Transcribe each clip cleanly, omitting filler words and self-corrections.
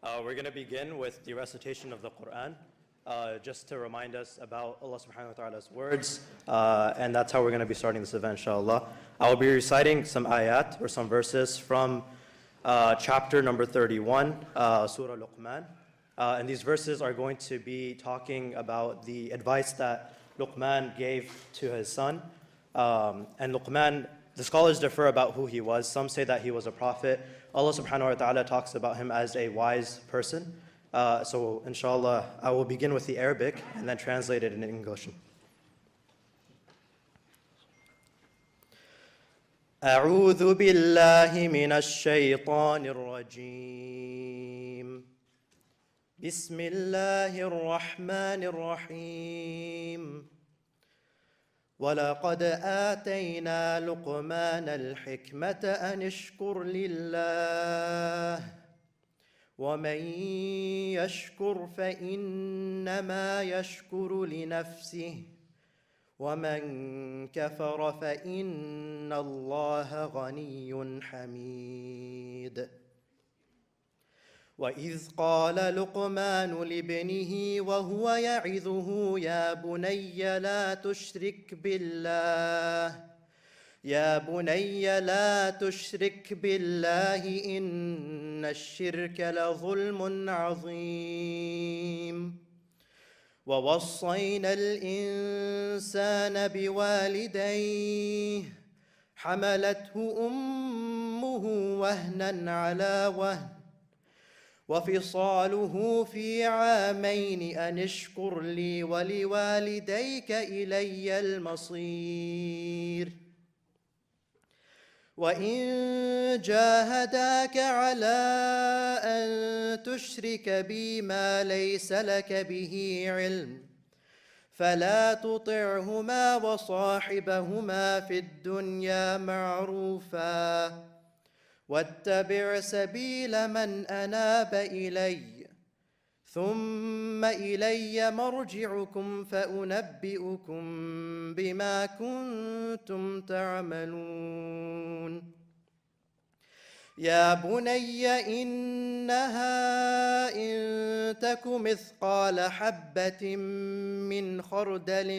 We're going to begin with the recitation of the Quran, just to remind us about Allah subhanahu wa ta'ala's words, and that's how we're going to be starting this event, inshallah. I will be reciting some ayat, or some verses from chapter number 31, Surah Luqman. And these verses are going to be talking about the advice that Luqman gave to his son. And Luqman, the scholars differ about who he was. Some say that he was a prophet. Allah subhanahu wa ta'ala talks about him as a wise person. So inshallah, I will begin with the Arabic and then translate it in English. أعوذ بالله من الشيطان الرجيم بسم الله الرحمن الرحيم ولقد آتينا لقمان الحكمة أن اشكر لله ومن يشكر فإنما يشكر لنفسه ومن كفر فإن الله غني حميد وإذ قال لقمان لابنه وهو يعظه يا بني لا تشرك بالله يا بني لا تشرك بالله إن الشرك لظلم عظيم ووصينا الإنسان بوالديه حملته أمه وهنا على وهن وفصاله في عامين أن اشكر لي ولوالديك إلي المصير وإن جاهداك على أن تشرك بي ما ليس لك به علم فلا تطعهما وصاحبهما في الدنيا معروفا واتبع سبيل من أناب إلي ثم إلي مرجعكم فأنبئكم بما كنتم تعملون يا بني إنها إن تك مثقال حبة من خردل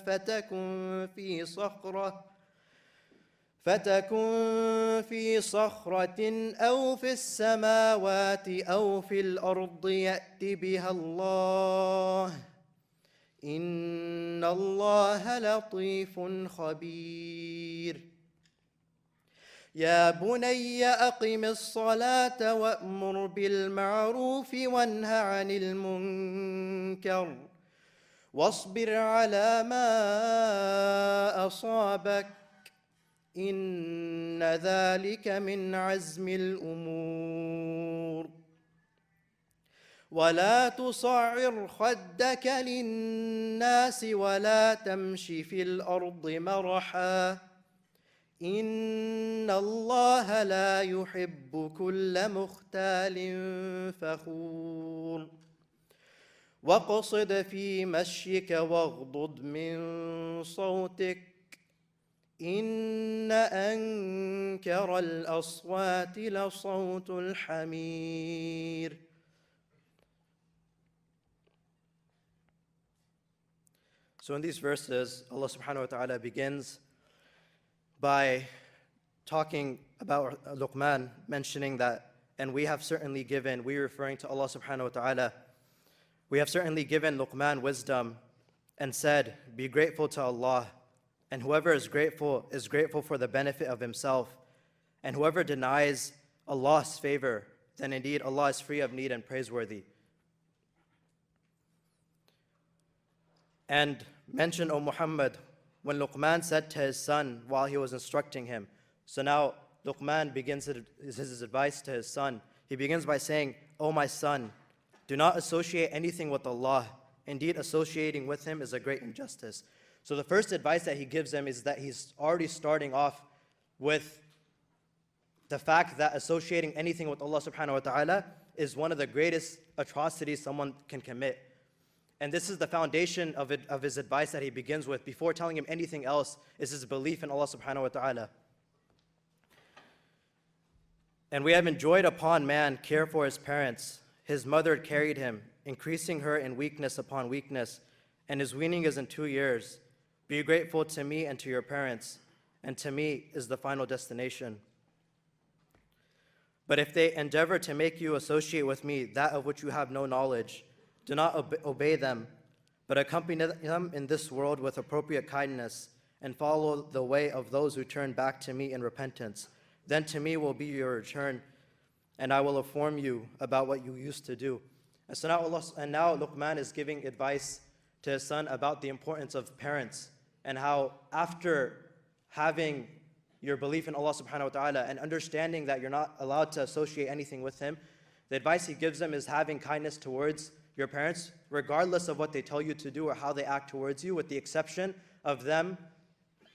فتكن في صخرة أو في السماوات أو في الأرض يأت بها الله إن الله لطيف خبير يا بني أقم الصلاة وأمر بالمعروف وانه عن المنكر واصبر على ما أصابك إن ذلك من عزم الأمور ولا تصعر خدك للناس ولا تمش في الأرض مرحا إن الله لا يحب كل مختال فخور واقصد في مشيك واغضض من صوتك إن أنكر الأصوات لصوت الحمير. So in these verses, Allah subhanahu wa ta'ala begins by talking about Luqman, mentioning that, and we have certainly given, we're referring to Allah subhanahu wa ta'ala, we have certainly given Luqman wisdom and said, be grateful to Allah. And whoever is grateful for the benefit of himself. And whoever denies Allah's favor, then indeed Allah is free of need and praiseworthy. And mention, O Muhammad, when Luqman said to his son while he was instructing him. So now Luqman begins his advice to his son. He begins by saying, O my son, do not associate anything with Allah. Indeed, associating with him is a great injustice. So the first advice that he gives him is that he's already starting off with the fact that associating anything with Allah subhanahu wa ta'ala is one of the greatest atrocities someone can commit. And this is the foundation of his advice that he begins with before telling him anything else, is his belief in Allah subhanahu wa ta'ala. And we have enjoined upon man care for his parents, His mother carried him, increasing her in weakness upon weakness, and his weaning is in 2 years. Be grateful to me and to your parents, and to me is the final destination. But if they endeavor to make you associate with me that of which you have no knowledge, do not obey them, but accompany them in this world with appropriate kindness, and follow the way of those who turn back to me in repentance. Then to me will be your return, and I will inform you about what you used to do. And so now Luqman is giving advice to his son about the importance of parents, and how after having your belief in Allah subhanahu wa ta'ala and understanding that you're not allowed to associate anything with Him, the advice he gives them is having kindness towards your parents, regardless of what they tell you to do or how they act towards you, with the exception of them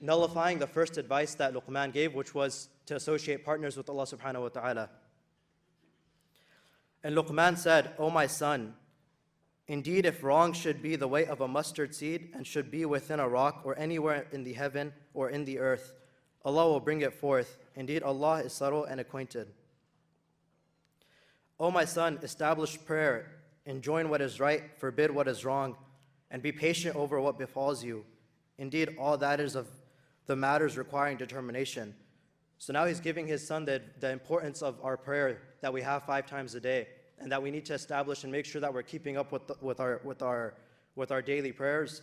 nullifying the first advice that Luqman gave, which was to associate partners with Allah subhanahu wa ta'ala. And Luqman said, "O my son, indeed if wrong should be the weight of a mustard seed and should be within a rock or anywhere in the heaven or in the earth, Allah will bring it forth. Indeed, Allah is subtle and acquainted. O my son, establish prayer, enjoin what is right, forbid what is wrong, and be patient over what befalls you. Indeed, all that is of the matters requiring determination." So now he's giving his son the importance of our prayer that we have 5 times a day, and that we need to establish and make sure that we're keeping up with our daily prayers.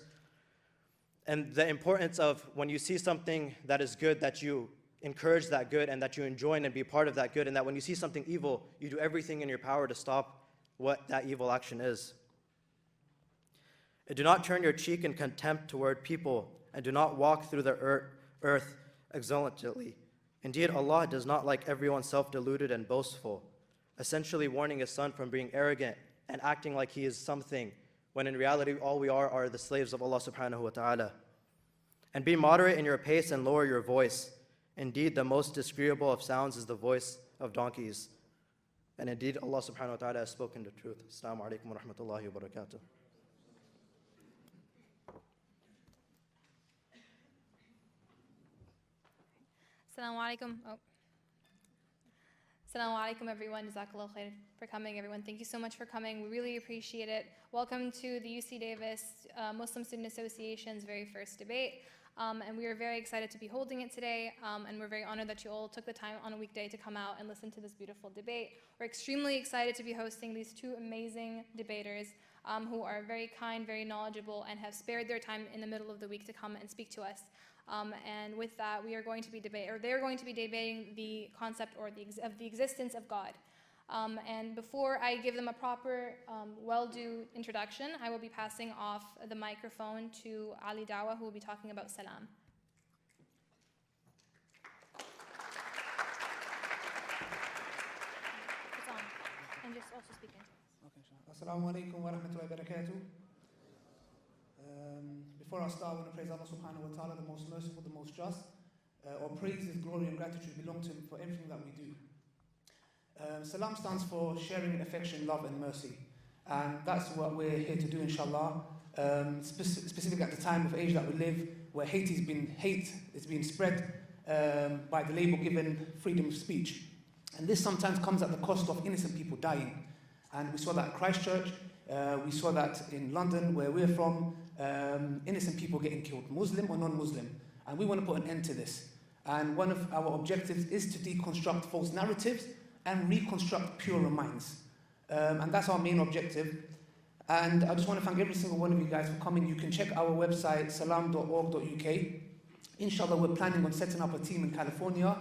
And the importance of when you see something that is good, that you encourage that good and that you enjoin and be part of that good, and that when you see something evil, you do everything in your power to stop what that evil action is. And do not turn your cheek in contempt toward people, and do not walk through the earth exultantly. Indeed, Allah does not like everyone self-deluded and boastful, essentially warning his son from being arrogant and acting like he is something, when in reality all we are the slaves of Allah subhanahu wa ta'ala. And be moderate in your pace and lower your voice. Indeed, the most disagreeable of sounds is the voice of donkeys. And indeed, Allah subhanahu wa ta'ala has spoken the truth. Assalamu alaikum wa rahmatullahi wa barakatuh. Assalamu alaikum. Assalamu alaikum, everyone. Jazakallah khair for coming, everyone. Thank you so much for coming. We really appreciate it. Welcome to the UC Davis Muslim Student Association's very first debate. And we are very excited to be holding it today. And we're very honored that you all took the time on a weekday to come out and listen to this beautiful debate. We're extremely excited to be hosting these 2 amazing debaters who are very kind, very knowledgeable, and have spared their time in the middle of the week to come and speak to us. And with that, they're going to be debating the concept of the existence of God. And before I give them a proper, well-due introduction, I will be passing off the microphone to Ali Dawa, who will be talking about salam. It's on. And just also speak into it. Okay, Assalamu alaikum wa rahmatullahi wa barakatuh. Before I start, I want to praise Allah subhanahu wa ta'ala, the most merciful, the most just. All praises, glory and gratitude belong to Him for everything that we do. Salam stands for sharing affection, love and mercy. And that's what we're here to do, inshallah. Specifically at the time of age that we live, where hate is being spread by the label given freedom of speech. And this sometimes comes at the cost of innocent people dying. And we saw that at Christchurch. We saw that in London, where we're from, innocent people getting killed, Muslim or non-Muslim. And we want to put an end to this. And one of our objectives is to deconstruct false narratives and reconstruct purer minds. And that's our main objective. And I just want to thank every single one of you guys for coming. You can check our website, salam.org.uk. Inshallah, we're planning on setting up a team in California.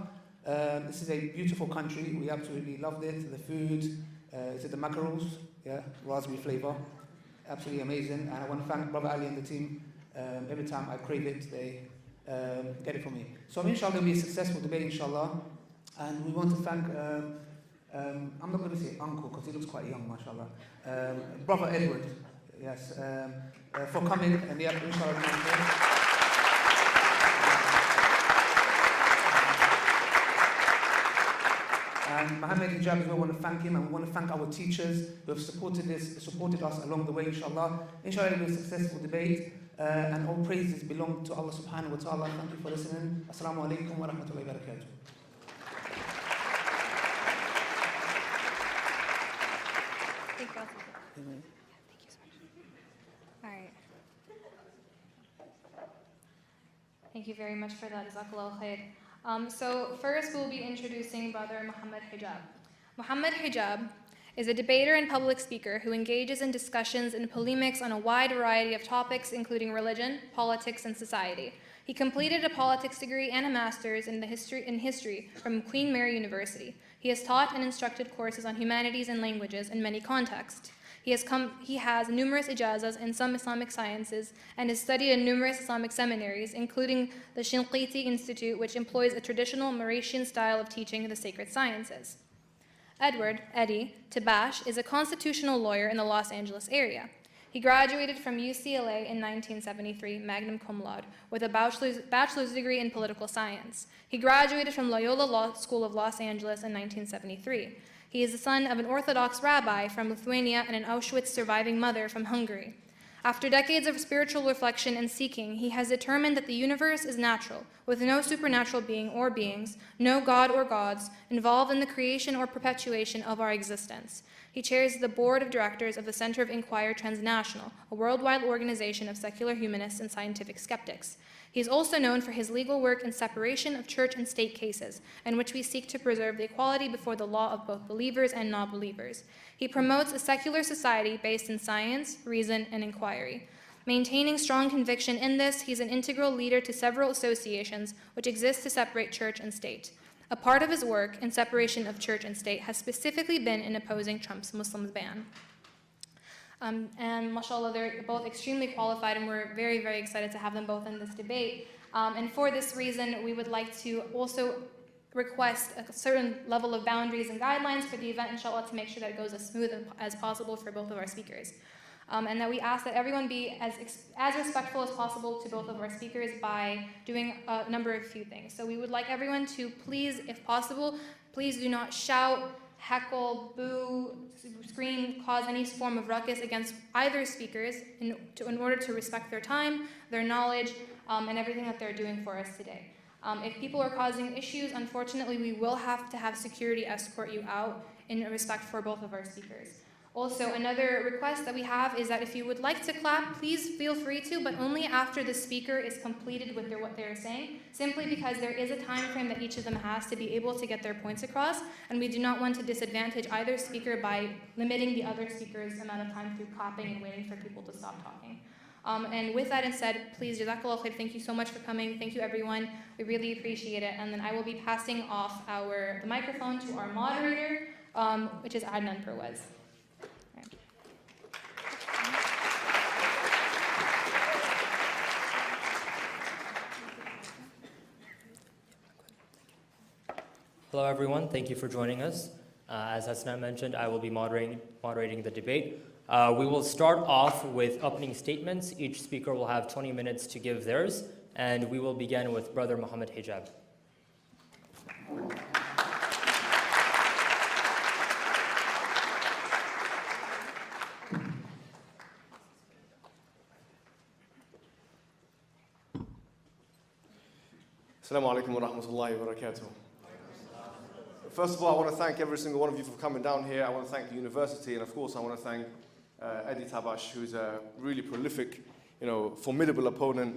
This is a beautiful country. We absolutely loved it. The food, is it the macarons? Yeah, raspberry flavor. Absolutely amazing. And I want to thank Brother Ali and the team. Every time I crave it, they get it for me. So inshallah, it'll be a successful debate, inshallah. And we want to thank, I'm not going to say uncle because he looks quite young, mashallah. Brother Edward, yes, for coming. And yeah, inshallah. And Muhammad Hijab, we want to thank him, and we want to thank our teachers who have supported us along the way, inshallah. Inshallah, it will be a successful debate, and all praises belong to Allah subhanahu wa ta'ala. Thank you for listening. Assalamu alaikum wa rahmatullahi wa barakatuh. Thank you very much for that. Jazakallah khair. So first we'll be introducing Brother Muhammad Hijab. Muhammad Hijab is a debater and public speaker who engages in discussions and polemics on a wide variety of topics, including religion, politics, and society. He completed a politics degree and a master's in history from Queen Mary University. He has taught and instructed courses on humanities and languages in many contexts. He has numerous ijazas in some Islamic sciences and has studied in numerous Islamic seminaries, including the Shinqiti Institute, which employs a traditional Mauritian style of teaching the sacred sciences. Eddie Taabash is a constitutional lawyer in the Los Angeles area. He graduated from UCLA in 1973, magna cum laude, with a bachelor's degree in political science. He graduated from Loyola Law School of Los Angeles in 1973. He is the son of an Orthodox rabbi from Lithuania and an Auschwitz surviving mother from Hungary. After decades of spiritual reflection and seeking, he has determined that the universe is natural, with no supernatural being or beings, no god or gods, involved in the creation or perpetuation of our existence. He chairs the board of directors of the Center of Inquiry Transnational, a worldwide organization of secular humanists and scientific skeptics. He is also known for his legal work in separation of church and state cases, in which we seek to preserve the equality before the law of both believers and non-believers. He promotes a secular society based in science, reason, and inquiry. Maintaining strong conviction in this, he's an integral leader to several associations which exist to separate church and state. A part of his work in separation of church and state has specifically been in opposing Trump's Muslims ban. And mashallah, they're both extremely qualified, and we're very, very excited to have them both in this debate. And for this reason, we would like to also request a certain level of boundaries and guidelines for the event, inshallah, to make sure that it goes as smooth as possible for both of our speakers. And that we ask that everyone be as respectful as possible to both of our speakers by doing a number of few things. So we would like everyone to please, if possible, please do not shout, heckle, boo, scream, cause any form of ruckus against either speakers in order to respect their time, their knowledge, and everything that they're doing for us today. If people are causing issues, unfortunately, we will have to have security escort you out in respect for both of our speakers. Also, another request that we have is that if you would like to clap, please feel free to, but only after the speaker is completed with what they're saying, simply because there is a time frame that each of them has to be able to get their points across, and we do not want to disadvantage either speaker by limiting the other speaker's amount of time through clapping and waiting for people to stop talking. And with that said, please, jazakallah khair, thank you so much for coming. Thank you, everyone. We really appreciate it. And then I will be passing off the microphone to our moderator, which is Adnan Perwez. Hello, everyone. Thank you for joining us. As Hasna mentioned, I will be moderating the debate. We will start off with opening statements. Each speaker will have 20 minutes to give theirs, and we will begin with Brother Muhammad Hijab. Assalamu alaikum wa rahmatullahi wa barakatuh. First of all, I want to thank every single one of you for coming down here. I want to thank the university, and of course, I want to thank Eddie Taabash, who's a really prolific, formidable opponent,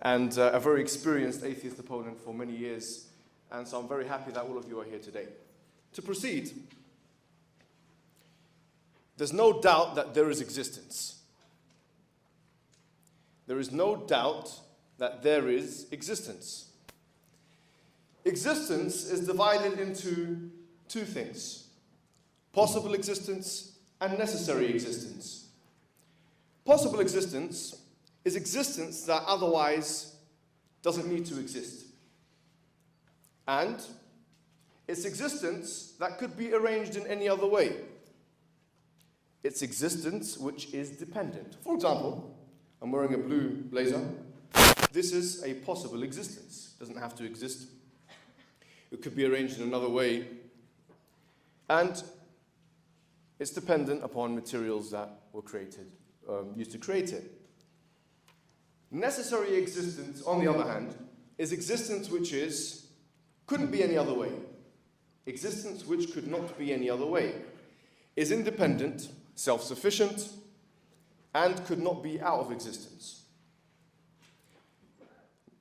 and a very experienced atheist opponent for many years. And so I'm very happy that all of you are here today. To proceed, there's no doubt that there is existence. There is no doubt that there is existence. Existence is divided into two things: possible existence and necessary existence. Possible existence is existence that otherwise doesn't need to exist. And it's existence that could be arranged in any other way. It's existence which is dependent. For example, I'm wearing a blue blazer. This is a possible existence. It doesn't have to exist. It could be arranged in another way. And it's dependent upon materials that were created, used to create it. Necessary existence, on the other hand, is existence which couldn't be any other way. Existence which could not be any other way is independent, self-sufficient, and could not be out of existence.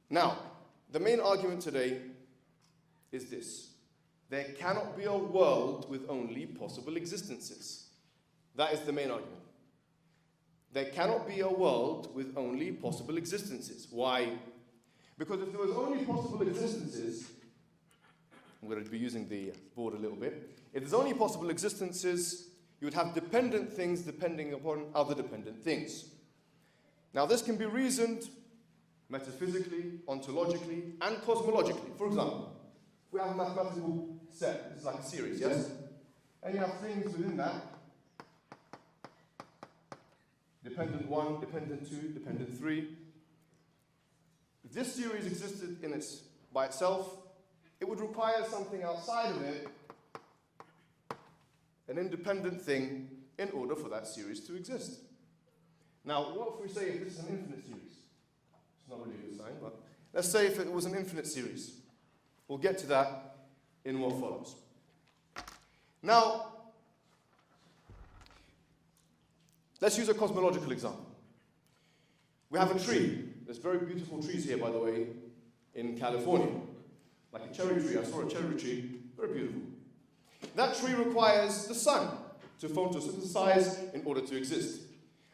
Now, the main argument today is this. There cannot be a world with only possible existences. That is the main argument. There cannot be a world with only possible existences. Why? Because if there was only possible existences, I'm going to be using the board a little bit. If there's only possible existences, you would have dependent things depending upon other dependent things. Now this can be reasoned metaphysically, ontologically, and cosmologically. For example, if we have a mathematical set, this is like a series, yes? And you have things within that. Dependent 1, dependent 2, dependent 3. If this series existed by itself, it would require something outside of it, an independent thing, in order for that series to exist. Now, what if we say if this is an infinite series? It's not really a good sign, but let's say if it was an infinite series. We'll get to that in what follows. Now, let's use a cosmological example. We have a tree. There's very beautiful trees here, by the way, in California. Like a cherry tree. I saw a cherry tree. Very beautiful. That tree requires the sun to photosynthesize in order to exist.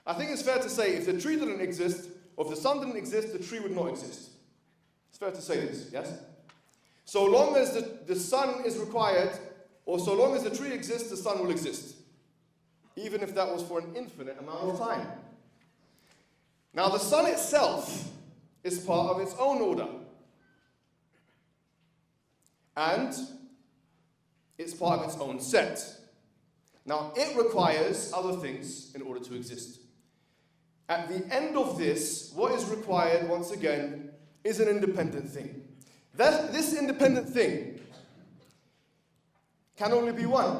I think it's fair to say if the tree didn't exist, or if the sun didn't exist, the tree would not exist. It's fair to say this, yes? So long as the sun is required, or so long as the tree exists, the sun will exist. Even if that was for an infinite amount of time. Now the sun itself is part of its own order. And it's part of its own set. Now it requires other things in order to exist. At the end of this, what is required, once again, is an independent thing. This independent thing can only be one.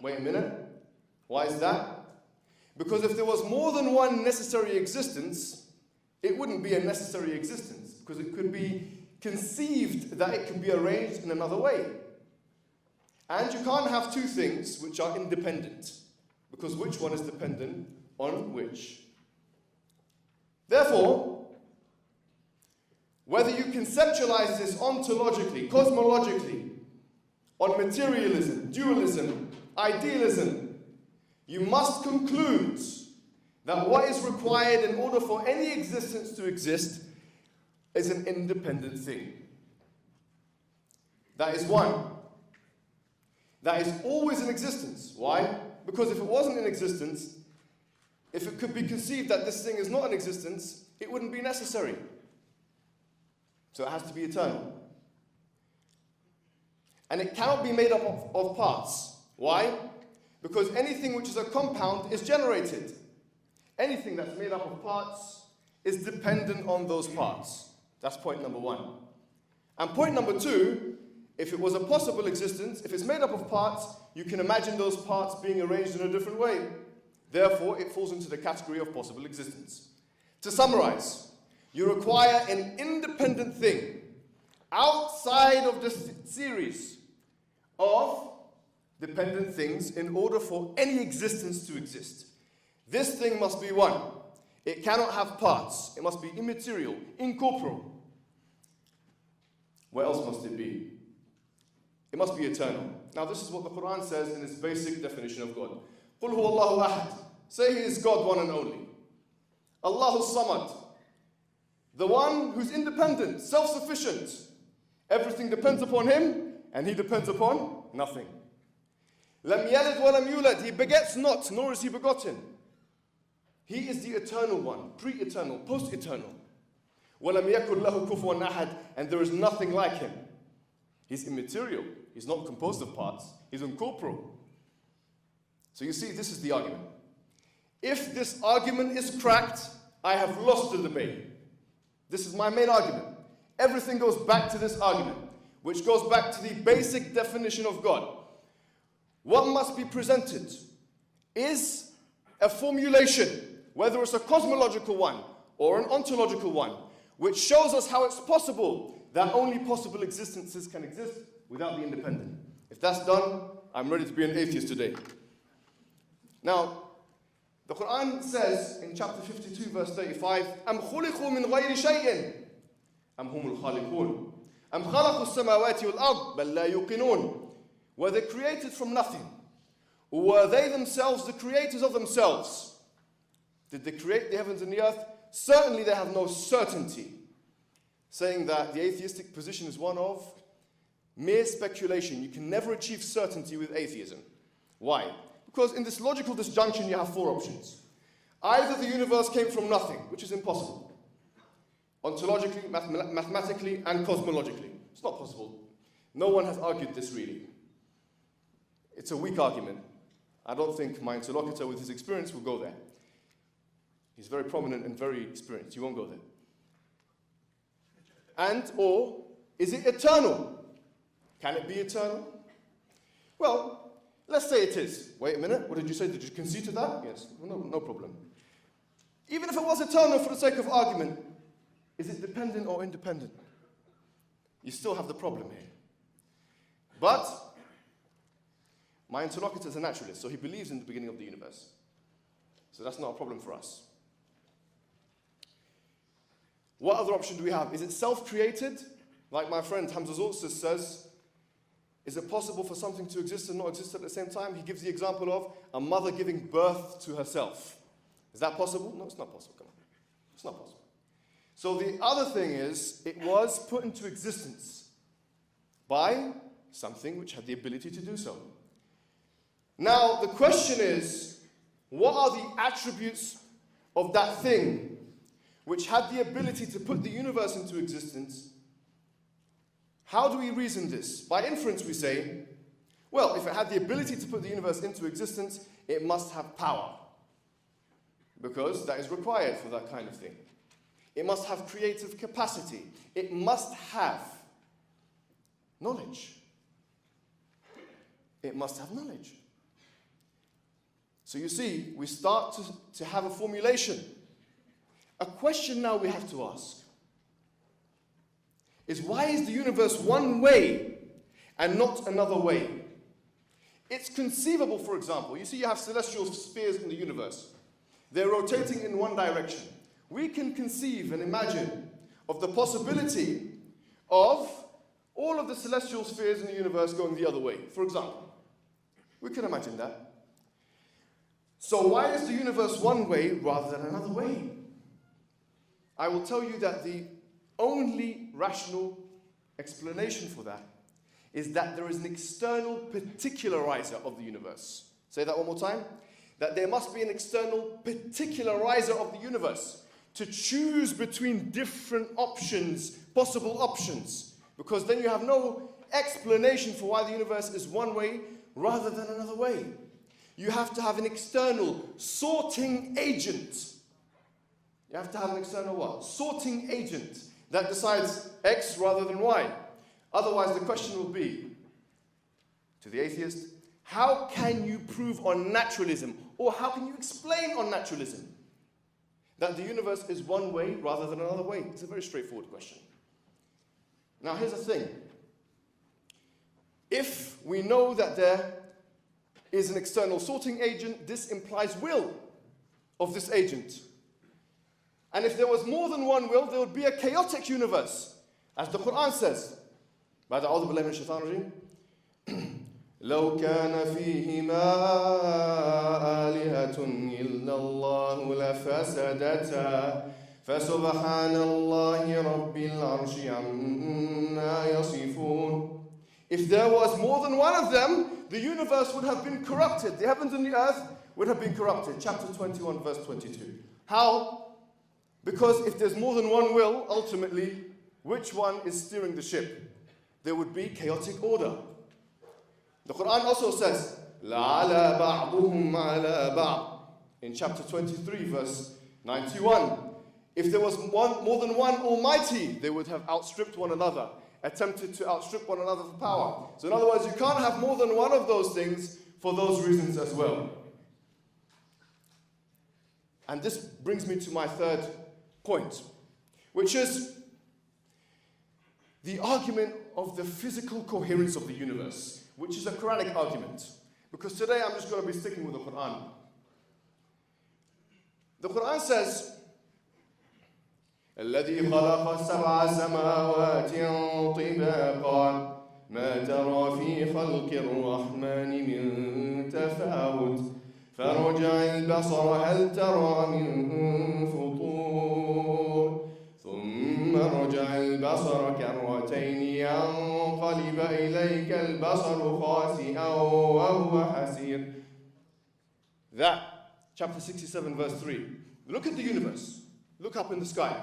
Wait a minute. Why is that? Because if there was more than one necessary existence, it wouldn't be a necessary existence, because it could be conceived that it could be arranged in another way. And you can't have two things which are independent, because which one is dependent on which? Therefore, whether you conceptualize this ontologically, cosmologically, on materialism, dualism, idealism, you must conclude that what is required in order for any existence to exist is an independent thing. That is one. That is always in existence. Why? Because if it wasn't in existence, if it could be conceived that this thing is not in existence, it wouldn't be necessary. So it has to be eternal. And it cannot be made up of parts. Why? Because anything which is a compound is generated. Anything that's made up of parts is dependent on those parts. That's point number one. And point number two, if it was a possible existence, if it's made up of parts, you can imagine those parts being arranged in a different way. Therefore, it falls into the category of possible existence. To summarize, you require an independent thing outside of the series of dependent things in order for any existence to exist. This thing must be one. It cannot have parts. It must be immaterial, incorporeal. What else must it be? It must be eternal. Now this is what the Quran says in its basic definition of God. قُلْ هُوَ اللَّهُ أَحَدٌ. Say He is God, one and only. Allahu Samad. The one who's independent, self-sufficient. Everything depends upon Him, and He depends upon nothing. لَمْ يَلِدْ وَلَمْ يُولَدْ. He begets not, nor is He begotten. He is the eternal one, pre-eternal, post-eternal. وَلَمْ يَكُنْ لَهُ كُفُوًا أَحَدٌ. And there is nothing like Him. He's immaterial. He's not composed of parts. He's incorporeal. So you see, this is the argument. If this argument is cracked, I have lost the debate. This is my main argument. Everything goes back to this argument, which goes back to the basic definition of God. What must be presented is a formulation, whether it's a cosmological one or an ontological one, which shows us how it's possible that only possible existences can exist without the independent. If that's done, I'm ready to be an atheist today. Now, the Quran says in chapter 52, verse 35, أَمْ خُلِقُوا مِنْ غَيْرِ شَيْءٍ أم هم الخالقون أم خلقوا السماوات والأرض بل لا يوقنون. Were they created from nothing? Or were they themselves the creators of themselves? Did they create the heavens and the earth? Certainly they have no certainty, saying that the atheistic position is one of mere speculation. You can never achieve certainty with atheism. Why? Because in this logical disjunction you have four options. Either the universe came from nothing, which is impossible, ontologically, mathematically, and cosmologically. It's not possible. No one has argued this really. It's a weak argument. I don't think my interlocutor with his experience will go there. He's very prominent and very experienced. He won't go there. And, or, is it eternal? Can it be eternal? Well, let's say it is. Wait a minute, what did you say? Did you concede to that? Yes, no problem. Even if it was eternal for the sake of argument, is it dependent or independent? You still have the problem here. But my interlocutor is a naturalist, so he believes in the beginning of the universe. So that's not a problem for us. What other option do we have? Is it self-created? Like my friend Hamza Zorsis says, is it possible for something to exist and not exist at the same time? He gives the example of a mother giving birth to herself. Is that possible? No, it's not possible. Come on. It's not possible. So the other thing is, it was put into existence by something which had the ability to do so. Now, the question is, what are the attributes of that thing which had the ability to put the universe into existence? How do we reason this? By inference, we say, well, if it had the ability to put the universe into existence, it must have power, because that is required for that kind of thing. It must have creative capacity. It must have knowledge. It must have knowledge. So you see, we start to have a formulation. A question now we have to ask is, why is the universe one way and not another way? It's conceivable, for example, you see you have celestial spheres in the universe. They're rotating in one direction. We can conceive and imagine of the possibility of all of the celestial spheres in the universe going the other way, for example. We can imagine that. So why is the universe one way rather than another way? I will tell you that the only rational explanation for that is that there is an external particularizer of the universe. Say that one more time. That there must be an external particularizer of the universe to choose between different options, possible options, because then you have no explanation for why the universe is one way rather than another way. You have to have an external sorting agent. You have to have an external what? Sorting agent that decides X rather than Y. Otherwise, the question will be, to the atheist, how can you prove on naturalism, or how can you explain on naturalism that the universe is one way rather than another way? It's a very straightforward question. Now, here's the thing. If we know that there is an external sorting agent, this implies will of this agent. And if there was more than one will, there would be a chaotic universe. As the Quran says, بعد أعوذ بالله من الشيطان الرجيم لو كان فيهما آلهة إلا الله لفسدتا فسبحان الله رب العرش عما يصفون. If there was more than one of them, the universe would have been corrupted. The heavens and the earth would have been corrupted. Chapter 21, verse 22. How? Because if there's more than one will, ultimately, which one is steering the ship? There would be chaotic order. The Quran also says, لَعَلَى بَعْضُهُمْ عَلَى بَعْضٍ in chapter 23, verse 91. If there was more than one Almighty, they would have outstripped one another, attempted to outstrip one another for power. So in other words, you can't have more than one of those things for those reasons as well. And this brings me to my third point, which is the argument of the physical coherence of the universe, which is a Quranic argument. Because today I'm just going to be sticking with the Quran. The Quran says, الذي خلق 7 سماوات طباقا ما ترى في خلق الرحمن من تفاوت فارجع البصر هل ترى من فطور ثم ارجع البصر كرتين ينقلب إليك البصر خاسئا وهو حسير. That, chapter 67, verse 3. Look at the universe. Look up in the sky.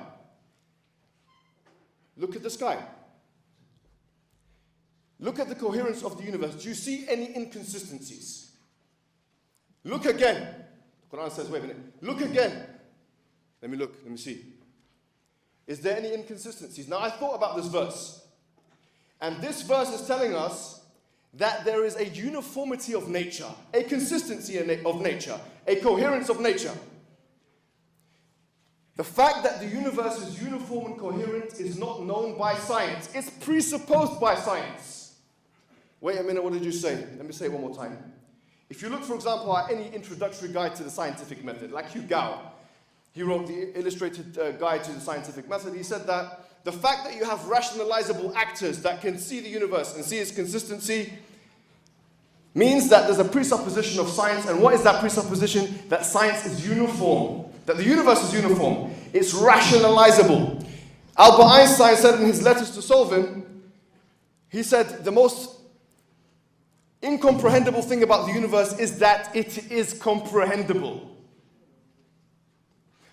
Look at the sky. Look at the coherence of the universe. Do you see any inconsistencies? Look again. The Quran says, wait a minute. Look again. Let me look. Let me see. Is there any inconsistencies? Now, I thought about this verse. And this verse is telling us that there is a uniformity of nature, a consistency of nature, a coherence of nature. The fact that the universe is uniform and coherent is not known by science. It's presupposed by science. Wait a minute, what did you say? Let me say it one more time. If you look, for example, at any introductory guide to the scientific method, like Hugh, he wrote the illustrated guide to the scientific method. He said that the fact that you have rationalizable actors that can see the universe and see its consistency means that there's a presupposition of science. And what is that presupposition? That science is uniform. That the universe is uniform. It's rationalizable. Albert Einstein said in his letters to Solvin, he said the most incomprehensible thing about the universe is that it is comprehensible.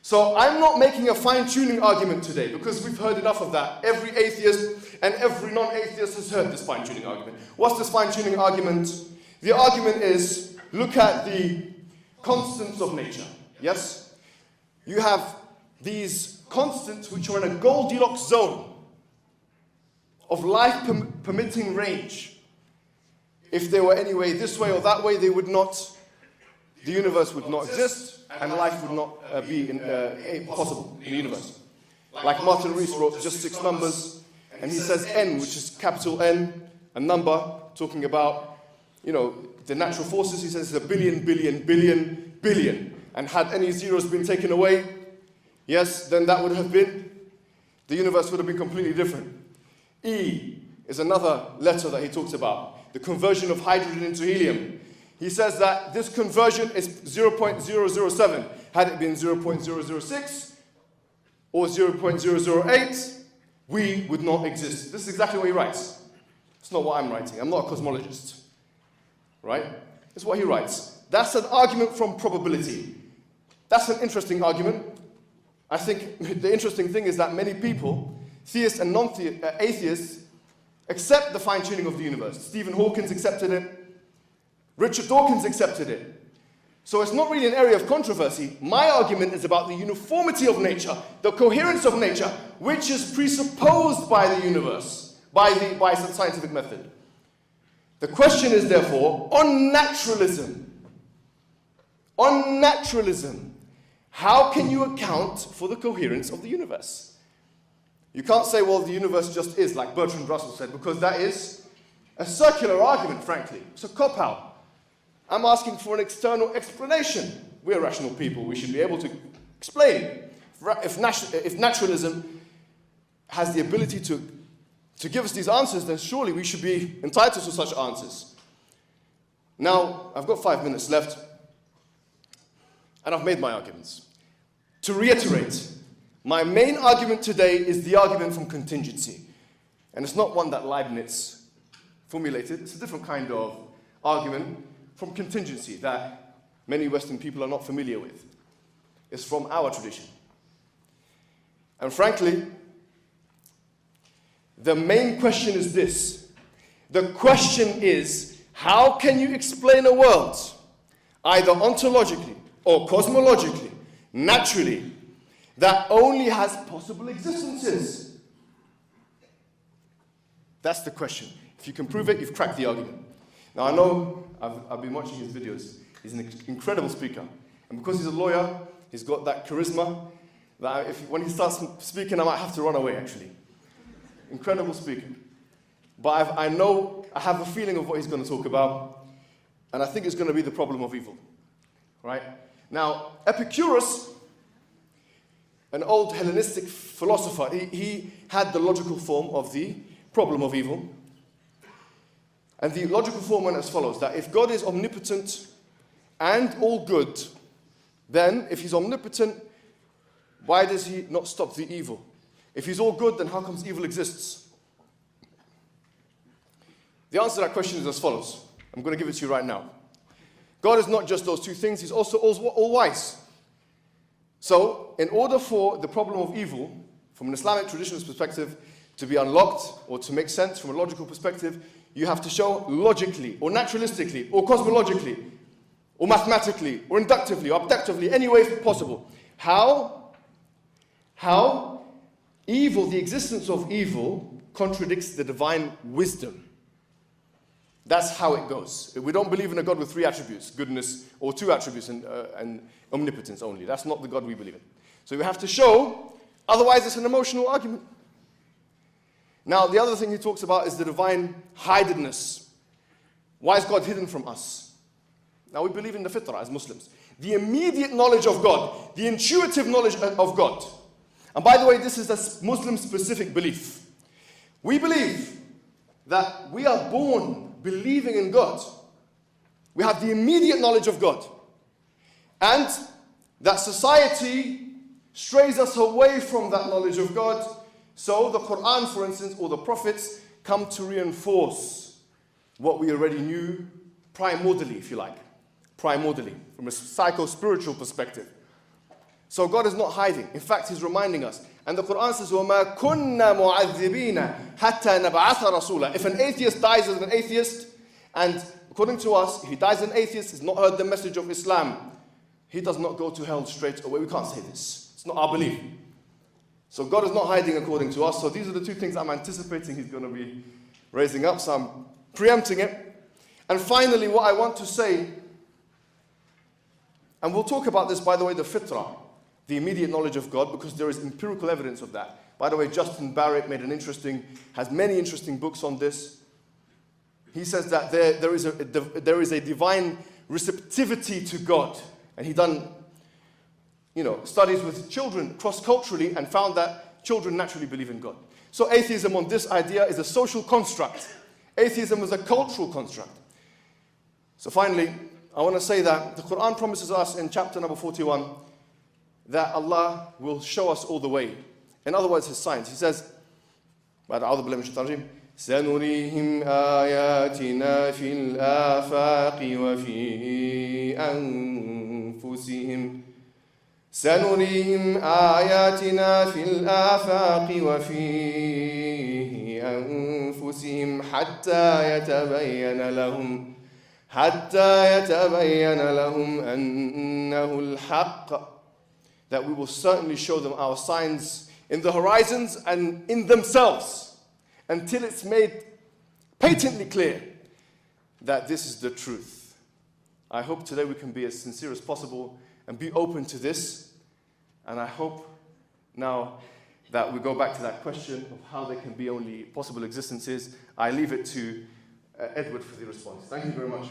So I'm not making a fine-tuning argument today because we've heard enough of that. Every atheist and every non-atheist has heard this fine-tuning argument. What's this fine-tuning argument? The argument is, look at the constants of nature. Yes? You have these constants which are in a Goldilocks zone of life-permitting range. If they were anyway this way or that way, they would not, the universe would not exist, and life would not be possible in the universe. Like Martin Rees wrote just 6 numbers, and he says N, which is capital N, a number, talking about, the natural forces. He says it's a billion, billion, billion, billion. And had any zeros been taken away, yes, then that would have been, the universe would have been completely different. E is another letter that he talks about, the conversion of hydrogen into helium. He says that this conversion is 0.007. Had it been 0.006 or 0.008, we would not exist. This is exactly what he writes. It's not what I'm writing. I'm not a cosmologist. Right? It's what he writes. That's an argument from probability. That's an interesting argument. I think the interesting thing is that many people, theists and non-atheists, accept the fine-tuning of the universe. Stephen Hawking accepted it. Richard Dawkins accepted it. So it's not really an area of controversy. My argument is about the uniformity of nature, the coherence of nature, which is presupposed by the universe, by the scientific method. The question is, therefore, on naturalism, how can you account for the coherence of the universe? You can't say, well, the universe just is, like Bertrand Russell said, because that is a circular argument, frankly. It's a cop-out. I'm asking for an external explanation. We're rational people. We should be able to explain. If naturalism has the ability to give us these answers, then surely we should be entitled to such answers. Now, I've got 5 minutes left, and I've made my arguments. To reiterate, my main argument today is the argument from contingency. And it's not one that Leibniz formulated. It's a different kind of argument from contingency that many Western people are not familiar with. It's from our tradition. And frankly, the main question is this. The question is, how can you explain a world, either ontologically or cosmologically, naturally, that only has possible existences? That's the question. If you can prove it, you've cracked the argument. Now, I know I've been watching his videos. He's an incredible speaker. And because he's a lawyer, he's got that charisma that when he starts speaking, I might have to run away, actually. Incredible speaker. But I know, I have a feeling of what he's going to talk about, and I think it's going to be the problem of evil. Right? Now, Epicurus an old Hellenistic philosopher. He had the logical form of the problem of evil. And the logical form went as follows, that if God is omnipotent and all good, then if he's omnipotent, why does he not stop the evil? If he's all good, then how comes evil exists? The answer to that question is as follows. I'm going to give it to you right now. God is not just those two things, he's also all-wise. So, in order for the problem of evil, from an Islamic traditionalist perspective, to be unlocked or to make sense from a logical perspective, you have to show logically, or naturalistically, or cosmologically, or mathematically, or inductively, or abductively, any way possible. How evil, the existence of evil, contradicts the divine wisdom. That's how it goes. We don't believe in a God with three attributes, goodness, or two attributes, and omnipotence only. That's not the God we believe in. So we have to show, otherwise it's an emotional argument. Now, the other thing he talks about is the divine hidedness. Why is God hidden from us? Now, we believe in the fitrah as Muslims. The immediate knowledge of God, the intuitive knowledge of God. And by the way, this is a Muslim-specific belief. We believe that we are born believing in God. We have the immediate knowledge of God. And that society strays us away from that knowledge of God. So the Quran, for instance, or the prophets come to reinforce what we already knew primordially, if you like. Primordially, from a psycho-spiritual perspective. So God is not hiding. In fact, he's reminding us. And the Quran says, وَمَا كُنَّا مُعَذِّبِينَ حَتَّى نَبْعَثَ رَسُولًا. If an atheist dies as an atheist, and according to us, if he dies as an atheist, he's not heard the message of Islam, he does not go to hell straight away. We can't say this. It's not our belief. So God is not hiding according to us. So these are the two things I'm anticipating he's going to be raising up. So I'm preempting it. And finally, what I want to say, and we'll talk about this, by the way, the fitrah, the immediate knowledge of God, because there is empirical evidence of that. By the way, Justin Barrett has many interesting books on this. He says that there is a divine receptivity to God. And he done studies with children cross-culturally and found that children naturally believe in God. So atheism on this idea is a social construct. Atheism is a cultural construct. So finally, I want to say that the Quran promises us in chapter number 41 that Allah will show us all the way. In other words, his signs. He says, سنريهم آياتنا في الآفاق وفي أنفسهم سنريهم آياتنا في الآفاق وفي أنفسهم حتى يتبين لهم أنه الحق. That we will certainly show them our signs in the horizons and in themselves until it's made patently clear that this is the truth. I hope today we can be as sincere as possible and be open to this. And I hope now that we go back to that question of how there can be only possible existences. I leave it to Edward for the response. Thank you very much.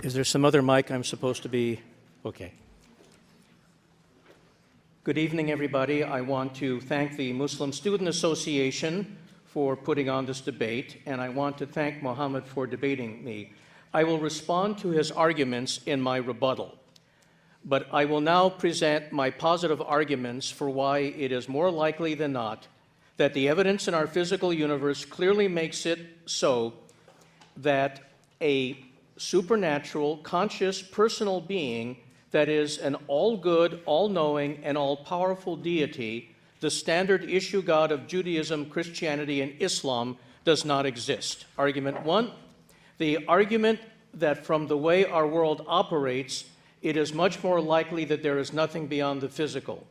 Is there some other mic I'm supposed to be? Okay. Good evening, everybody. I want to thank the Muslim Student Association for putting on this debate, and I want to thank Muhammad for debating me. I will respond to his arguments in my rebuttal, but I will now present my positive arguments for why it is more likely than not that the evidence in our physical universe clearly makes it so that a supernatural, conscious, personal being that is an all-good, all-knowing, and all-powerful deity, the standard issue God of Judaism, Christianity, and Islam, does not exist. Argument one, the argument that from the way our world operates, it is much more likely that there is nothing beyond the physical.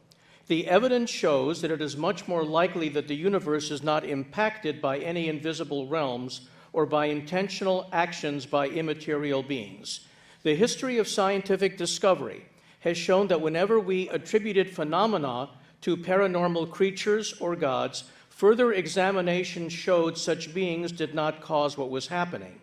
The evidence shows that it is much more likely that the universe is not impacted by any invisible realms or by intentional actions by immaterial beings. The history of scientific discovery has shown that whenever we attributed phenomena to paranormal creatures or gods, further examination showed such beings did not cause what was happening.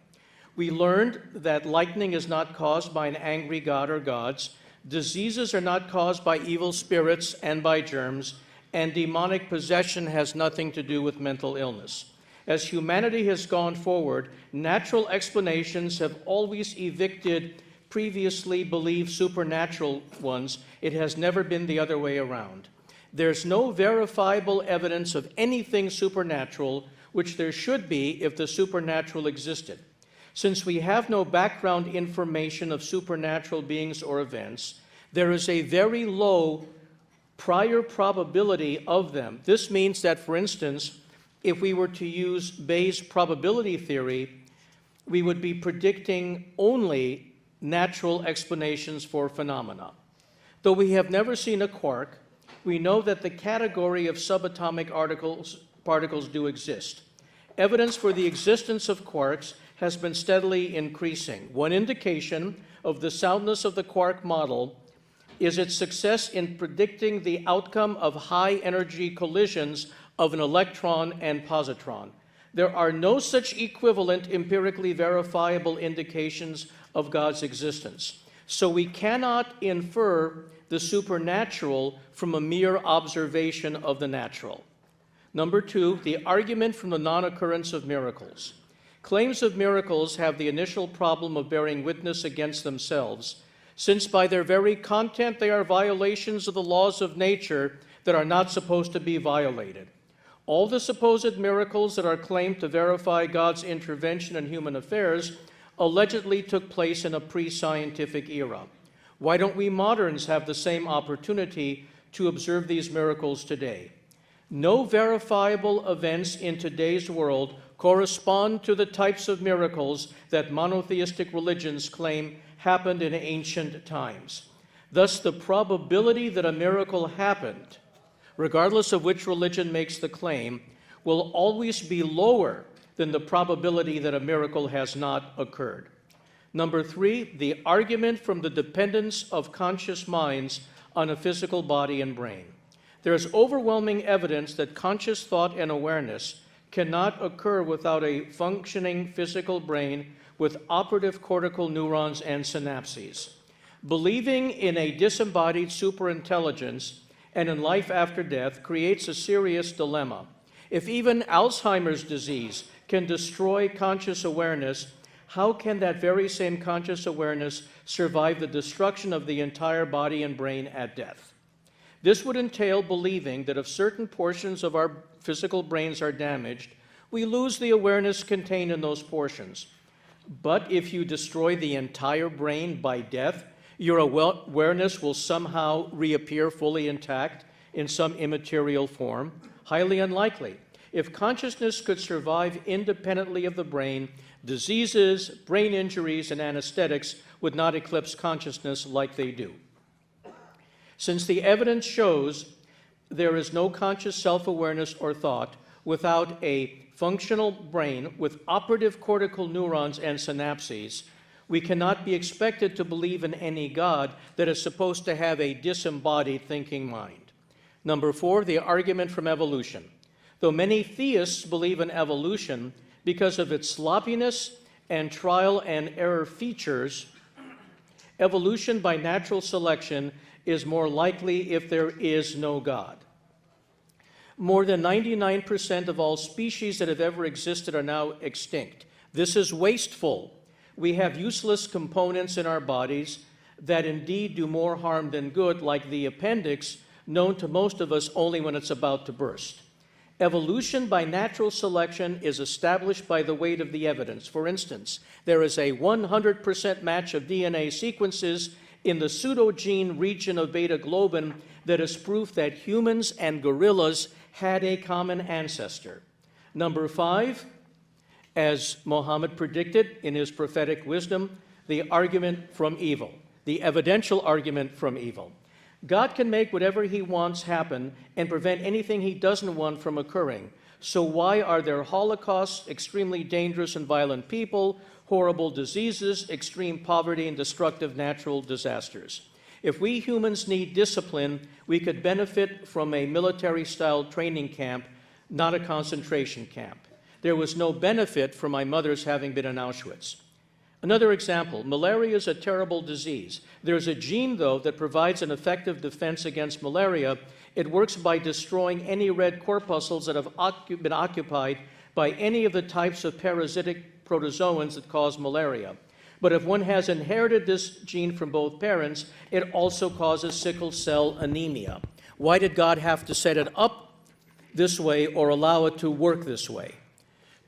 We learned that lightning is not caused by an angry god or gods, diseases are not caused by evil spirits and by germs, and demonic possession has nothing to do with mental illness. As humanity has gone forward, natural explanations have always evicted previously believed supernatural ones. It has never been the other way around. There's no verifiable evidence of anything supernatural, which there should be if the supernatural existed. Since we have no background information of supernatural beings or events, there is a very low prior probability of them. This means that, for instance, if we were to use Bayes' probability theory, we would be predicting only natural explanations for phenomena. Though we have never seen a quark, we know that the category of subatomic particles do exist. Evidence for the existence of quarks has been steadily increasing. One indication of the soundness of the quark model is its success in predicting the outcome of high-energy collisions of an electron and positron. There are no such equivalent empirically verifiable indications of God's existence. So we cannot infer the supernatural from a mere observation of the natural. Number two, the argument from the non-occurrence of miracles. Claims of miracles have the initial problem of bearing witness against themselves, since by their very content they are violations of the laws of nature that are not supposed to be violated. All the supposed miracles that are claimed to verify God's intervention in human affairs allegedly took place in a pre-scientific era. Why don't we moderns have the same opportunity to observe these miracles today? No verifiable events in today's world correspond to the types of miracles that monotheistic religions claim happened in ancient times. Thus, the probability that a miracle happened, regardless of which religion makes the claim, will always be lower than the probability that a miracle has not occurred. Number three, the argument from the dependence of conscious minds on a physical body and brain. There is overwhelming evidence that conscious thought and awareness cannot occur without a functioning physical brain with operative cortical neurons and synapses. Believing in a disembodied superintelligence and in life after death creates a serious dilemma. If even Alzheimer's disease can destroy conscious awareness, how can that very same conscious awareness survive the destruction of the entire body and brain at death? This would entail believing that if certain portions of our physical brains are damaged, we lose the awareness contained in those portions. But if you destroy the entire brain by death, your awareness will somehow reappear fully intact in some immaterial form. Highly unlikely. If consciousness could survive independently of the brain, diseases, brain injuries, and anesthetics would not eclipse consciousness like they do. Since the evidence shows there is no conscious self-awareness or thought without a functional brain with operative cortical neurons and synapses, we cannot be expected to believe in any God that is supposed to have a disembodied thinking mind. Number four, the argument from evolution. Though many theists believe in evolution because of its sloppiness and trial and error features, evolution by natural selection is more likely if there is no God. More than 99% of all species that have ever existed are now extinct. This is wasteful. We have useless components in our bodies that indeed do more harm than good, like the appendix, known to most of us only when it's about to burst. Evolution by natural selection is established by the weight of the evidence. For instance, there is a 100% match of DNA sequences in the pseudogene region of beta globin that is proof that humans and gorillas had a common ancestor. Number five, as Muhammad predicted in his prophetic wisdom, the argument from evil, the evidential argument from evil. God can make whatever he wants happen and prevent anything he doesn't want from occurring. So why are there holocausts, extremely dangerous and violent people, horrible diseases, extreme poverty, and destructive natural disasters? If we humans need discipline, we could benefit from a military-style training camp, not a concentration camp. There was no benefit for my mother's having been in Auschwitz. Another example, malaria is a terrible disease. There's a gene, though, that provides an effective defense against malaria. It works by destroying any red corpuscles that have been occupied by any of the types of parasitic protozoans that cause malaria. But if one has inherited this gene from both parents, it also causes sickle cell anemia. Why did God have to set it up this way or allow it to work this way?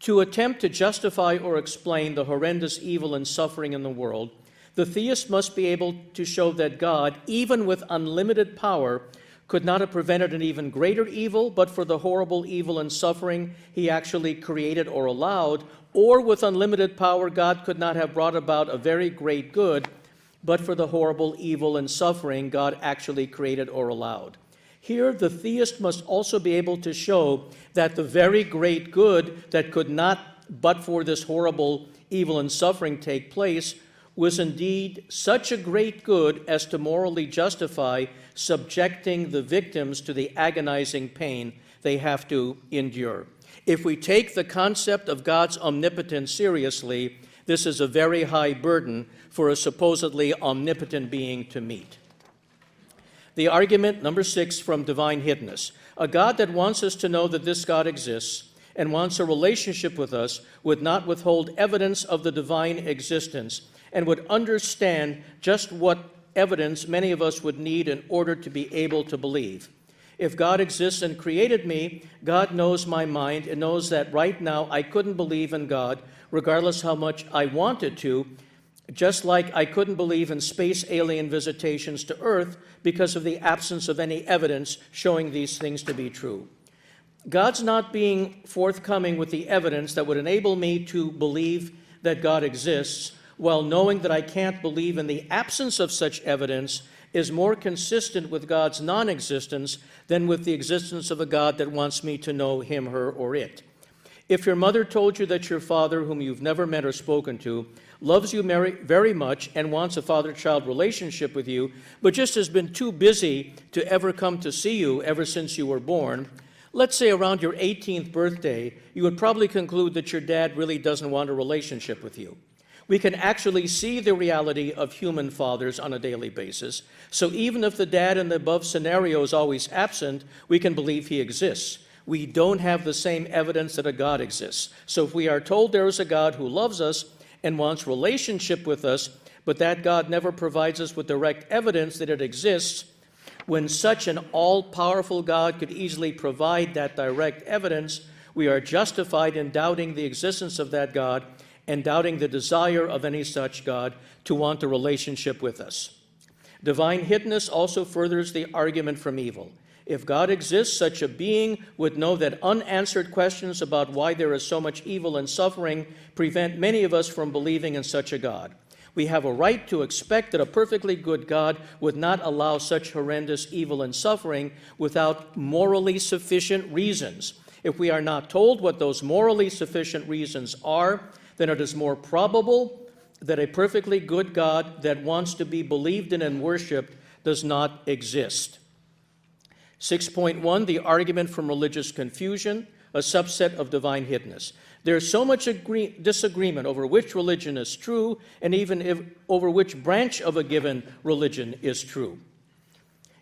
To attempt to justify or explain the horrendous evil and suffering in the world, the theist must be able to show that God, even with unlimited power, could not have prevented an even greater evil, but for the horrible evil and suffering he actually created or allowed, or with unlimited power, God could not have brought about a very great good, but for the horrible evil and suffering God actually created or allowed. Here, the theist must also be able to show that the very great good that could not, but for this horrible evil and suffering take place, was indeed such a great good as to morally justify subjecting the victims to the agonizing pain they have to endure. If we take the concept of God's omnipotence seriously, this is a very high burden for a supposedly omnipotent being to meet. The argument, number 6, from divine hiddenness. A God that wants us to know that this God exists and wants a relationship with us would not withhold evidence of the divine existence and would understand just what evidence many of us would need in order to be able to believe. If God exists and created me, God knows my mind and knows that right now I couldn't believe in God, regardless how much I wanted to, just like I couldn't believe in space alien visitations to Earth because of the absence of any evidence showing these things to be true. God's not being forthcoming with the evidence that would enable me to believe that God exists, while knowing that I can't believe in the absence of such evidence is more consistent with God's non-existence than with the existence of a God that wants me to know him, her, or it. If your mother told you that your father, whom you've never met or spoken to, loves you very much and wants a father-child relationship with you, but just has been too busy to ever come to see you ever since you were born, let's say around your 18th birthday, you would probably conclude that your dad really doesn't want a relationship with you. We can actually see the reality of human fathers on a daily basis. So even if the dad in the above scenario is always absent, we can believe he exists. We don't have the same evidence that a God exists. So if we are told there is a God who loves us and wants relationship with us, but that God never provides us with direct evidence that it exists, when such an all-powerful God could easily provide that direct evidence, we are justified in doubting the existence of that God and doubting the desire of any such God to want a relationship with us. Divine hiddenness also furthers the argument from evil. If God exists, such a being would know that unanswered questions about why there is so much evil and suffering prevent many of us from believing in such a God. We have a right to expect that a perfectly good God would not allow such horrendous evil and suffering without morally sufficient reasons. If we are not told what those morally sufficient reasons are, then it is more probable that a perfectly good God that wants to be believed in and worshiped does not exist. 6.1, the argument from religious confusion, a subset of divine hiddenness. There's so much disagreement over which religion is true and even over which branch of a given religion is true.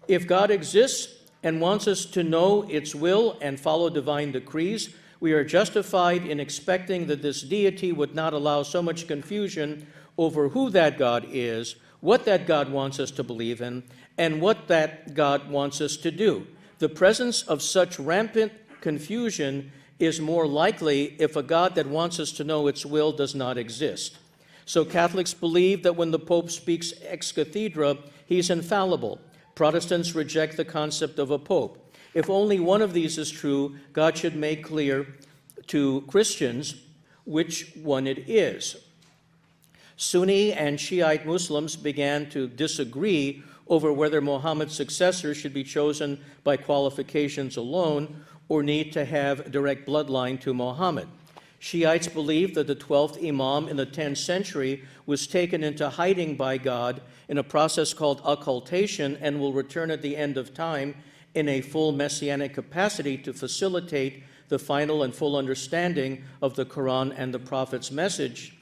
If God exists and wants us to know its will and follow divine decrees, we are justified in expecting that this deity would not allow so much confusion over who that God is, what that God wants us to believe in, and what that God wants us to do. The presence of such rampant confusion is more likely if a God that wants us to know its will does not exist. So Catholics believe that when the Pope speaks ex cathedra, he's infallible. Protestants reject the concept of a Pope. If only one of these is true, God should make clear to Christians which one it is. Sunni and Shiite Muslims began to disagree over whether Muhammad's successors should be chosen by qualifications alone or need to have a direct bloodline to Muhammad. Shiites believe that the 12th Imam in the 10th century was taken into hiding by God in a process called occultation and will return at the end of time in a full messianic capacity to facilitate the final and full understanding of the Quran and the Prophet's message.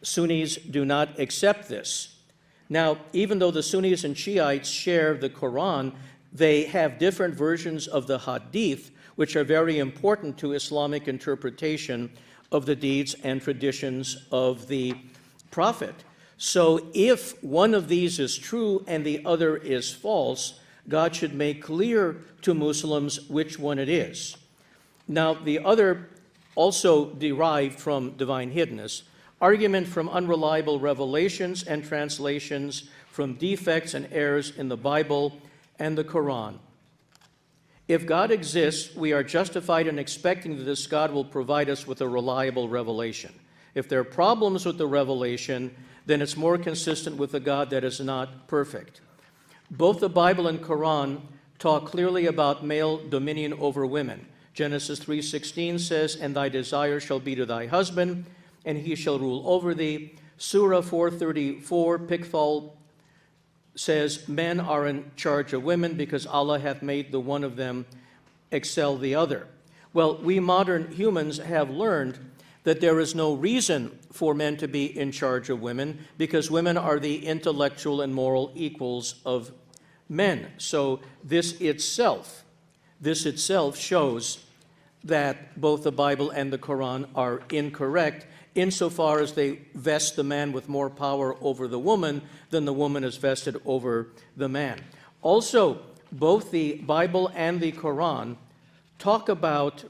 Sunnis do not accept this. Now, even though the Sunnis and Shiites share the Quran, they have different versions of the Hadith, which are very important to Islamic interpretation of the deeds and traditions of the Prophet. So if one of these is true and the other is false, God should make clear to Muslims which one it is. Now, the other, also derived from divine hiddenness, argument from unreliable revelations and translations, from defects and errors in the Bible and the Quran. If God exists, we are justified in expecting that this God will provide us with a reliable revelation. If there are problems with the revelation, then it's more consistent with a God that is not perfect. Both the Bible and Quran talk clearly about male dominion over women. Genesis 3:16 says, "And thy desire shall be to thy husband, and he shall rule over thee." Surah 4:34, Pickthall says, "Men are in charge of women because Allah hath made the one of them excel the other." Well, we modern humans have learned that there is no reason for men to be in charge of women because women are the intellectual and moral equals of men. So this itself shows that both the Bible and the Quran are incorrect insofar as they vest the man with more power over the woman than the woman is vested over the man. Also, both the Bible and the Quran talk about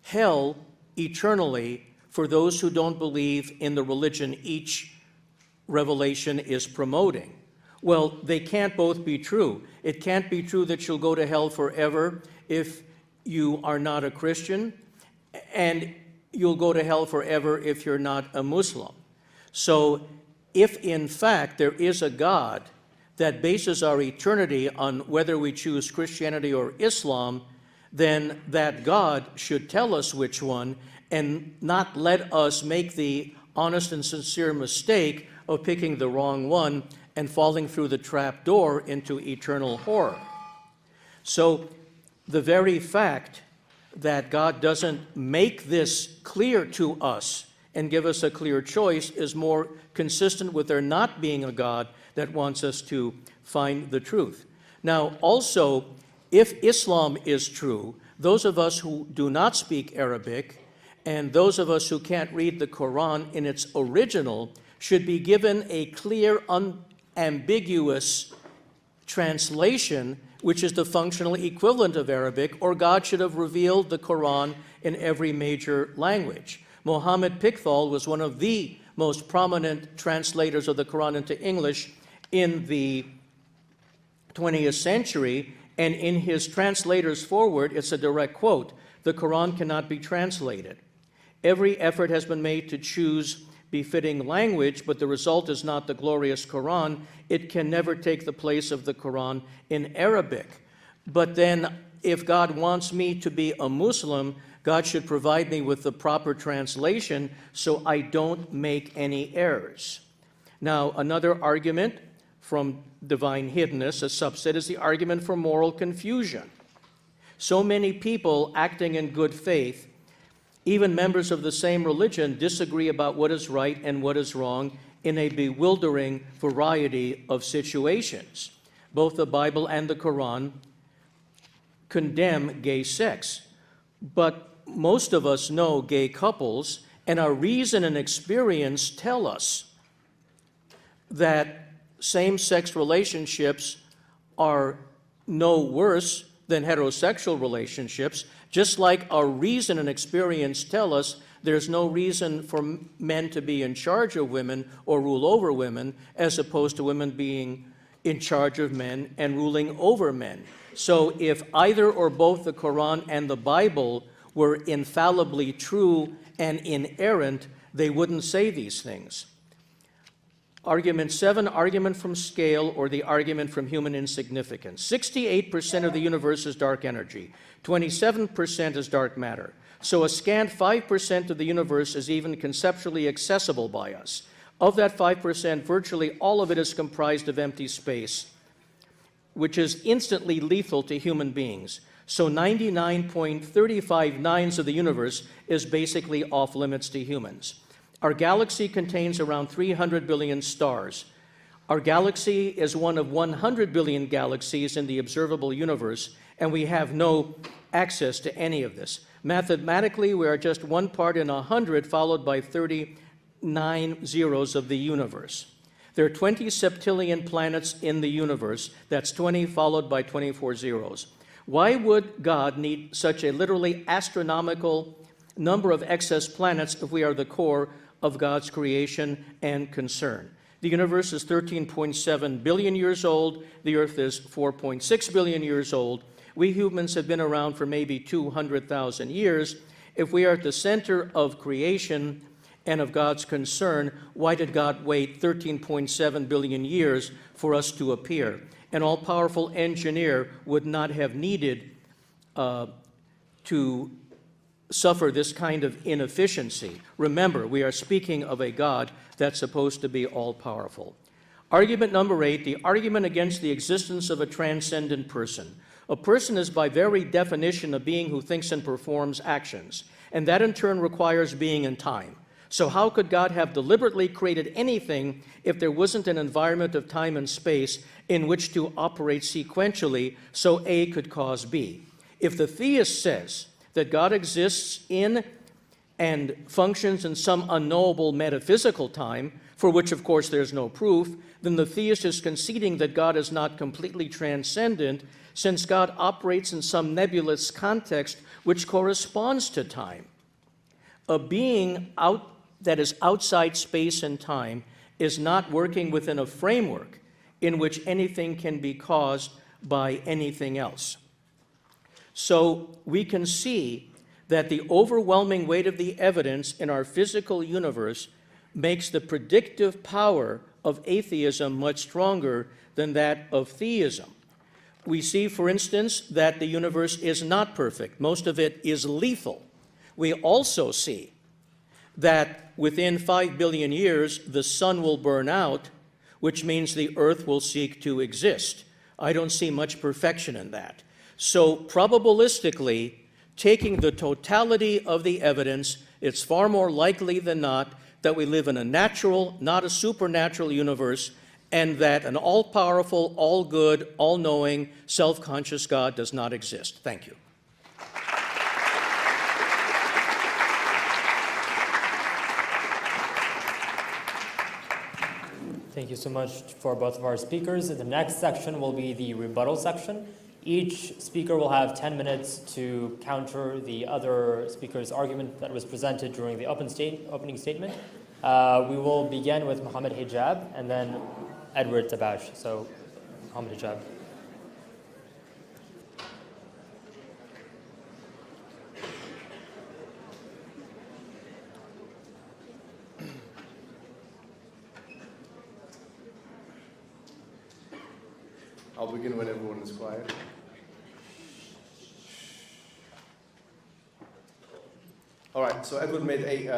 hell eternally for those who don't believe in the religion each revelation is promoting. Well, they can't both be true. It can't be true that you'll go to hell forever if you are not a Christian, and you'll go to hell forever if you're not a Muslim. So if in fact there is a God that bases our eternity on whether we choose Christianity or Islam, then that God should tell us which one and not let us make the honest and sincere mistake of picking the wrong one and falling through the trap door into eternal horror. So the very fact that God doesn't make this clear to us and give us a clear choice is more consistent with there not being a God that wants us to find the truth. Now, also, if Islam is true, those of us who do not speak Arabic and those of us who can't read the Quran in its original should be given a clear, unambiguous translation, which is the functional equivalent of Arabic, or God should have revealed the Quran in every major language. Mohammed Pickthall was one of the most prominent translators of the Quran into English in the 20th century, and in his translator's foreword, it's a direct quote, "The Quran cannot be translated. Every effort has been made to choose befitting language, but the result is not the glorious Quran. It can never take the place of the Quran in Arabic. But then, if God wants me to be a Muslim, God should provide me with the proper translation so I don't make any errors." Now, another argument from divine hiddenness, a subset, is the argument for moral confusion. So many people acting in good faith, even members of the same religion, disagree about what is right and what is wrong in a bewildering variety of situations. Both the Bible and the Quran condemn gay sex, but most of us know gay couples, and our reason and experience tell us that same-sex relationships are no worse than heterosexual relationships, just like our reason and experience tell us there's no reason for men to be in charge of women or rule over women, as opposed to women being in charge of men and ruling over men. So if either or both the Quran and the Bible were infallibly true and inerrant, they wouldn't say these things. Argument 7, argument from scale or the argument from human insignificance. 68% of the universe is dark energy. 27% is dark matter. So a scant 5% of the universe is even conceptually accessible by us. Of that 5%, virtually all of it is comprised of empty space, which is instantly lethal to human beings. So 99.359 of the universe is basically off limits to humans. Our galaxy contains around 300 billion stars. Our galaxy is one of 100 billion galaxies in the observable universe, and we have no access to any of this. Mathematically, we are just 1 part in 100, followed by 39 zeros of the universe. There are 20 septillion planets in the universe. That's 20 followed by 24 zeros. Why would God need such a literally astronomical number of excess planets if we are the core of God's creation and concern? The universe is 13.7 billion years old. The Earth is 4.6 billion years old. We humans have been around for maybe 200,000 years. If we are at the center of creation and of God's concern, why did God wait 13.7 billion years for us to appear? An all-powerful engineer would not have needed to suffer this kind of inefficiency. Remember, we are speaking of a God that's supposed to be all-powerful. Argument number 8, the argument against the existence of a transcendent person. A person is by very definition a being who thinks and performs actions, and that in turn requires being in time. So how could God have deliberately created anything if there wasn't an environment of time and space in which to operate sequentially so A could cause B? If the theist says that God exists in and functions in some unknowable metaphysical time, for which of course there's no proof, then the theist is conceding that God is not completely transcendent, since God operates in some nebulous context which corresponds to time. A being that is outside space and time is not working within a framework in which anything can be caused by anything else. So we can see that the overwhelming weight of the evidence in our physical universe makes the predictive power of atheism much stronger than that of theism. We see, for instance, that the universe is not perfect. Most of it is lethal. We also see that within 5 billion years, the sun will burn out, which means the earth will seek to exist. I don't see much perfection in that. So probabilistically, taking the totality of the evidence, it's far more likely than not that we live in a natural, not a supernatural universe, and that an all-powerful, all-good, all-knowing, self-conscious God does not exist. Thank you. Thank you so much for both of our speakers. The next section will be the rebuttal section. Each speaker will have 10 minutes to counter the other speaker's argument that was presented during the opening statement. We will begin with Muhammad Hijab and then Edward Tabash. So, Muhammad Hijab. I'll begin when everyone is quiet. All right, so Edward made 8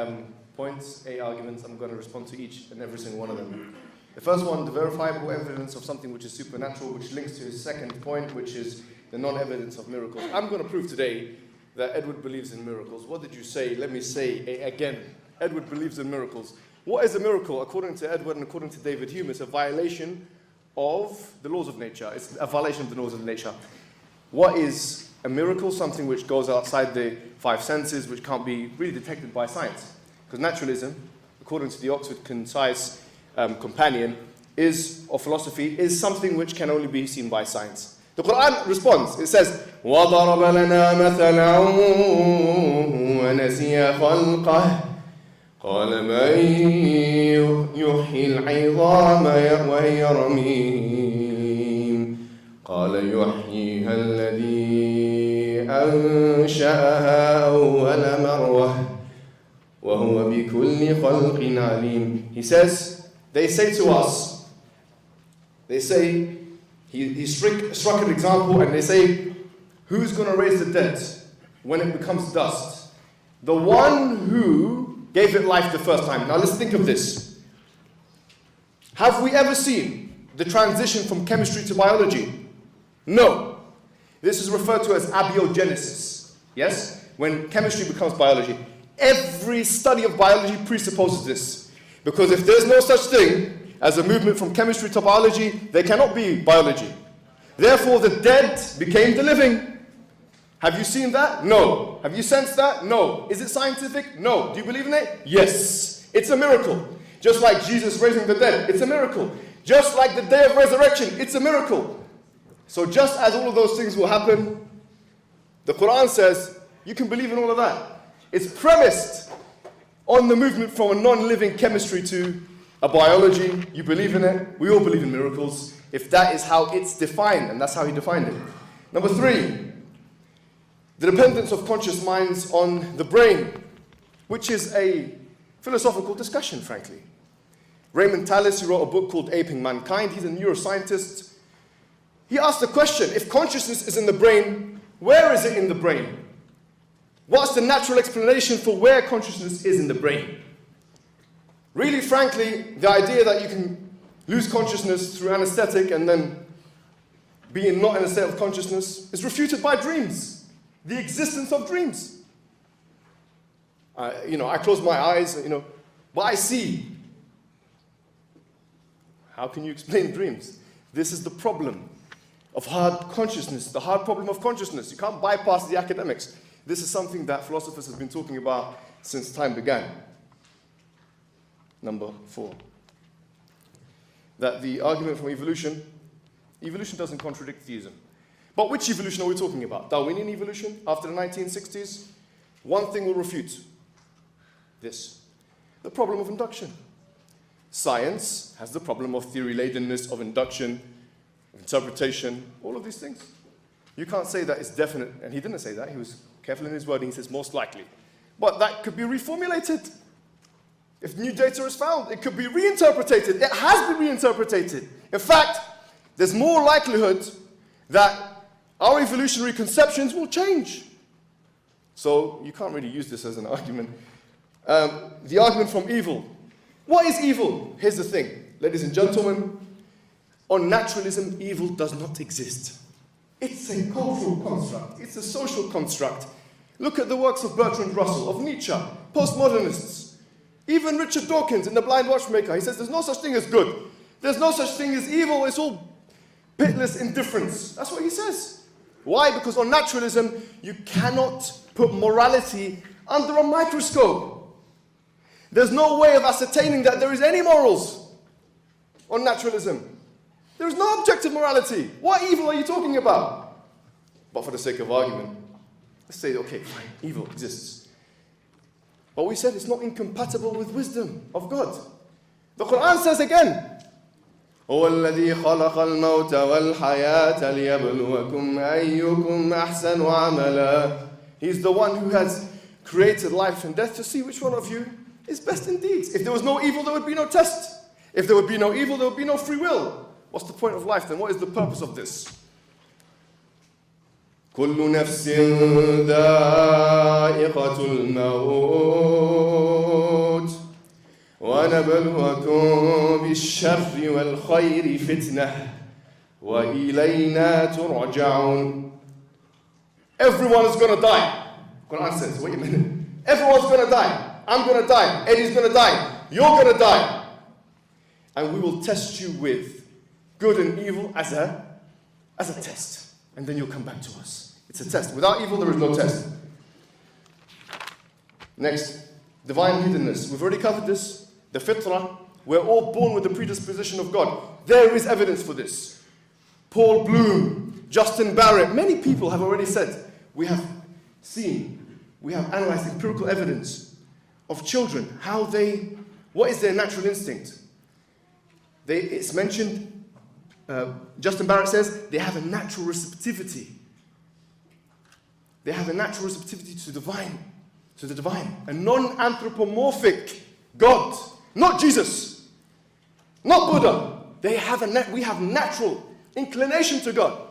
points, 8 arguments. I'm going to respond to each and every single one of them. The first one, the verifiable evidence of something which is supernatural, which links to his second point, which is the non-evidence of miracles. I'm going to prove today that Edward believes in miracles. What did you say? Let me say again. Edward believes in miracles. What is a miracle? According to Edward and according to David Hume, it's a violation of the laws of nature. It's a violation of the laws of nature. What is a miracle? Something which goes outside the 5 senses, which can't be really detected by science. Because naturalism, according to the Oxford Concise Companion, or philosophy, is something which can only be seen by science. The Quran responds. It says, وَضَرَبَ لَنَا مَثَلًا وَنَسِيَ خَلْقَهُ قال من يحيي العظام وهي رميم قال يحييها الذي أنشأها أول مرة وهو بكل خلق عليم. He says they say to us, they say, he struck an example, and they say, who's going to raise the dead when it becomes dust? The one who gave it life the first time. Now let's think of this. Have we ever seen the transition from chemistry to biology? No. This is referred to as abiogenesis. Yes? When chemistry becomes biology. Every study of biology presupposes this. Because if there's no such thing as a movement from chemistry to biology, there cannot be biology. Therefore, the dead became the living. Have you seen that? No. Have you sensed that? No. Is it scientific? No. Do you believe in it? Yes. It's a miracle. Just like Jesus raising the dead, it's a miracle. Just like the day of resurrection, it's a miracle. So just as all of those things will happen, the Quran says you can believe in all of that. It's premised on the movement from a non-living chemistry to a biology. You believe in it. We all believe in miracles. If that is how it's defined, and that's how he defined it. Number 3, the dependence of conscious minds on the brain, which is a philosophical discussion, frankly. Raymond Tallis, who wrote a book called Aping Mankind, he's a neuroscientist. He asked the question, if consciousness is in the brain, where is it in the brain? What's the natural explanation for where consciousness is in the brain? Really, frankly, the idea that you can lose consciousness through anesthetic and then be not in a state of consciousness is refuted by dreams, the existence of dreams. I close my eyes, but I see. How can you explain dreams? This is the problem of hard consciousness, the hard problem of consciousness. You can't bypass the academics. This is something that philosophers have been talking about since time began. Number 4. That the argument from evolution doesn't contradict theism. But which evolution are we talking about? Darwinian evolution after the 1960s? One thing will refute this. The problem of induction. Science has the problem of theory-ladenness, of induction, of interpretation, all of these things. You can't say that it's definite, and he didn't say that, he was careful in his wording, he says most likely. But that could be reformulated. If new data is found, it could be reinterpreted. It has been reinterpreted. In fact, there's more likelihood that our evolutionary conceptions will change. So you can't really use this as an argument. The argument from evil. What is evil? Here's the thing, ladies and gentlemen. On naturalism, evil does not exist. It's a cultural construct. It's a social construct. Look at the works of Bertrand Russell, of Nietzsche, postmodernists. Even Richard Dawkins in The Blind Watchmaker, he says there's no such thing as good. There's no such thing as evil. It's all pitiless indifference. That's what he says. Why? Because on naturalism, you cannot put morality under a microscope. There's no way of ascertaining that there is any morals on naturalism. There is no objective morality. What evil are you talking about? But for the sake of argument, let's say, okay, fine, evil exists. But we said it's not incompatible with wisdom of God. The Quran says again, هو الذي خلق الموت والحياة ليبلوكم أيكم أحسن عملا. He's the one who has created life and death to see which one of you is best in deeds. If there was no evil, there would be no test. If there would be no evil, there would be no free will. What's the point of life then? What is the purpose of this? كل نفس ذائقة الموت ونبلوكم بالشر والخير فتنة وإلينا ترجعون. Everyone is going to die. Quran says, wait a minute. Everyone's going to die. I'm going to die. Eddie's going to die. You're going to die. And we will test you with good and evil as a test. And then you'll come back to us. It's a test. Without evil, there is no test. Next, divine hiddenness. We've already covered this. The fitrah. We're all born with the predisposition of God. There is evidence for this. Paul Bloom, Justin Barrett, many people have already said, we have analyzed empirical evidence of children, what is their natural instinct? It's mentioned, Justin Barrett says, they have a natural receptivity. They have a natural receptivity to the divine, a non-anthropomorphic God, not Jesus. not Buddha. We have natural inclination to God.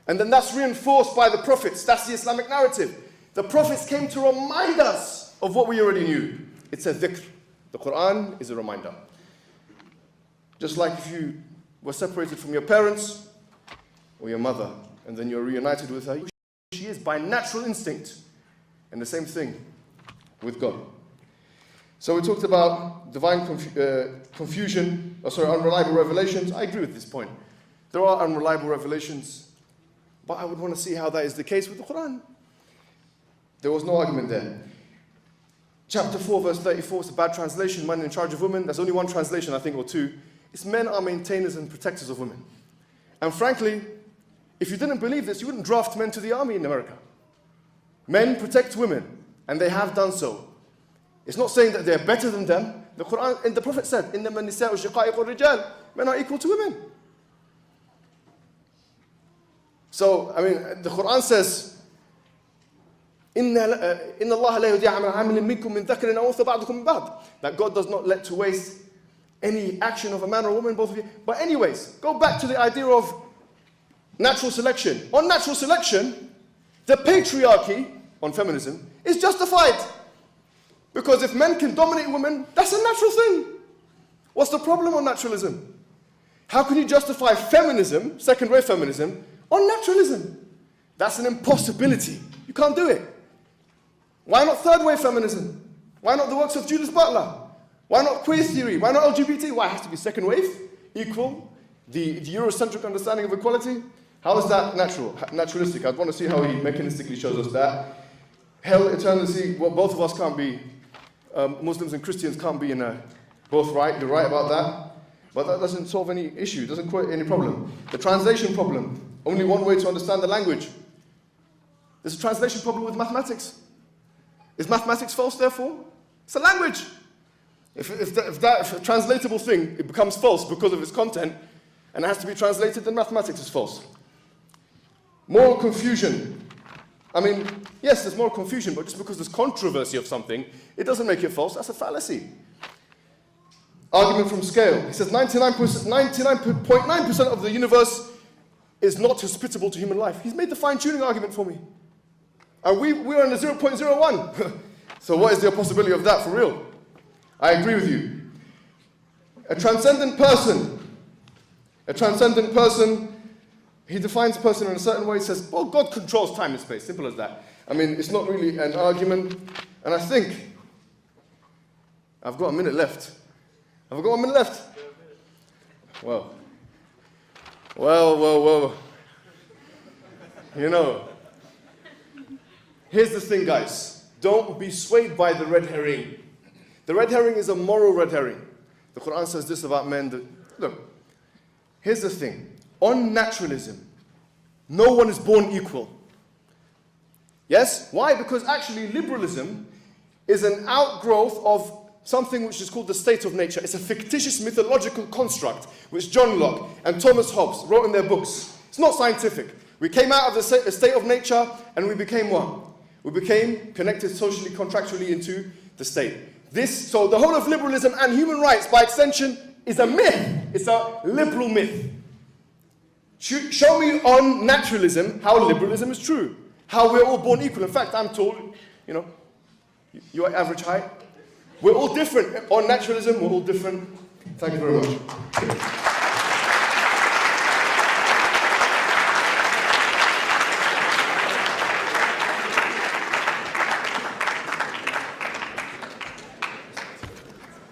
And then that's reinforced by the prophets. That's the Islamic narrative. The prophets came to remind us of what we already knew. It's a dhikr. The Quran is a reminder. Just like if you were separated from your parents or your mother, and then you're reunited with her, she is by natural instinct. And the same thing with God. So we talked about divine unreliable revelations. I agree with this point. There are unreliable revelations, but I would want to see how that is the case with the Quran. There was no argument there. Chapter 4, verse 34, it's a bad translation, man in charge of women. There's only one translation, I think, or two. It's men are maintainers and protectors of women. And frankly, if you didn't believe this, you wouldn't draft men to the army in America. Men protect women, and they have done so. It's not saying that they're better than them. The Quran and the Prophet said, إِنَّمَا النِّسَاءُ شِقَائِقُ الرِّجَالِ Men are equal to women. So, I mean, the Quran says, إِنَّ اللَّهَ لَا يُضِيعُ عَمَلَ عَامِلٍ مِّنكُم مِّن ذَكَرٍ أَوْ أُنثَىٰ بَعْضُكُم مِّن بَعْضٍ. That God does not let to waste any action of a man or a woman, both of you. But anyways, go back to the idea of natural selection. On natural selection, the patriarchy on feminism is justified. Because if men can dominate women, that's a natural thing. What's the problem on naturalism? How can you justify feminism, second-wave feminism, on naturalism? That's an impossibility. You can't do it. Why not third-wave feminism? Why not the works of Judith Butler? Why not queer theory? Why not LGBT? Why it has to be second-wave, equal, the Eurocentric understanding of equality? How is that naturalistic? I'd want to see how he mechanistically shows us that. Hell, eternity, well, both of us can't be, Muslims and Christians can't be in both right. You're right about that. But that doesn't solve any issue, doesn't create any problem. The translation problem, only one way to understand the language. There's a translation problem with mathematics. Is mathematics false, therefore? It's a language. If a translatable thing, it becomes false because of its content, and it has to be translated, then mathematics is false. Moral confusion. I mean, yes, there's moral confusion, but just because there's controversy of something, it doesn't make it false. That's a fallacy. Argument from scale. He says 99.9% of the universe is not hospitable to human life. He's made the fine-tuning argument for me. And we're in the 0.01. So what is the possibility of that for real? I agree with you. A transcendent person. A transcendent person, he defines a person in a certain way. He says, well, God controls time and space. Simple as that. I mean, it's not really an argument. And I think, I've got a minute left. Have I got 1 minute left? Well. You know, here's the thing, guys. Don't be swayed by the red herring. The red herring is a moral red herring. The Quran says this about men. Look, here's the thing. On naturalism, no one is born equal. Yes? Why? Because actually liberalism is an outgrowth of something which is called the state of nature. It's a fictitious mythological construct which John Locke and Thomas Hobbes wrote in their books. It's not scientific. We came out of the state of nature and we became what? We became connected socially, contractually into the state. So the whole of liberalism and human rights, by extension, is a myth. It's a liberal myth. Show me on naturalism how liberalism is true. How we're all born equal. In fact, I'm tall, you know, you're average height. We're all different. On naturalism, we're all different. Thank you very much.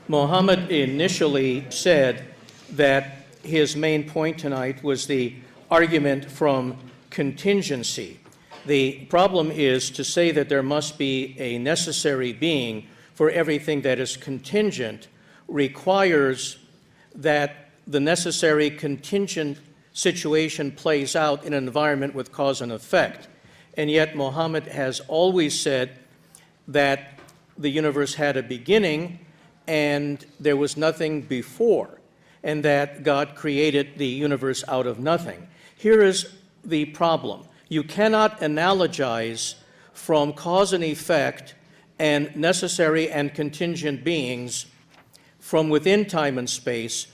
Muhammad initially said that his main point tonight was the argument from contingency. The problem is to say that there must be a necessary being for everything that is contingent requires that the necessary contingent situation plays out in an environment with cause and effect. And yet Muhammad has always said that the universe had a beginning and there was nothing before, and that God created the universe out of nothing. Here is the problem. You cannot analogize from cause and effect and necessary and contingent beings from within time and space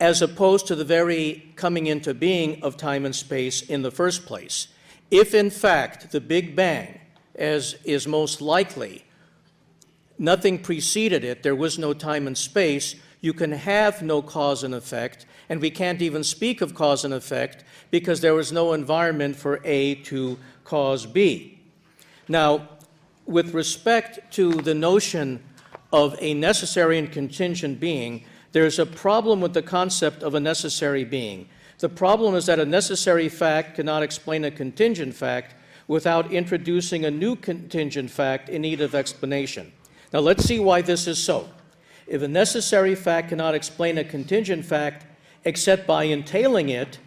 as opposed to the very coming into being of time and space in the first place. If, in fact, the Big Bang, as is most likely, nothing preceded it, there was no time and space, you can have no cause and effect, and we can't even speak of cause and effect because there was no environment for A to cause B. Now, with respect to the notion of a necessary and contingent being, there's a problem with the concept of a necessary being. The problem is that a necessary fact cannot explain a contingent fact without introducing a new contingent fact in need of explanation. Now, let's see why this is so. If a necessary fact cannot explain a contingent fact except by entailing it,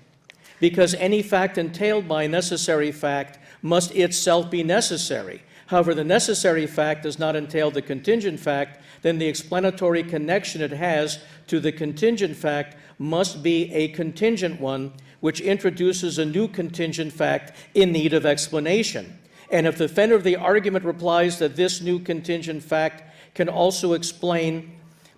because any fact entailed by a necessary fact must itself be necessary. However, the necessary fact does not entail the contingent fact, then the explanatory connection it has to the contingent fact must be a contingent one, which introduces a new contingent fact in need of explanation. And if the defender of the argument replies that this new contingent fact can also explain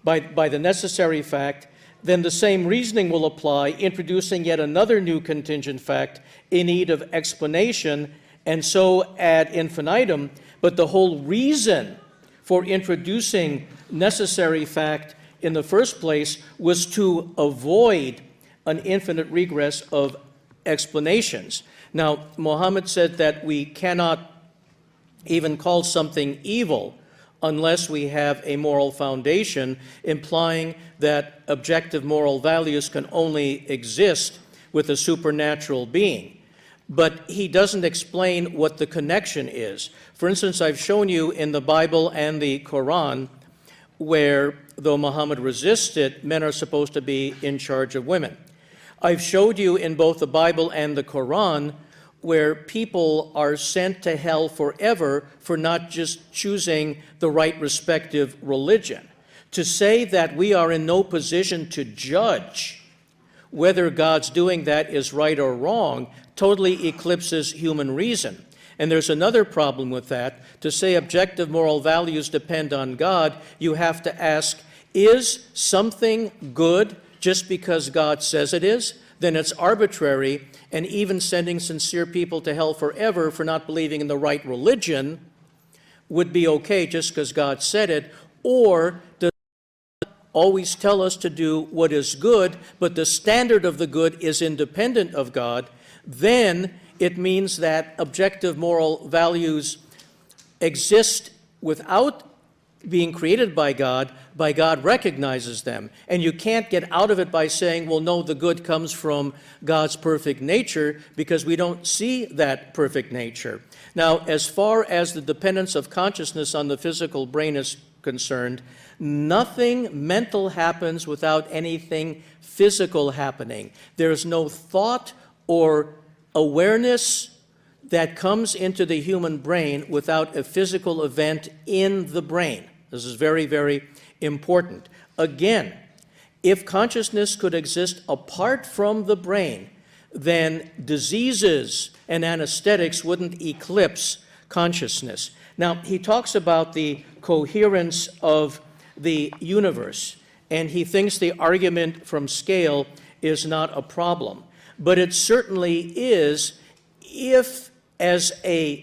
by the necessary fact, then the same reasoning will apply, introducing yet another new contingent fact in need of explanation, and so ad infinitum. But the whole reason for introducing necessary fact in the first place was to avoid an infinite regress of explanations. Now, Muhammad said that we cannot even call something evil unless we have a moral foundation, implying that objective moral values can only exist with a supernatural being. But he doesn't explain what the connection is. For instance, I've shown you in the Bible and the Quran where, though Muhammad resists it, men are supposed to be in charge of women. I've showed you in both the Bible and the Quran where people are sent to hell forever for not just choosing the right respective religion. To say that we are in no position to judge whether God's doing that is right or wrong totally eclipses human reason. And there's another problem with that. To say objective moral values depend on God, you have to ask, is something good just because God says it is? Then it's arbitrary, and even sending sincere people to hell forever for not believing in the right religion would be okay just because God said it. Or does God always tell us to do what is good, but the standard of the good is independent of God? Then it means that objective moral values exist without being created by God recognizes them. And you can't get out of it by saying, well, no, the good comes from God's perfect nature, because we don't see that perfect nature. Now, as far as the dependence of consciousness on the physical brain is concerned, nothing mental happens without anything physical happening. There's no thought or awareness that comes into the human brain without a physical event in the brain. This is very, very important. Again, if consciousness could exist apart from the brain, then diseases and anesthetics wouldn't eclipse consciousness. Now, he talks about the coherence of the universe, and he thinks the argument from scale is not a problem. But it certainly is if, as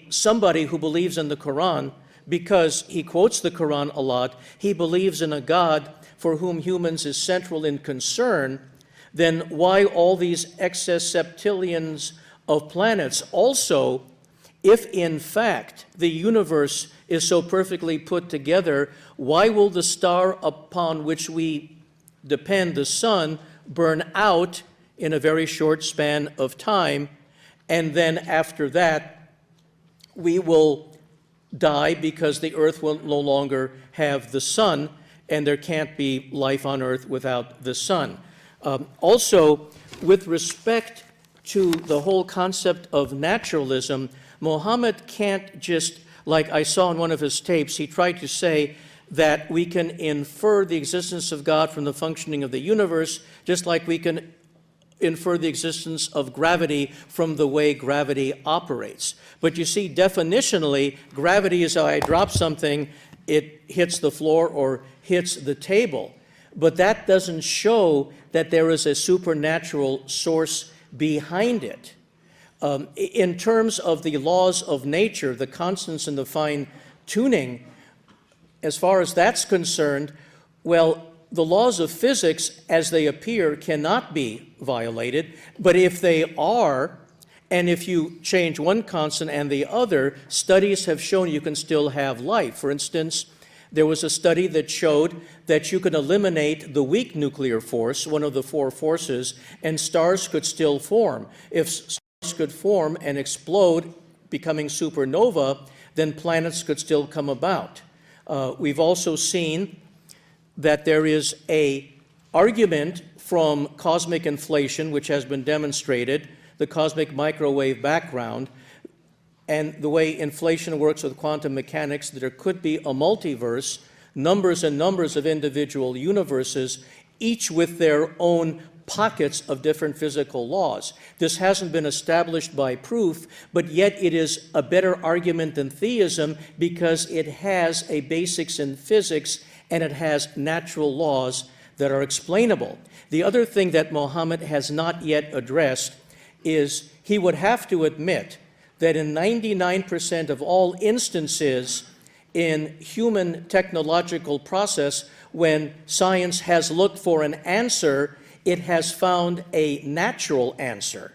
somebody who believes in the Quran, because he quotes the Quran a lot, he believes in a God for whom humans is central in concern, then why all these excess septillions of planets? Also, if in fact the universe is so perfectly put together, why will the star upon which we depend, the sun, burn out in a very short span of time, and then after that we will die because the earth will no longer have the sun, and there can't be life on earth without the sun. Also, with respect to the whole concept of naturalism, Muhammad can't just, like I saw in one of his tapes, he tried to say that we can infer the existence of God from the functioning of the universe, just like we can infer the existence of gravity from the way gravity operates. But you see, definitionally, gravity is how I drop something, it hits the floor or hits the table. but that doesn't show that there is a supernatural source behind it. In terms of the laws of nature, the constants and the fine-tuning, as far as that's concerned, well, the laws of physics as they appear cannot be violated, but if they are, and if you change one constant and the other, studies have shown you can still have life. For instance, there was a study that showed that you can eliminate the weak nuclear force, one of the four forces, and stars could still form. If stars could form and explode, becoming supernova, then planets could still come about. We've also seen that there is an argument from cosmic inflation, which has been demonstrated, the cosmic microwave background, and the way inflation works with quantum mechanics, that there could be a multiverse, numbers and numbers of individual universes, each with their own pockets of different physical laws. This hasn't been established by proof, but yet it is a better argument than theism because it has a basics in physics and it has natural laws that are explainable. The other thing that Muhammad has not yet addressed is he would have to admit that in 99% of all instances in human technological process, when science has looked for an answer, it has found a natural answer.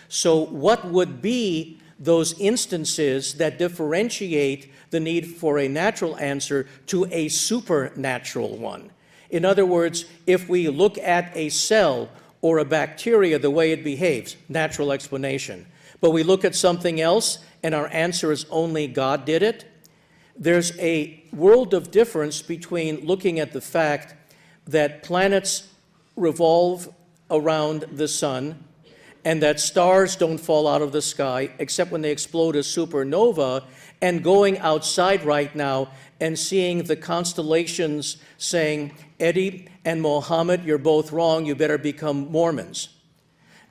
So what would be those instances that differentiate the need for a natural answer to a supernatural one? In other words, if we look at a cell or a bacteria, the way it behaves, natural explanation. But we look at something else and our answer is only God did it. There's a world of difference between looking at the fact that planets revolve around the sun and that stars don't fall out of the sky except when they explode as supernova, and going outside right now and seeing the constellations saying, Eddie and Mohammed, you're both wrong, you better become Mormons.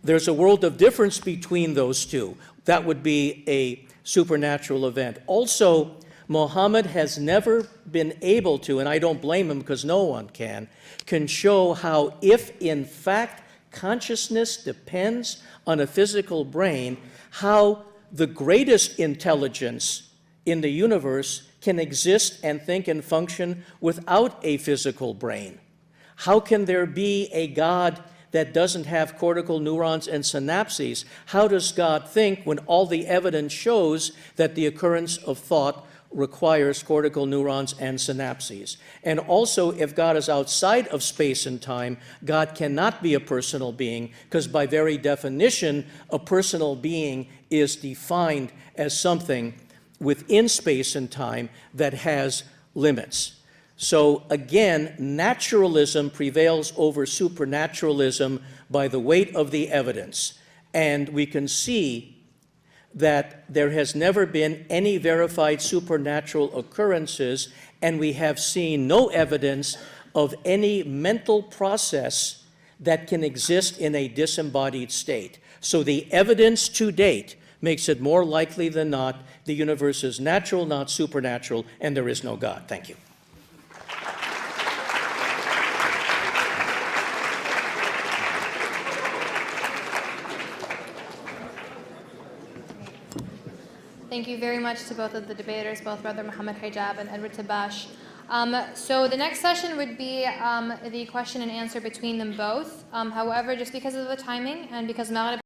There's a world of difference between those two. That would be a supernatural event. Also, Muhammad has never been able to, and I don't blame him because no one can show how if in fact consciousness depends on a physical brain, how the greatest intelligence in the universe can exist and think and function without a physical brain. How can there be a God that doesn't have cortical neurons and synapses? How does God think when all the evidence shows that the occurrence of thought requires cortical neurons and synapses? And also, if God is outside of space and time, God cannot be a personal being, because by very definition, a personal being is defined as something within space and time that has limits. So again, naturalism prevails over supernaturalism by the weight of the evidence. And we can see that there has never been any verified supernatural occurrences, and we have seen no evidence of any mental process that can exist in a disembodied state. So the evidence to date makes it more likely than not the universe is natural, not supernatural, and there is no God. Thank you. Thank you very much to both of the debaters, both Brother Muhammad Hijab and Edward Tabash. So the next session would be the question and answer between them both. However, just because of the timing and because Maghrib.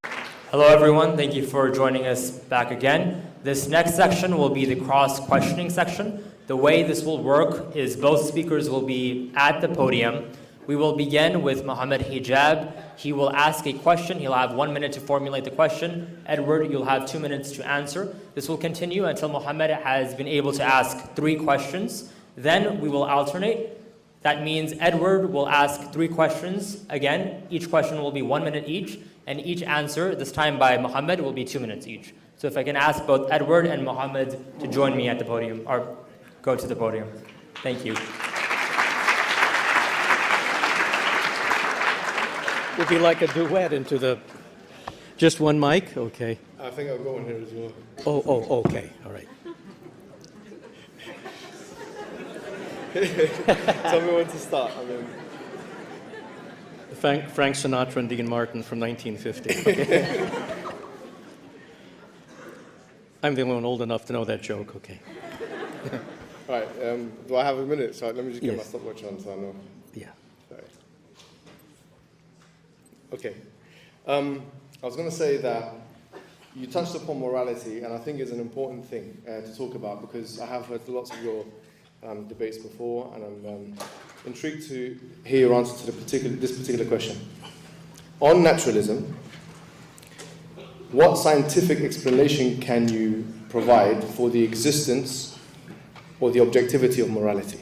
Hello everyone, thank you for joining us back again. This next section will be the cross-questioning section. The way this will work is both speakers will be at the podium. We will begin with Muhammad Hijab. He will ask a question. He'll have 1 minute to formulate the question. Edward, you'll have 2 minutes to answer. This will continue until Muhammad has been able to ask 3 questions. Then we will alternate. That means Edward will ask 3 questions. Again, each question will be 1 minute each, and each answer, this time by Muhammad, will be 2 minutes each. So if I can ask both Edward and Muhammad to join me at the podium, or go to the podium. Thank you. Would be like a duet into the, just one mic? Okay. I think I'll go in here as well. Oh, okay, all right. Tell me when to start. Frank Sinatra and Dean Martin from 1950. Okay. I'm the only one old enough to know that joke, okay. All right, do I have a minute? So let me just get my stopwatch on so I know. Yeah. Sorry. Okay. I was going to say that you touched upon morality, and I think it's an important thing to talk about because I have heard lots of your debates before, and I'm intrigued to hear your answer to this particular question. On naturalism, what scientific explanation can you provide for the existence or the objectivity of morality?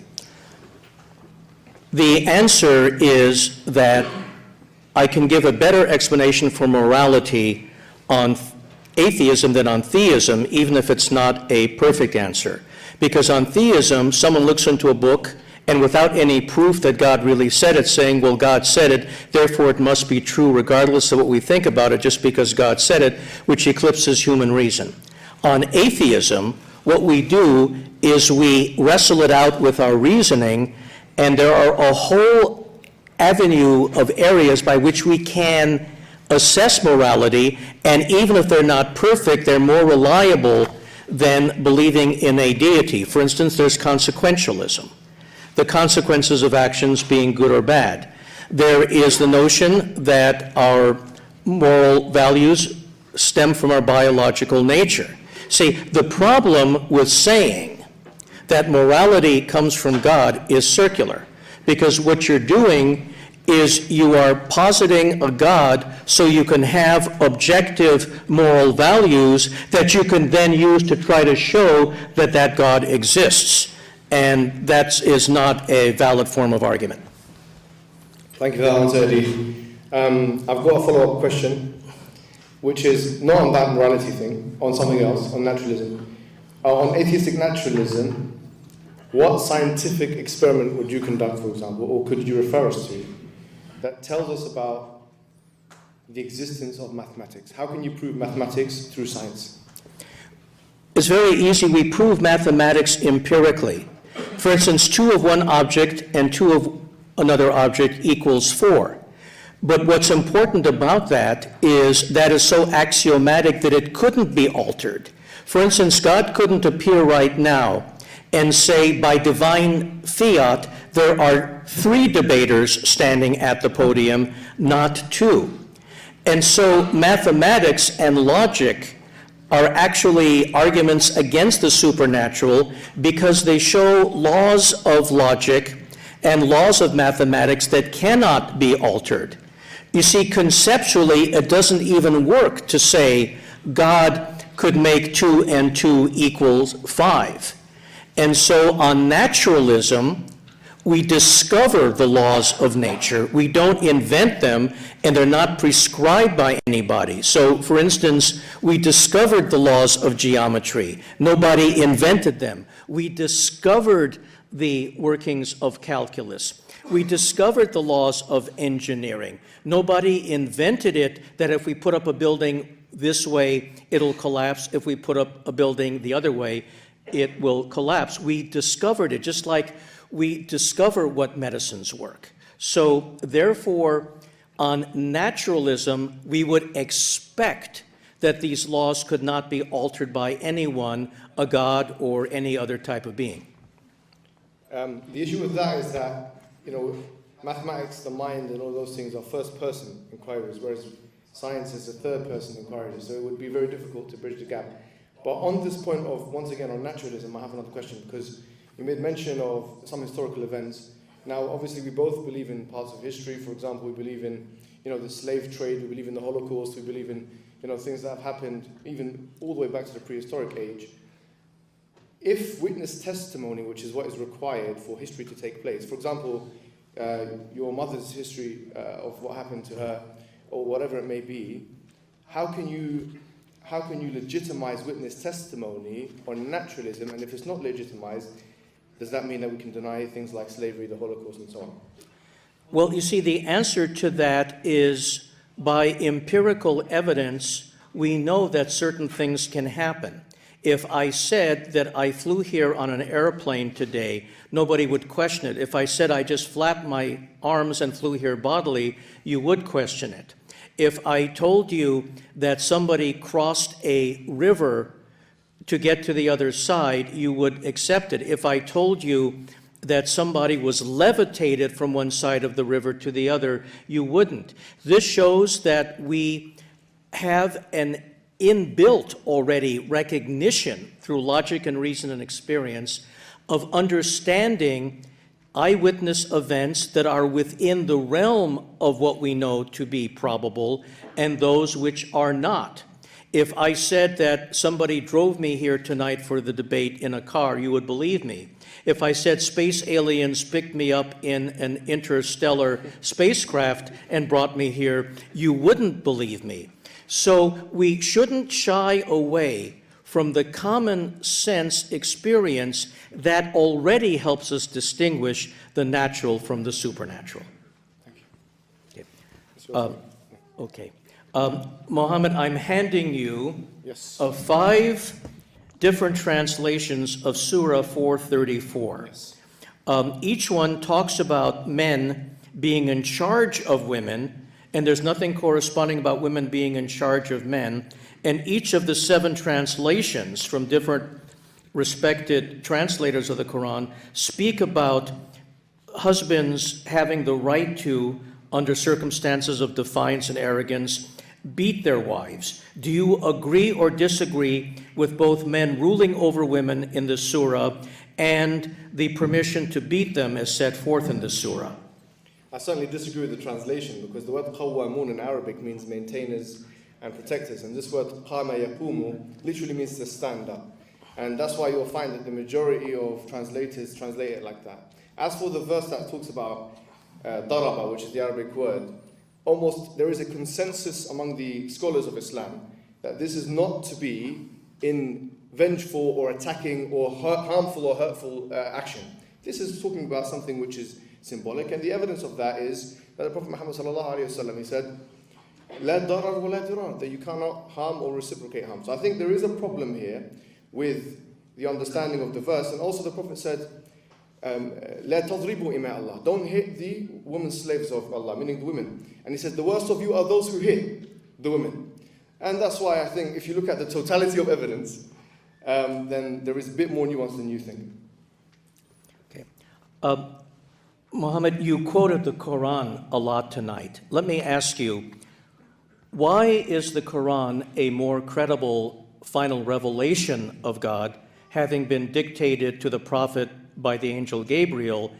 The answer is that I can give a better explanation for morality on atheism than on theism, even if it's not a perfect answer. Because on theism, someone looks into a book and without any proof that God really said it, saying, well, God said it, therefore it must be true regardless of what we think about it, just because God said it, which eclipses human reason. On atheism, what we do is we wrestle it out with our reasoning, and there are a whole avenue of areas by which we can assess morality, and even if they're not perfect, they're more reliable than believing in a deity. For instance, there's consequentialism, the consequences of actions being good or bad. There is the notion that our moral values stem from our biological nature. See, the problem with saying that morality comes from God is circular, because what you're doing is you are positing a God so you can have objective moral values that you can then use to try to show that that God exists. And that is not a valid form of argument. Thank you for that answer, Eddie. I've got a follow-up question, which is not on that morality thing, on something else, on naturalism. On atheistic naturalism, what scientific experiment would you conduct, for example, or could you refer us to, that tells us about the existence of mathematics? How can you prove mathematics through science? It's very easy. We prove mathematics empirically. For instance, 2 of one object and 2 of another object equals 4. But what's important about that is so axiomatic that it couldn't be altered. For instance, God couldn't appear right now and say by divine fiat there are 3 debaters standing at the podium, not 2. And so mathematics and logic are actually arguments against the supernatural because they show laws of logic and laws of mathematics that cannot be altered. You see, conceptually, it doesn't even work to say God could make 2 and 2 equals 5. And so on naturalism, we discover the laws of nature. We don't invent them, and they're not prescribed by anybody. So, for instance, we discovered the laws of geometry. Nobody invented them. We discovered the workings of calculus. We discovered the laws of engineering. Nobody invented it that if we put up a building this way, it'll collapse. If we put up a building the other way, it will collapse. We discovered it, just like we discover what medicines work. So therefore, on naturalism, we would expect that these laws could not be altered by anyone, a god or any other type of being. The issue with that is that, mathematics, the mind, and all those things are first-person inquiries, whereas science is a third-person inquiry, so it would be very difficult to bridge the gap. But on this point of, once again, on naturalism, I have another question, because you made mention of some historical events. Now, obviously, we both believe in parts of history. For example, we believe in, the slave trade. We believe in the Holocaust. We believe in, things that have happened even all the way back to the prehistoric age. If witness testimony, which is what is required for history to take place, for example, your mother's history of what happened to her, or whatever it may be, how can you legitimize witness testimony on naturalism? And if it's not legitimized, does that mean that we can deny things like slavery, the Holocaust, and so on? Well, you see, the answer to that is by empirical evidence, we know that certain things can happen. If I said that I flew here on an airplane today, nobody would question it. If I said I just flapped my arms and flew here bodily, you would question it. If I told you that somebody crossed a river to get to the other side, you would accept it. If I told you that somebody was levitated from one side of the river to the other, you wouldn't. This shows that we have an inbuilt already recognition through logic and reason and experience of understanding eyewitness events that are within the realm of what we know to be probable and those which are not. If I said that somebody drove me here tonight for the debate in a car, you would believe me. If I said space aliens picked me up in an interstellar spacecraft and brought me here, you wouldn't believe me. So we shouldn't shy away from the common sense experience that already helps us distinguish the natural from the supernatural. Thank you. Okay. Mohammed, I'm handing you Yes. 5 different translations of Surah 434. Yes. Each one talks about men being in charge of women, and there's nothing corresponding about women being in charge of men. And each of the 7 translations from different respected translators of the Quran speak about husbands having the right to, under circumstances of defiance and arrogance, beat their wives. Do you agree or disagree with both men ruling over women in the surah and the permission to beat them as set forth in the surah? I certainly disagree with the translation, because the word qawwamun in Arabic means maintainers and protectors, and this word qama yaqumu literally means to stand up. And that's why you'll find that the majority of translators translate it like that. As for the verse that talks about daraba, which is the Arabic word, almost there is a consensus among the scholars of Islam that this is not to be in vengeful or attacking or harmful or hurtful action. This is talking about something which is symbolic, and the evidence of that is that the Prophet Muhammad sallallahu alaihi wasallam, he said, "La darar wa la dirar," that you cannot harm or reciprocate harm. So I think there is a problem here with the understanding of the verse, and also the Prophet said, "La tadribu ima Allah," don't hit the women slaves of Allah, meaning the women. And he said, the worst of you are those who hit the women. And that's why I think if you look at the totality of evidence, then there is a bit more nuance than you think. Okay. Mohammed, you quoted the Quran a lot tonight. Let me ask you, why is the Quran a more credible final revelation of God, having been dictated to the prophet by the angel Gabriel,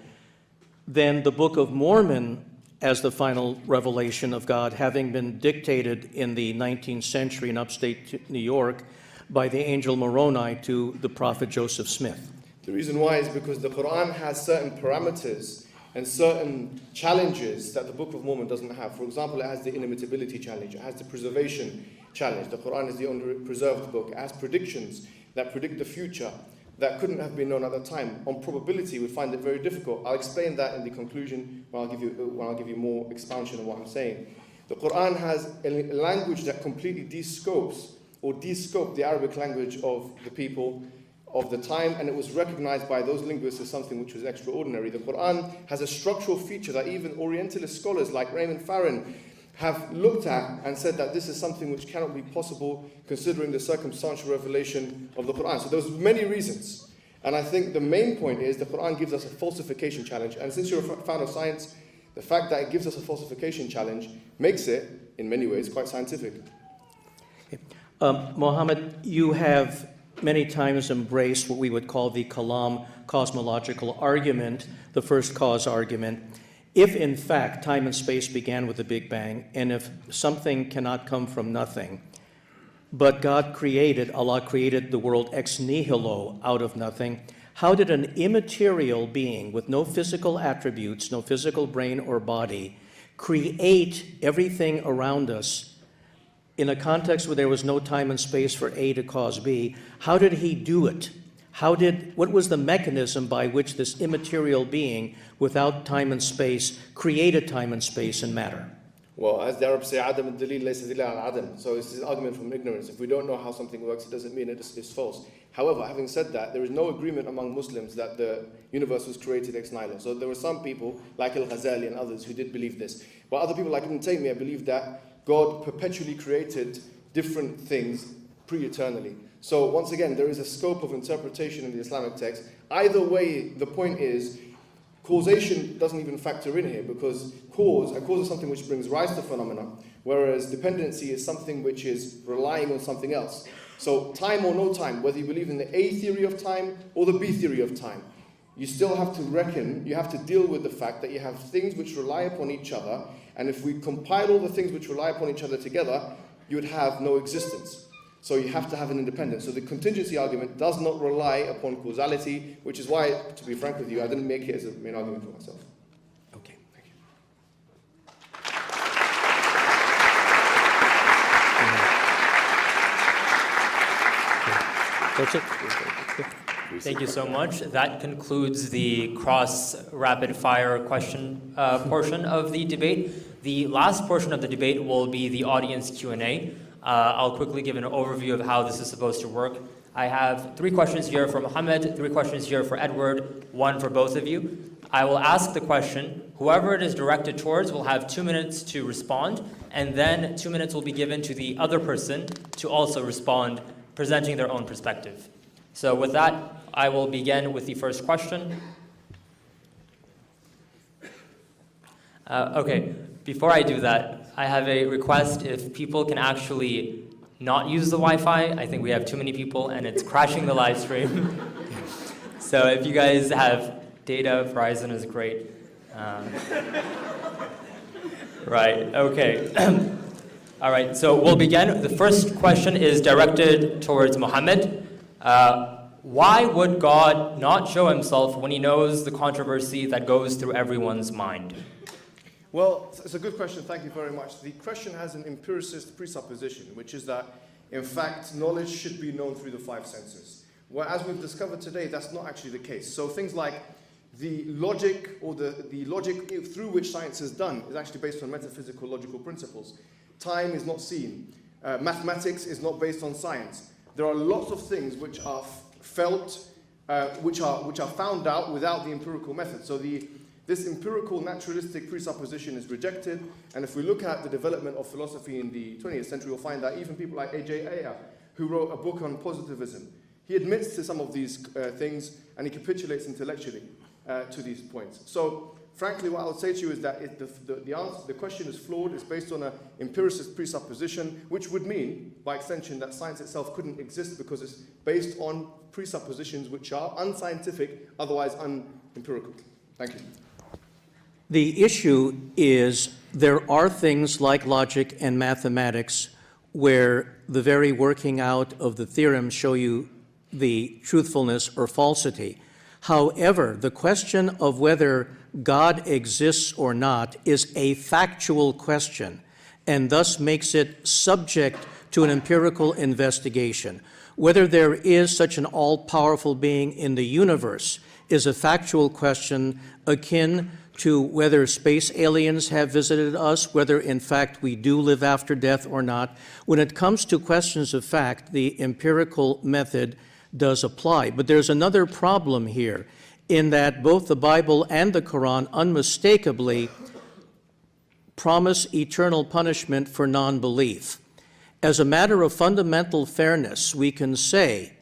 than the Book of Mormon as the final revelation of God, having been dictated in the 19th century in upstate New York by the angel Moroni to the prophet Joseph Smith? The reason why is because the Quran has certain parameters and certain challenges that the Book of Mormon doesn't have. For example, it has the inimitability challenge, it has the preservation challenge. The Quran is the only preserved book. It has predictions that predict the future that couldn't have been known at the time. On probability, we find it very difficult. I'll explain that in the conclusion when I'll give you more expansion on what I'm saying. The Quran has a language that completely descoped the Arabic language of the people of the time, and it was recognized by those linguists as something which was extraordinary. The Quran has a structural feature that even Orientalist scholars like Raymond Farron have looked at and said that this is something which cannot be possible considering the circumstantial revelation of the Quran. So there's many reasons. And I think the main point is the Quran gives us a falsification challenge. And since you're a fan of science, the fact that it gives us a falsification challenge makes it, in many ways, quite scientific. Mohammed, you have many times embraced what we would call the Kalam cosmological argument, the first cause argument. If, in fact, time and space began with the Big Bang, and if something cannot come from nothing, but Allah created the world ex nihilo, out of nothing, how did an immaterial being with no physical attributes, no physical brain or body, create everything around us in a context where there was no time and space for A to cause B? How did he do it? What was the mechanism by which this immaterial being, without time and space, created time and space and matter? Well, as the Arabs say, عدم الدليل ليس دليل على العدم. So it's an argument from ignorance. If we don't know how something works, it doesn't mean it's false. However, having said that, there is no agreement among Muslims that the universe was created ex nihilo. So there were some people, like Al-Ghazali and others, who did believe this. But other people, like Ibn Taymiyyah, believe that God perpetually created different things pre-eternally. So once again, there is a scope of interpretation in the Islamic text. Either way, the point is, causation doesn't even factor in here, because a cause is something which brings rise to phenomena, whereas dependency is something which is relying on something else. So time or no time, whether you believe in the A theory of time or the B theory of time, you still have to reckon, you have to deal with the fact that you have things which rely upon each other, and if we compile all the things which rely upon each other together, you would have no existence. So you have to have an independence. So the contingency argument does not rely upon causality, which is why, to be frank with you, I didn't make it as a main argument for myself. Okay. Thank you. That's it. Thank you so much. That concludes the cross rapid fire question portion of the debate. The last portion of the debate will be the audience Q&A. I'll quickly give an overview of how this is supposed to work. I have 3 questions here for Muhammad, 3 questions here for Edward, 1 for both of you. I will ask the question. Whoever it is directed towards will have 2 minutes to respond, and then 2 minutes will be given to the other person to also respond, presenting their own perspective. So with that, I will begin with the first question. Okay, before I do that, I have a request. If people can actually not use the Wi-Fi, I think we have too many people and it's crashing the live stream. So if you guys have data, Verizon is great. Right, okay. All right, so we'll begin. The first question is directed towards Muhammad. Why would God not show himself when he knows the controversy that goes through everyone's mind? Well, it's a good question. Thank you very much. The question has an empiricist presupposition, which is that, in fact, knowledge should be known through the 5 senses. Well, as we've discovered today, that's not actually the case. So things like the logic or the logic through which science is done is actually based on metaphysical logical principles. Time is not seen. Mathematics is not based on science. There are lots of things which are felt, which are found out without the empirical method. So this empirical naturalistic presupposition is rejected, and if we look at the development of philosophy in the 20th century, we'll find that even people like A.J. Ayer, who wrote a book on positivism, he admits to some of these things, and he capitulates intellectually to these points. So, frankly, what I would say to you is that the question is flawed. It's based on an empiricist presupposition, which would mean, by extension, that science itself couldn't exist because it's based on presuppositions which are unscientific, otherwise unempirical. Thank you. The issue is there are things like logic and mathematics where the very working out of the theorems show you the truthfulness or falsity. However, the question of whether God exists or not is a factual question, and thus makes it subject to an empirical investigation. Whether there is such an all-powerful being in the universe is a factual question akin to whether space aliens have visited us, whether in fact we do live after death or not. When it comes to questions of fact, the empirical method does apply. But there's another problem here, in that both the Bible and the Quran unmistakably promise eternal punishment for non-belief. As a matter of fundamental fairness, we can say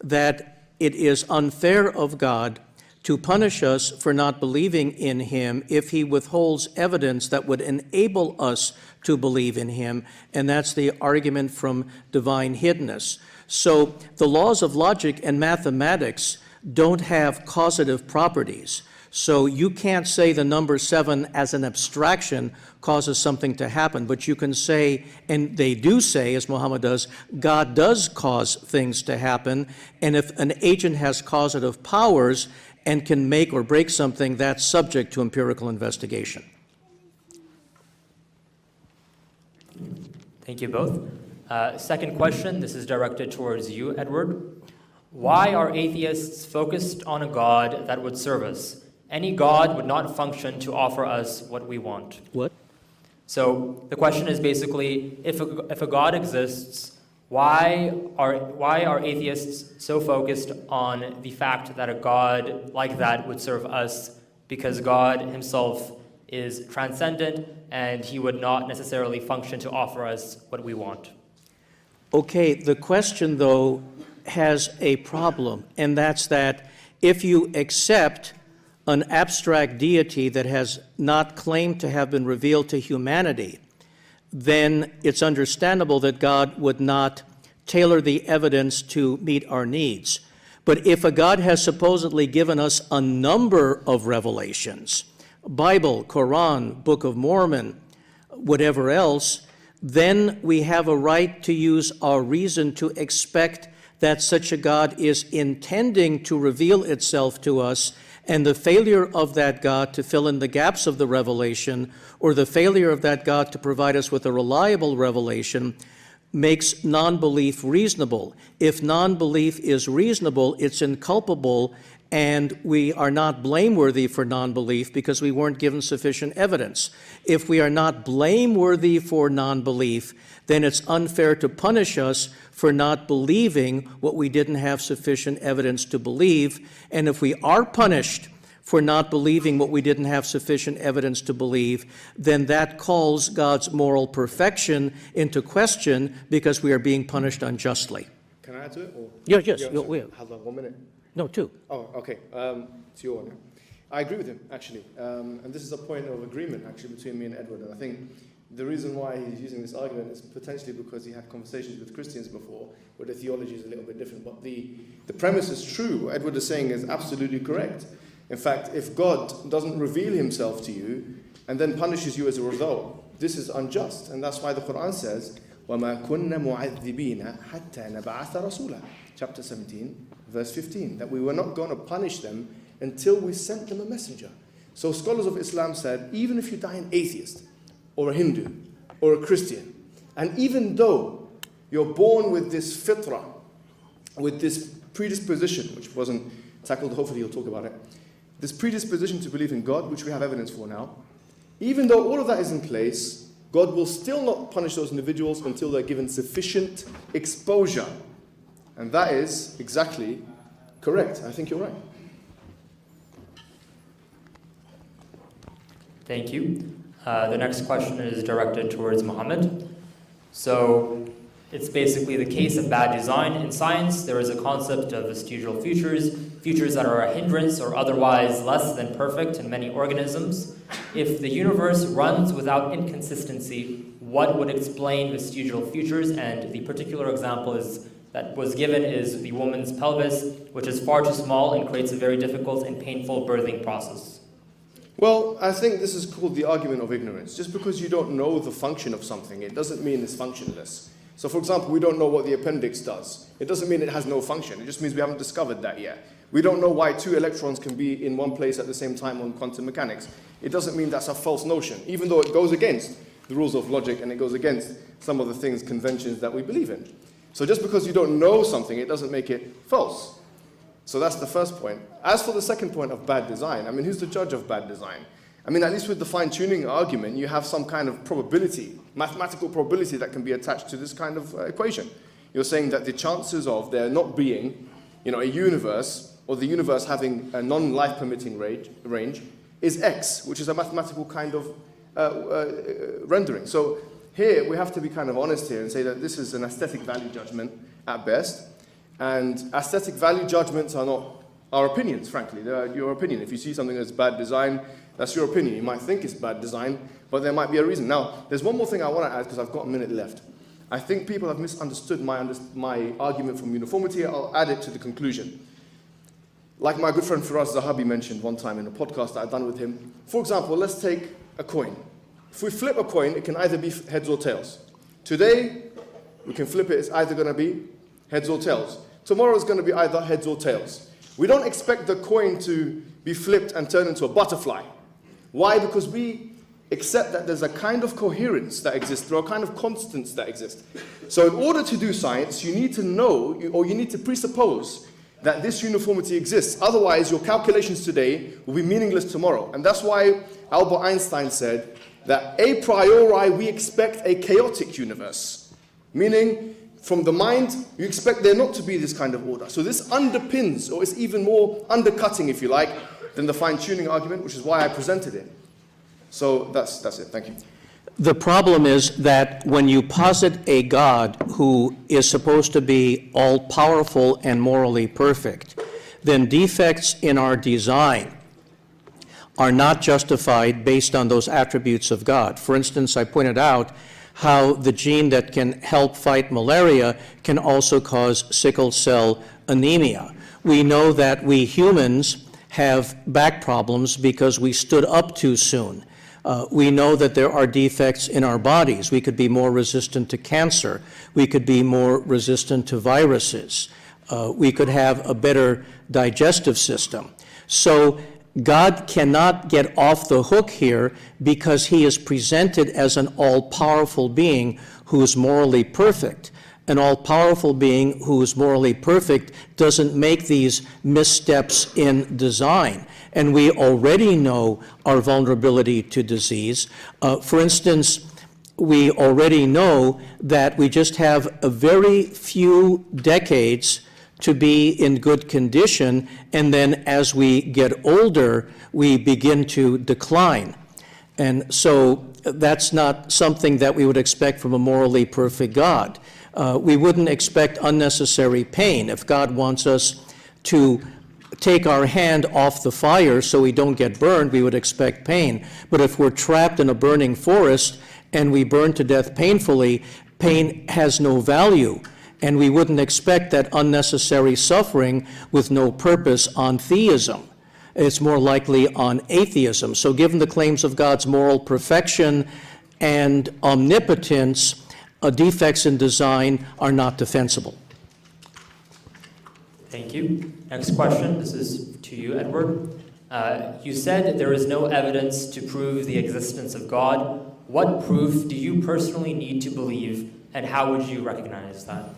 that it is unfair of God to punish us for not believing in him if he withholds evidence that would enable us to believe in him, and that's the argument from divine hiddenness. So the laws of logic and mathematics don't have causative properties. So you can't say the number 7 as an abstraction causes something to happen, but you can say, and they do say, as Muhammad does, God does cause things to happen, and if an agent has causative powers and can make or break something, that's subject to empirical investigation. Thank you both. Second question, this is directed towards you, Edward. Why are atheists focused on a God that would serve us? Any God would not function to offer us what we want. What? So the question is basically, if a God exists, why are atheists so focused on the fact that a God like that would serve us? Because God himself is transcendent and he would not necessarily function to offer us what we want. Okay, the question, though, has a problem, and that's that if you accept an abstract deity that has not claimed to have been revealed to humanity, then it's understandable that God would not tailor the evidence to meet our needs. But if a God has supposedly given us a number of revelations, Bible, Quran, Book of Mormon, whatever else, then we have a right to use our reason to expect that such a God is intending to reveal itself to us, and the failure of that God to fill in the gaps of the revelation, or the failure of that God to provide us with a reliable revelation, makes non-belief reasonable. If non-belief is reasonable, it's inculpable, and we are not blameworthy for non-belief because we weren't given sufficient evidence. If we are not blameworthy for non-belief, then it's unfair to punish us for not believing what we didn't have sufficient evidence to believe. And if we are punished for not believing what we didn't have sufficient evidence to believe, then that calls God's moral perfection into question because we are being punished unjustly. Can I add to it? Or? Yes. Have like 1 minute? No, 2. Oh, okay. It's your one now. I agree with him, actually. And this is a point of agreement, actually, between me and Edward. And I think the reason why he's using this argument is potentially because he had conversations with Christians before where the theology is a little bit different. But the premise is true. What Edward is saying is absolutely correct. In fact, if God doesn't reveal himself to you and then punishes you as a result, this is unjust. And that's why the Quran says, وَمَا كُنَّ مُعَذِّبِينَ حَتَّى نَبْعَثَ رَسُولًا, chapter 17, verse 15, that we were not going to punish them until we sent them a messenger. So scholars of Islam said, even if you die an atheist, or a Hindu, or a Christian, and even though you're born with this fitrah, with this predisposition, which wasn't tackled, hopefully you'll talk about it, this predisposition to believe in God, which we have evidence for now, even though all of that is in place, God will still not punish those individuals until they're given sufficient exposure. And that is exactly correct. I think you're right. Thank you. The next question is directed towards Muhammad. So it's basically the case of bad design in science. There is a concept of vestigial features, features that are a hindrance or otherwise less than perfect in many organisms. If the universe runs without inconsistency, what would explain vestigial features? And the particular example that was given is the woman's pelvis, which is far too small and creates a very difficult and painful birthing process. Well, I think this is called the argument of ignorance. Just because you don't know the function of something, it doesn't mean it's functionless. So for example, we don't know what the appendix does. It doesn't mean it has no function. It just means we haven't discovered that yet. We don't know why 2 electrons can be in one place at the same time on quantum mechanics. It doesn't mean that's a false notion, even though it goes against the rules of logic and it goes against some of the things, conventions that we believe in. So just because you don't know something, it doesn't make it false. So that's the first point. As for the second point of bad design, I mean, who's the judge of bad design? I mean, at least with the fine-tuning argument, you have some kind of probability, mathematical probability that can be attached to this kind of equation. You're saying that the chances of there not being, a universe, or the universe having a non-life permitting range is X, which is a mathematical kind of rendering. So here, we have to be kind of honest here and say that this is an aesthetic value judgment at best. And aesthetic value judgments are not our opinions, frankly. They're your opinion. If you see something as bad design, that's your opinion. You might think it's bad design, but there might be a reason. Now, there's one more thing I want to add because I've got a minute left. I think people have misunderstood my argument from uniformity. I'll add it to the conclusion. Like my good friend Firas Zahabi mentioned one time in a podcast that I've done with him. For example, let's take a coin. If we flip a coin, it can either be heads or tails. Today, we can flip it. It's either going to be heads or tails. Tomorrow is going to be either heads or tails. We don't expect the coin to be flipped and turned into a butterfly. Why? Because we accept that there's a kind of coherence that exists, there are kind of constants that exist. So in order to do science, you need to know, or you need to presuppose that this uniformity exists. Otherwise, your calculations today will be meaningless tomorrow. And that's why Albert Einstein said, that a priori we expect a chaotic universe, meaning from the mind you expect there not to be this kind of order. So this underpins, or is even more undercutting, if you like, than the fine-tuning argument, which is why I presented it. So that's it. Thank you. The problem is that when you posit a God who is supposed to be all-powerful and morally perfect, then defects in our design are not justified based on those attributes of God. For instance, I pointed out how the gene that can help fight malaria can also cause sickle cell anemia. We know that we humans have back problems because we stood up too soon. We know that there are defects in our bodies. We could be more resistant to cancer. We could be more resistant to viruses. We could have a better digestive system. So God cannot get off the hook here because he is presented as an all-powerful being who is morally perfect. An all-powerful being who is morally perfect doesn't make these missteps in design. And we already know our vulnerability to disease. For instance, we already know that we just have a very few decades to be in good condition, and then as we get older, we begin to decline. And so that's not something that we would expect from a morally perfect God. We wouldn't expect unnecessary pain. If God wants us to take our hand off the fire so we don't get burned, we would expect pain. But if we're trapped in a burning forest and we burn to death painfully, pain has no value. And we wouldn't expect that unnecessary suffering with no purpose on theism. It's more likely on atheism. So given the claims of God's moral perfection and omnipotence, defects in design are not defensible. Thank you. Next question. This is to you, Edward. You said there is no evidence to prove the existence of God. What proof do you personally need to believe, and how would you recognize that?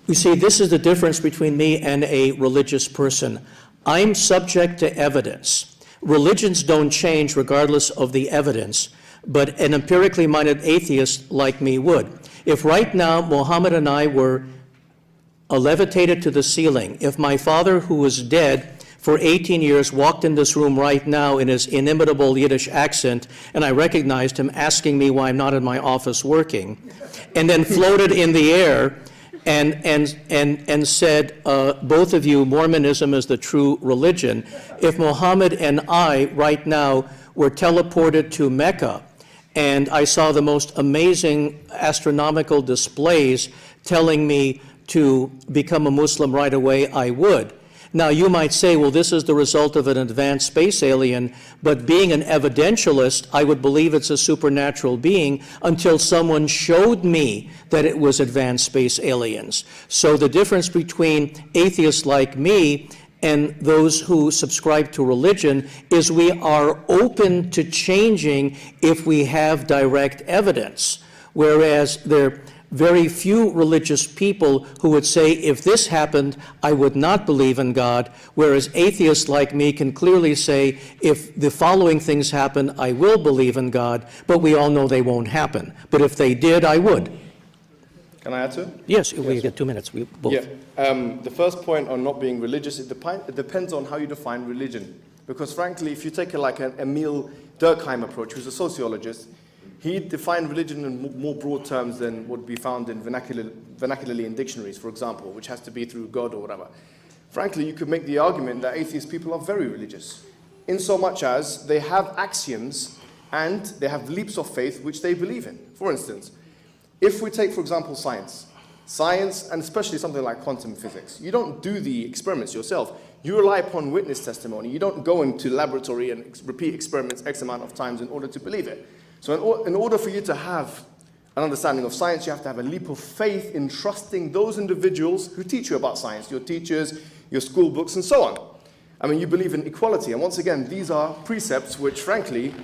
You see, this is the difference between me and a religious person. I'm subject to evidence. Religions don't change regardless of the evidence, but an empirically minded atheist like me would. If right now Muhammad and I were levitated to the ceiling, if my father, who was dead for 18 years, walked in this room right now in his inimitable Yiddish accent, and I recognized him asking me why I'm not in my office working, and then floated in the air and said, both of you, Mormonism is the true religion. If Muhammad and I right now were teleported to Mecca, and I saw the most amazing astronomical displays telling me to become a Muslim right away, I would. Now, you might say, well, this is the result of an advanced space alien, but being an evidentialist, I would believe it's a supernatural being until someone showed me that it was advanced space aliens. So the difference between atheists like me and those who subscribe to religion is we are open to changing if we have direct evidence, whereas there very few religious people who would say, if this happened, I would not believe in God, whereas atheists like me can clearly say, if the following things happen, I will believe in God, but we all know they won't happen. But if they did, I would. Can I add to it? Yes, we get 2 minutes. We both. Yeah. The first point on not being religious, it depends on how you define religion. Because frankly, if you take like an Emil Durkheim approach, who's a sociologist, he defined religion in more broad terms than would be found in vernacularly in dictionaries, for example, which has to be through God or whatever. Frankly, you could make the argument that atheist people are very religious, in so much as they have axioms and they have leaps of faith which they believe in. For instance, if we take, for example, science, and especially something like quantum physics, you don't do the experiments yourself. You rely upon witness testimony. You don't go into laboratory and repeat experiments X amount of times in order to believe it. So in order for you to have an understanding of science, you have to have a leap of faith in trusting those individuals who teach you about science, your teachers, your school books, and so on. I mean, you believe in equality. And once again, these are precepts which, frankly,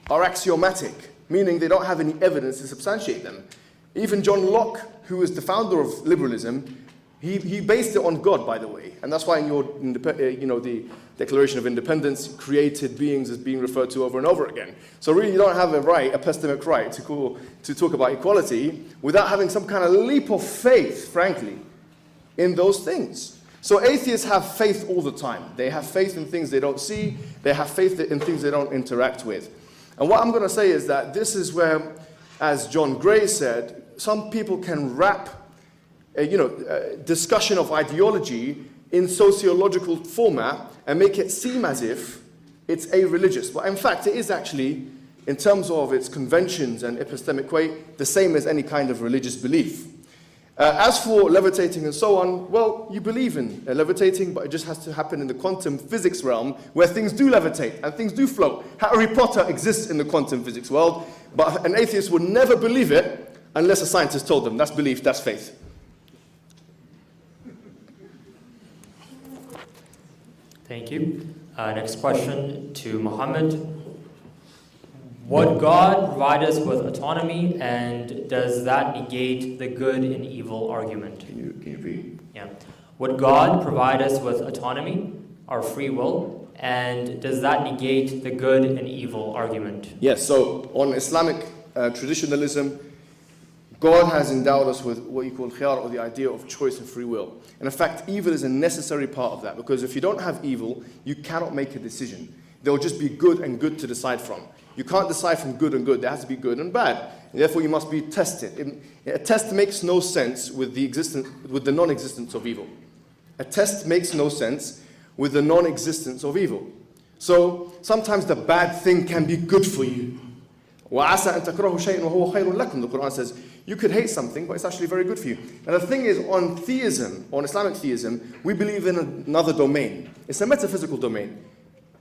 are axiomatic, meaning they don't have any evidence to substantiate them. Even John Locke, who is the founder of liberalism, He based it on God, by the way, and that's why in the Declaration of Independence, created beings is being referred to over and over again. So really, you don't have a epistemic right to talk about equality without having some kind of leap of faith, frankly, in those things. So atheists have faith all the time. They have faith in things they don't see. They have faith in things they don't interact with. And what I'm going to say is that this is where, as John Gray said, some people can wrap discussion of ideology in sociological format and make it seem as if it's a-religious. But in fact, it is actually, in terms of its conventions and epistemic weight, the same as any kind of religious belief. As for levitating and so on, well, you believe in levitating, but it just has to happen in the quantum physics realm where things do levitate and things do float. Harry Potter exists in the quantum physics world, but an atheist would never believe it unless a scientist told them. That's belief, that's faith. Thank you. Next question to Muhammad. Would God provide us with autonomy, and does that negate the good and evil argument? Can you read? Yeah. Would God provide us with autonomy, our free will, and does that negate the good and evil argument? Yes, so on Islamic traditionalism, God has endowed us with what you call khiyar, or the idea of choice and free will. And in fact, evil is a necessary part of that, because if you don't have evil, you cannot make a decision. There will just be good and good to decide from. You can't decide from good and good. There has to be good and bad. And therefore, you must be tested. A test makes no sense with the non-existence of evil. A test makes no sense with the non-existence of evil. So sometimes the bad thing can be good for you. وَعَسَىٰ أَن تَكْرَهُ شَيْءٍ وَهُوَ خَيْرٌ لَكُمْ. The Quran says, you could hate something, but it's actually very good for you. And the thing is, on theism, on Islamic theism, we believe in another domain. It's a metaphysical domain,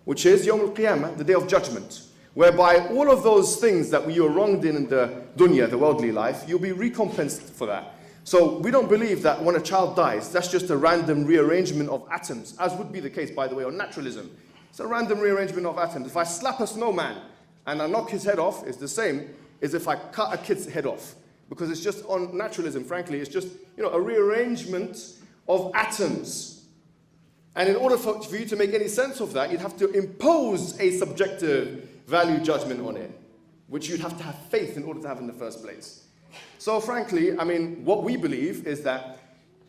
which is Yawm al-Qiyamah, the day of judgment, whereby all of those things that you were wronged in the dunya, the worldly life, you'll be recompensed for that. So we don't believe that when a child dies, that's just a random rearrangement of atoms, as would be the case, by the way, on naturalism. It's a random rearrangement of atoms. If I slap a snowman and I knock his head off, it's the same as if I cut a kid's head off. Because it's just, on naturalism, frankly, it's just a rearrangement of atoms. And in order for you to make any sense of that, you'd have to impose a subjective value judgment on it, which you'd have to have faith in order to have in the first place. So frankly, I mean, what we believe is that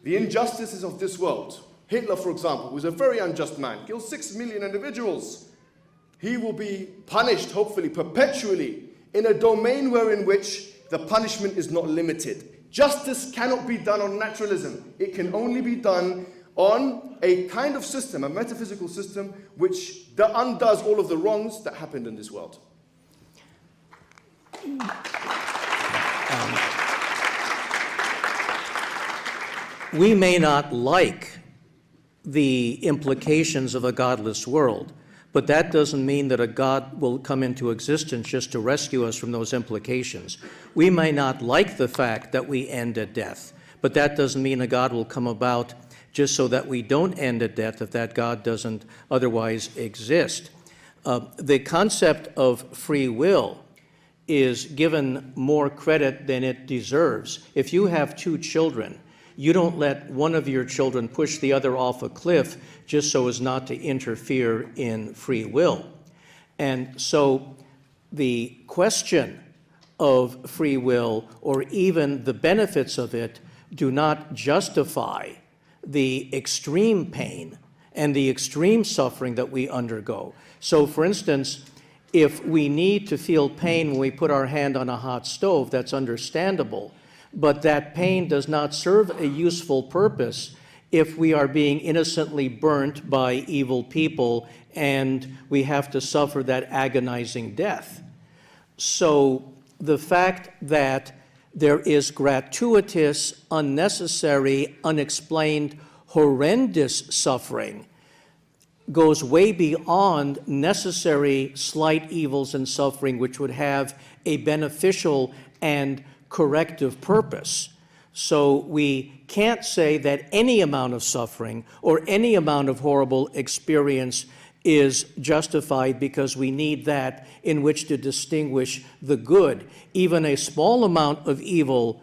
the injustices of this world, Hitler, for example, was a very unjust man, killed 6 million individuals. He will be punished, hopefully, perpetually, in a domain in which the punishment is not limited. Justice cannot be done on naturalism. It can only be done on a kind of system, a metaphysical system, which undoes all of the wrongs that happened in this world. We may not like the implications of a godless world, but that doesn't mean that a God will come into existence just to rescue us from those implications. We may not like the fact that we end at death, but that doesn't mean a God will come about just so that we don't end at death if that God doesn't otherwise exist. The concept of free will is given more credit than it deserves. If you have 2 children, you don't let one of your children push the other off a cliff just so as not to interfere in free will. And so the question of free will, or even the benefits of it, do not justify the extreme pain and the extreme suffering that we undergo. So for instance, if we need to feel pain when we put our hand on a hot stove, that's understandable. But that pain does not serve a useful purpose if we are being innocently burnt by evil people and we have to suffer that agonizing death. So the fact that there is gratuitous, unnecessary, unexplained, horrendous suffering goes way beyond necessary slight evils and suffering which would have a beneficial and corrective purpose. So we can't say that any amount of suffering or any amount of horrible experience is justified because we need that in which to distinguish the good. Even a small amount of evil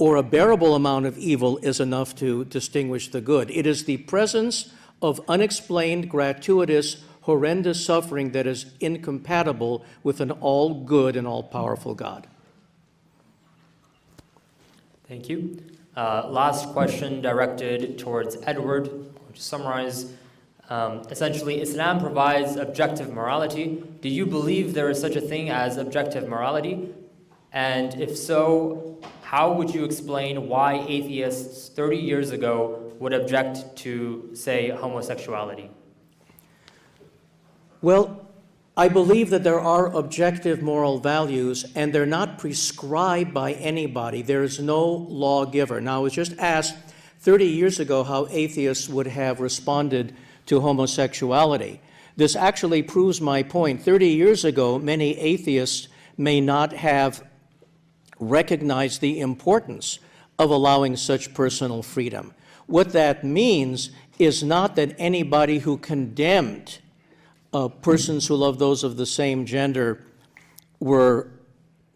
or a bearable amount of evil is enough to distinguish the good. It is the presence of unexplained, gratuitous, horrendous suffering that is incompatible with an all-good and all-powerful God. Thank you. Last question directed towards Edward. To summarize, essentially, Islam provides objective morality. Do you believe there is such a thing as objective morality? And if so, how would you explain why atheists 30 years ago would object to, say, homosexuality? Well, I believe that there are objective moral values, and they're not prescribed by anybody. There is no lawgiver. Now, I was just asked 30 years ago how atheists would have responded to homosexuality. This actually proves my point. 30 years ago, many atheists may not have recognized the importance of allowing such personal freedom. What that means is not that anybody who condemned persons who love those of the same gender were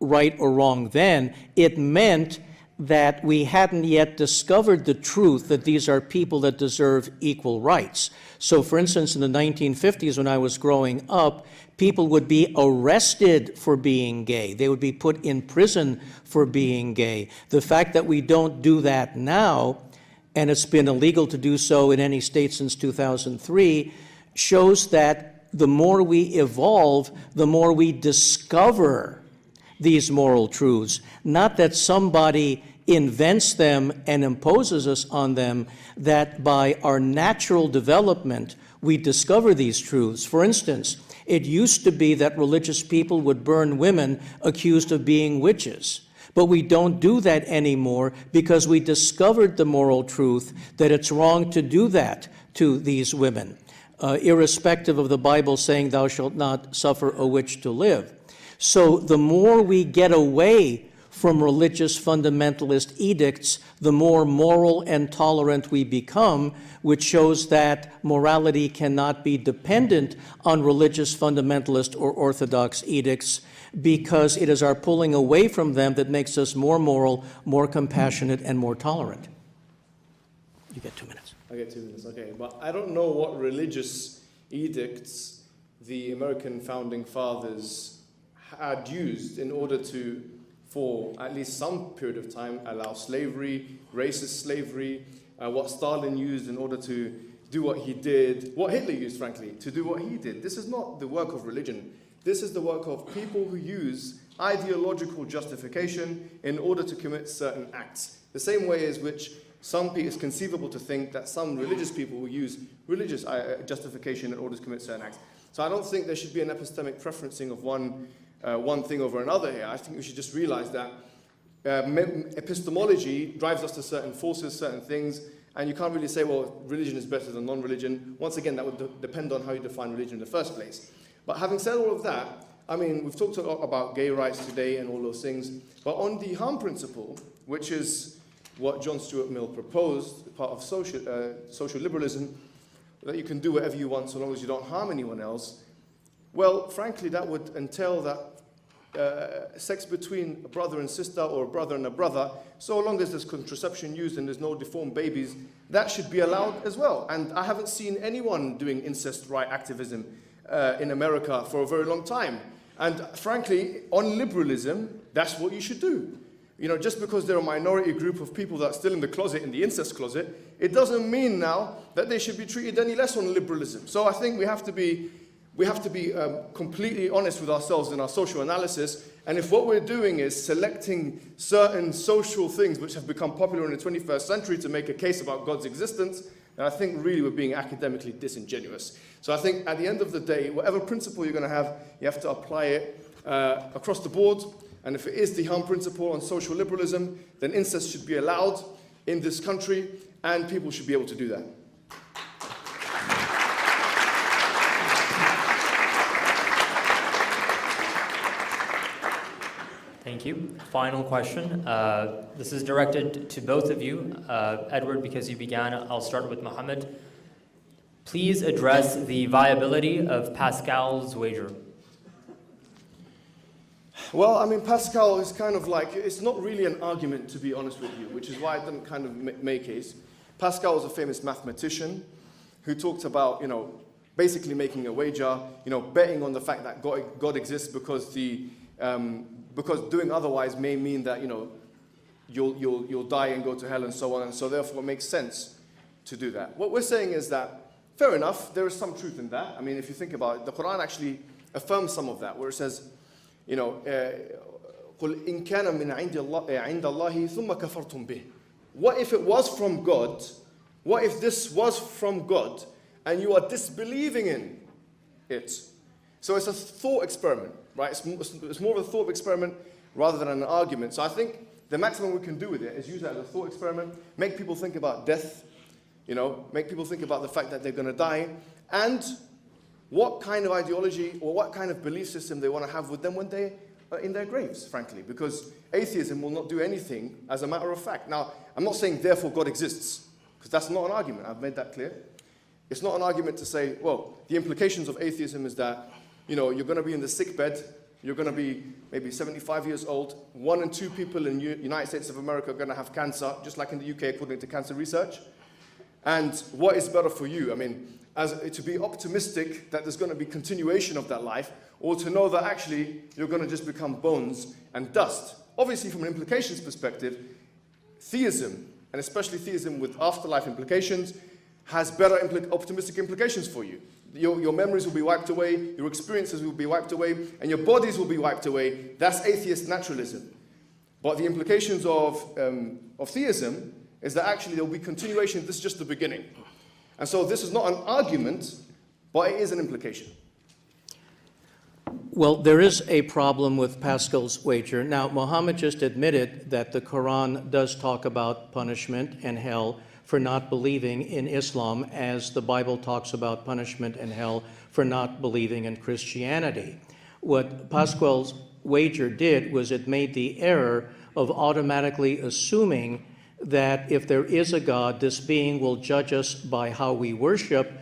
right or wrong then. It meant that we hadn't yet discovered the truth that these are people that deserve equal rights. So, for instance, in the 1950s, when I was growing up, people would be arrested for being gay. They would be put in prison for being gay. The fact that we don't do that now, and it's been illegal to do so in any state since 2003, shows that the more we evolve, the more we discover these moral truths. Not that somebody invents them and imposes us on them, that by our natural development, we discover these truths. For instance, it used to be that religious people would burn women accused of being witches. But we don't do that anymore because we discovered the moral truth that it's wrong to do that to these women, irrespective of the Bible saying, "Thou shalt not suffer a witch to live." So the more we get away from religious fundamentalist edicts, the more moral and tolerant we become, which shows that morality cannot be dependent on religious fundamentalist or orthodox edicts, because it is our pulling away from them that makes us more moral, more compassionate, and more tolerant. You get 2 minutes. I get 2 minutes, okay. But I don't know what religious edicts the American founding fathers had used in order to, for at least some period of time, allow slavery, racist slavery, what Stalin used in order to do what he did, what Hitler used, frankly, to do what he did. This is not the work of religion. This is the work of people who use ideological justification in order to commit certain acts. The same way as which it's conceivable to think that some religious people will use religious justification in order to commit certain acts. So I don't think there should be an epistemic preferencing of one thing over another here. I think we should just realize that epistemology drives us to certain forces, certain things, and you can't really say, well, religion is better than non-religion. Once again, that would depend on how you define religion in the first place. But having said all of that, I mean, we've talked a lot about gay rights today and all those things, but on the harm principle, which is what John Stuart Mill proposed, part of social liberalism, that you can do whatever you want so long as you don't harm anyone else, well, frankly, that would entail that sex between a brother and sister or a brother and a brother, so long as there's contraception used and there's no deformed babies, that should be allowed as well. And I haven't seen anyone doing incest right activism in America for a very long time. And frankly, on liberalism, that's what you should do. You know, just because they're a minority group of people that are still in the closet, in the incest closet, it doesn't mean now that they should be treated any less on liberalism. So I think we have to be completely honest with ourselves in our social analysis, and if what we're doing is selecting certain social things which have become popular in the 21st century to make a case about God's existence, then I think really we're being academically disingenuous. So I think at the end of the day, whatever principle you're going to have, you have to apply it across the board, and if it is the harm principle on social liberalism, then incest should be allowed in this country, and people should be able to do that. Thank you. Final question. This is directed to both of you. Edward, because you began, I'll start with Muhammad. Please address the viability of Pascal's wager. Well, I mean, Pascal is kind of like, it's not really an argument, to be honest with you, which is why I didn't kind of make it. Pascal was a famous mathematician who talked about, basically making a wager, betting on the fact that God exists because doing otherwise may mean that, you'll die and go to hell and so on, and so therefore it makes sense to do that. What we're saying is that, fair enough, there is some truth in that. I mean, if you think about it, the Quran actually affirms some of that, where it says, قُلْ إِنْ كَانَ مِنْ عِنْدَ اللَّهِ ثُمَّ كَفَرْتُمْ بِهِ. What if it was from God? What if this was from God and you are disbelieving in it? So it's a thought experiment, right? It's more of a thought experiment rather than an argument. So I think the maximum we can do with it is use it as a thought experiment, make people think about death, make people think about the fact that they're going to die, and what kind of ideology or what kind of belief system they want to have with them when they are in their graves, frankly, because atheism will not do anything as a matter of fact. Now, I'm not saying therefore God exists, because that's not an argument. I've made that clear. It's not an argument to say, well, the implications of atheism is that, you're going to be in the sick bed, you're going to be maybe 75 years old, 1 in 2 people in the United States of America are going to have cancer, just like in the UK according to cancer research. And what is better for you? I mean, to be optimistic that there's going to be continuation of that life, or to know that actually you're going to just become bones and dust. Obviously, from an implications perspective, theism, and especially theism with afterlife implications, has better optimistic implications for you. Your memories will be wiped away, your experiences will be wiped away, and your bodies will be wiped away. That's atheist naturalism. But the implications of theism is that actually there will be continuation. This is just the beginning. And so this is not an argument, but it is an implication. Well, there is a problem with Pascal's wager. Now, Muhammad just admitted that the Quran does talk about punishment and hell for not believing in Islam, as the Bible talks about punishment and hell for not believing in Christianity. What Pascal's wager did was it made the error of automatically assuming that if there is a God, this being will judge us by how we worship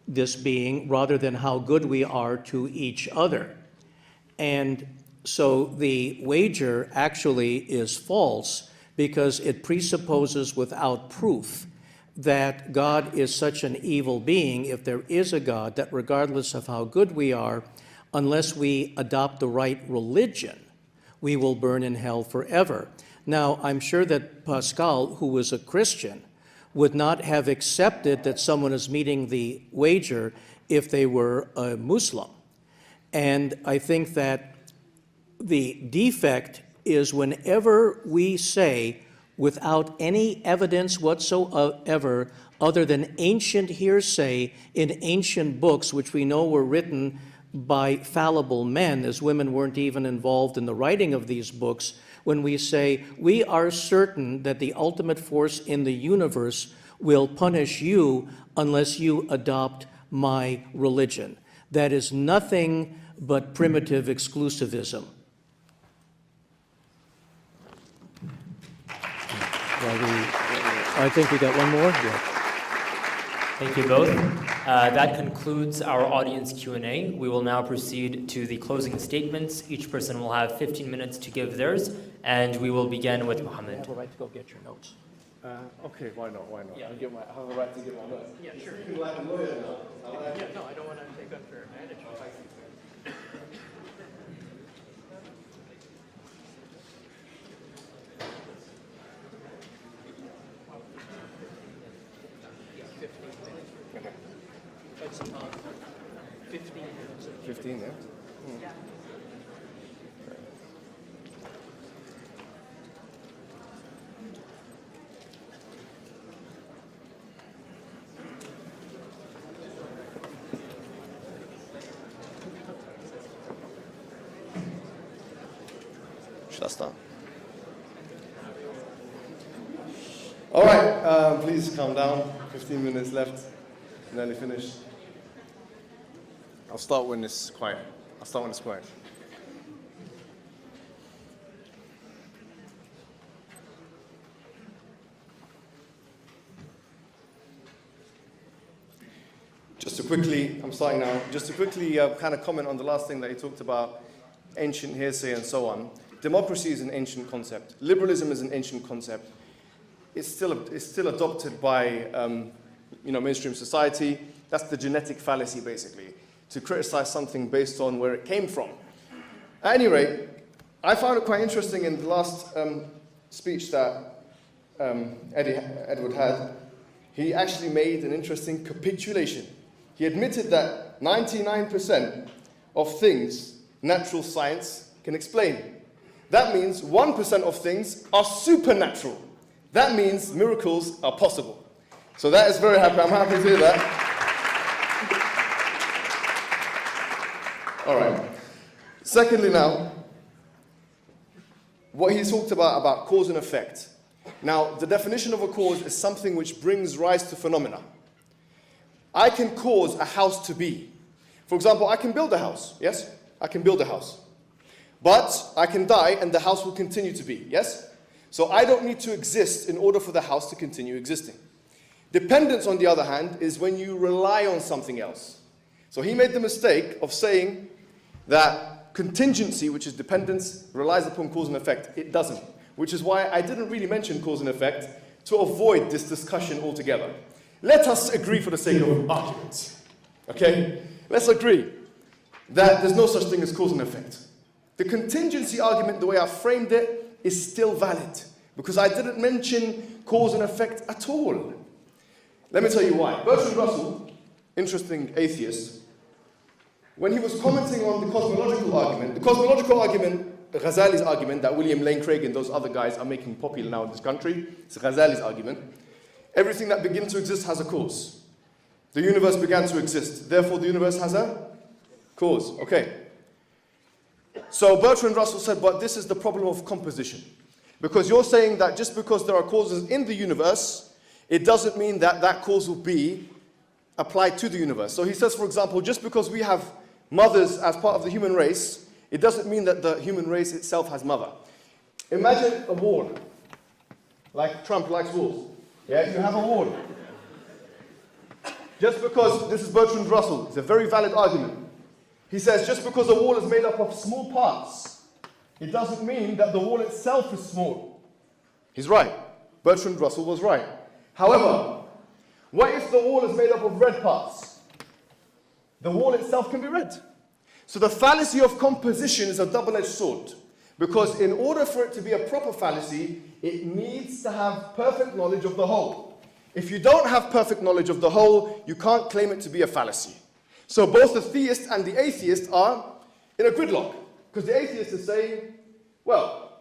this being rather than how good we are to each other. And so the wager actually is false because it presupposes without proof that God is such an evil being, if there is a God, that regardless of how good we are, unless we adopt the right religion, we will burn in hell forever. Now, I'm sure that Pascal, who was a Christian, would not have accepted that someone is meeting the wager if they were a Muslim. And I think that the defect is whenever we say, without any evidence whatsoever, other than ancient hearsay in ancient books, which we know were written by fallible men, as women weren't even involved in the writing of these books, when we say, we are certain that the ultimate force in the universe will punish you unless you adopt my religion. That is nothing but primitive exclusivism. I think we got one more. Yeah. Thank you both. That concludes our audience Q&A. We will now proceed to the closing statements. Each person will have 15 minutes to give theirs, and we will begin with Muhammad. You have a right to go get your notes. Okay, why not? Yeah. I have a right to give my notes. Yeah, sure. Like a lawyer now. Yeah, no, I don't want to take unfair advantage. That's 15 minutes. 15, yeah? Yeah. Should I start? All right, please calm down. 15 minutes left. Nearly finished. I'll start when it's quiet. Just to quickly, I'm starting now, just to quickly kind of comment on the last thing that you talked about, ancient hearsay and so on. Democracy is an ancient concept. Liberalism is an ancient concept. It's still adopted by mainstream society. That's the genetic fallacy, basically, to criticize something based on where it came from. At any rate, I found it quite interesting in the last speech that Edward had. He actually made an interesting capitulation. He admitted that 99% of things natural science can explain. That means 1% of things are supernatural. That means miracles are possible. So that is very happy. I'm happy to hear that. All right. Secondly now, what he talked about cause and effect. Now, the definition of a cause is something which brings rise to phenomena. I can cause a house to be. For example, I can build a house, yes? I can build a house. But I can die and the house will continue to be, yes? So I don't need to exist in order for the house to continue existing. Dependence, on the other hand, is when you rely on something else. So he made the mistake of saying that contingency, which is dependence, relies upon cause and effect. It doesn't. Which is why I didn't really mention cause and effect, to avoid this discussion altogether. Let us agree for the sake of arguments. Okay? Let's agree that there's no such thing as cause and effect. The contingency argument, the way I framed it, is still valid, because I didn't mention cause and effect at all. Let me tell you why. Bertrand Russell, interesting atheist, when he was commenting on the cosmological argument, Ghazali's argument that William Lane Craig and those other guys are making popular now in this country, it's Ghazali's argument. Everything that begins to exist has a cause. The universe began to exist, therefore the universe has a cause. Okay. So Bertrand Russell said, but this is the problem of composition. Because you're saying that just because there are causes in the universe, it doesn't mean that that cause will be applied to the universe. So he says, for example, just because we have mothers as part of the human race, it doesn't mean that the human race itself has mother. Imagine a wall. Like Trump likes walls. Yeah, you have a wall. Just because, this is Bertrand Russell, it's a very valid argument. He says, just because a wall is made up of small parts, it doesn't mean that the wall itself is small. He's right. Bertrand Russell was right. However, what if the wall is made up of red parts? The wall itself can be red. So the fallacy of composition is a double-edged sword, because in order for it to be a proper fallacy, it needs to have perfect knowledge of the whole. If you don't have perfect knowledge of the whole, you can't claim it to be a fallacy. So both the theist and the atheist are in a gridlock, because the atheist is saying, well,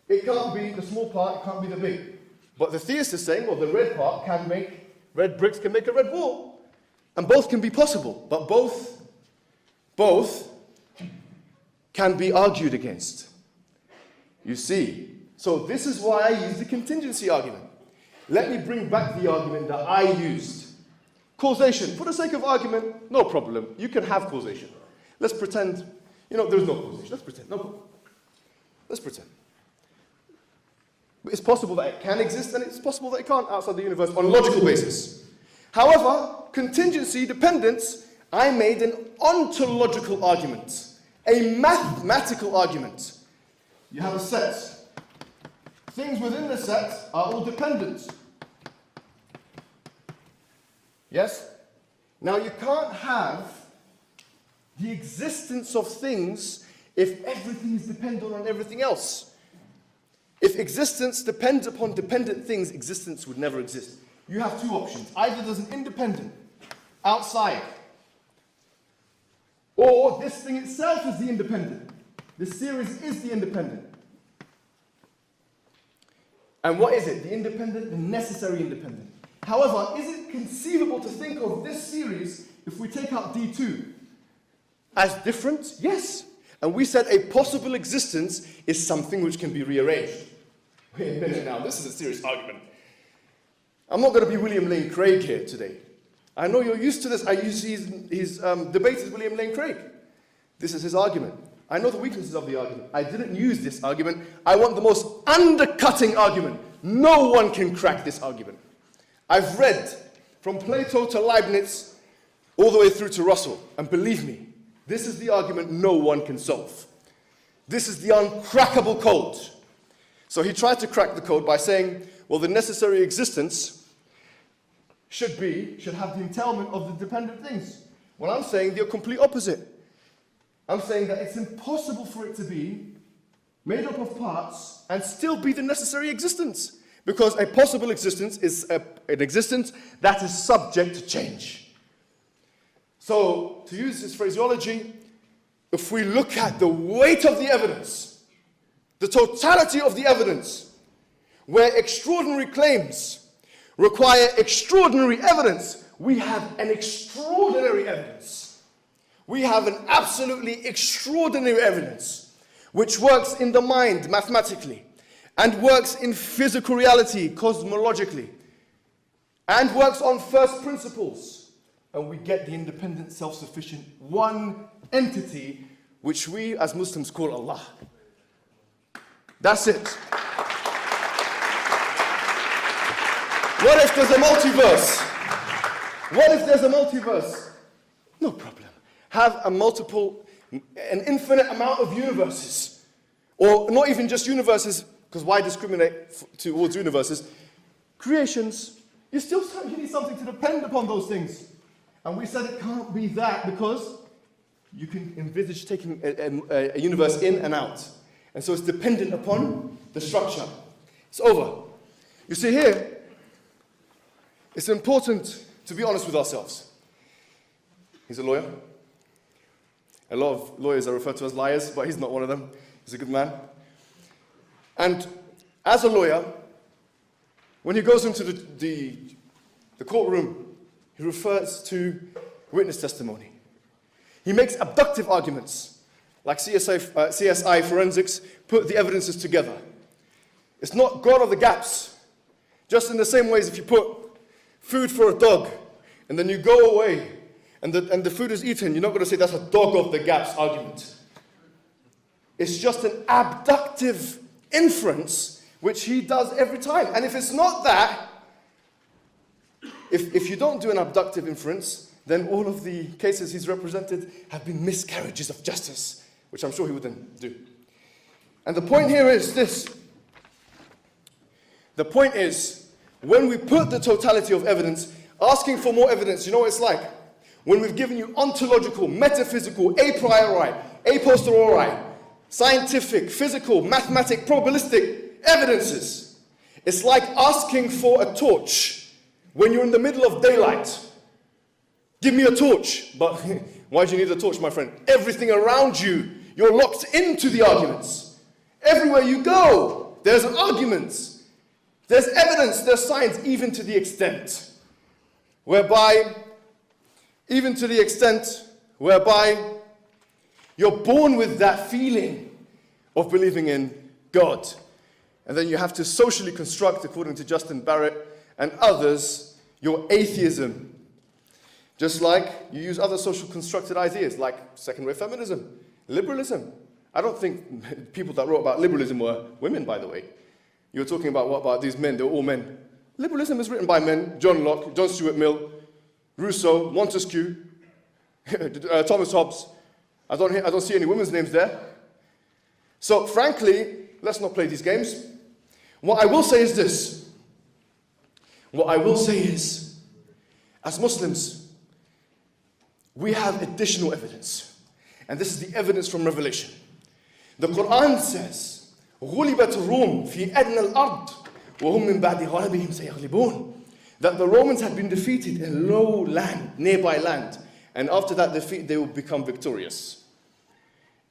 it can't be the small part, it can't be the big. But the theist is saying, well, the red part can make, red bricks can make a red wall. And both can be possible, but both can be argued against. You see? So this is why I use the contingency argument. Let me bring back the argument that I used. Causation. For the sake of argument, no problem. You can have causation. Let's pretend, there's no causation. Let's pretend. No problem. Let's pretend. It's possible that it can exist, and it's possible that it can't outside the universe on a logical basis. However, contingency, dependence, I made an ontological argument, a mathematical argument. You have a set. Things within the set are all dependent. Yes? Now you can't have the existence of things if everything is dependent on everything else. If existence depends upon dependent things, existence would never exist. You have two options. Either there's an independent outside, or this thing itself is the independent. This series is the independent. And what is it? The independent, the necessary independent. However, is it conceivable to think of this series, if we take out D2, as different? Yes. And we said a possible existence is something which can be rearranged. Wait a minute now, this is a serious argument. I'm not going to be William Lane Craig here today. I know you're used to this. I used his debates with William Lane Craig. This is his argument. I know the weaknesses of the argument. I didn't use this argument. I want the most undercutting argument. No one can crack this argument. I've read from Plato to Leibniz all the way through to Russell. And believe me, this is the argument no one can solve. This is the uncrackable code. So he tried to crack the code by saying, well, the necessary existence should have the entailment of the dependent things. Well, I'm saying the complete opposite. I'm saying that it's impossible for it to be made up of parts and still be the necessary existence. Because a possible existence is an existence that is subject to change. So, to use this phraseology, if we look at the weight of the evidence, the totality of the evidence, where extraordinary claims require extraordinary evidence, we have an extraordinary evidence. We have an absolutely extraordinary evidence, which works in the mind mathematically, and works in physical reality cosmologically, and works on first principles. And we get the independent, self-sufficient one entity, which we as Muslims call Allah. That's it. What if there's a multiverse? What if there's a multiverse? No problem. Have an infinite amount of universes. Or not even just universes, because why discriminate towards universes? Creations. You need something to depend upon those things. And we said it can't be that because you can envisage taking a universe in and out. And so it's dependent upon the structure. It's over. You see here, it's important to be honest with ourselves. He's a lawyer. A lot of lawyers are referred to as liars, but he's not one of them. He's a good man. And as a lawyer, when he goes into the courtroom, he refers to witness testimony. He makes abductive arguments, like CSI forensics put the evidences together. It's not God of the gaps. Just in the same way as if you put food for a dog, and then you go away, and the food is eaten, you're not going to say that's a dog of the gaps argument. It's just an abductive inference, which he does every time. And if it's not that, if you don't do an abductive inference, then all of the cases he's represented have been miscarriages of justice, which I'm sure he wouldn't do. And the point here is this. The point is, when we put the totality of evidence, asking for more evidence, you know what it's like? When we've given you ontological, metaphysical, a priori, a posteriori, scientific, physical, mathematic, probabilistic evidences. It's like asking for a torch when you're in the middle of daylight. Give me a torch. But why do you need a torch, my friend? Everything around you, you're locked into the arguments. Everywhere you go, there's arguments. There's evidence, there's science, even to the extent whereby you're born with that feeling of believing in God. And then you have to socially construct, according to Justin Barrett and others, your atheism. Just like you use other social constructed ideas, like second-wave feminism, liberalism. I don't think people that wrote about liberalism were women, by the way. You were talking about, what about these men? They were all men. Liberalism is written by men. John Locke, John Stuart Mill, Rousseau, Montesquieu, Thomas Hobbes. I don't see any women's names there. So frankly, let's not play these games. What I will say is this. What I will say is, as Muslims, we have additional evidence. And this is the evidence from Revelation. The Quran says, غُلِبَتِ الرُّومُ فِي أَدْنَى الْأَرْضِ وَهُمْ مِنْ بَعْدِ غَلَبِهِمْ سَيَغْلِبُونَ. That the Romans had been defeated in low land, nearby land. And after that defeat, they will become victorious.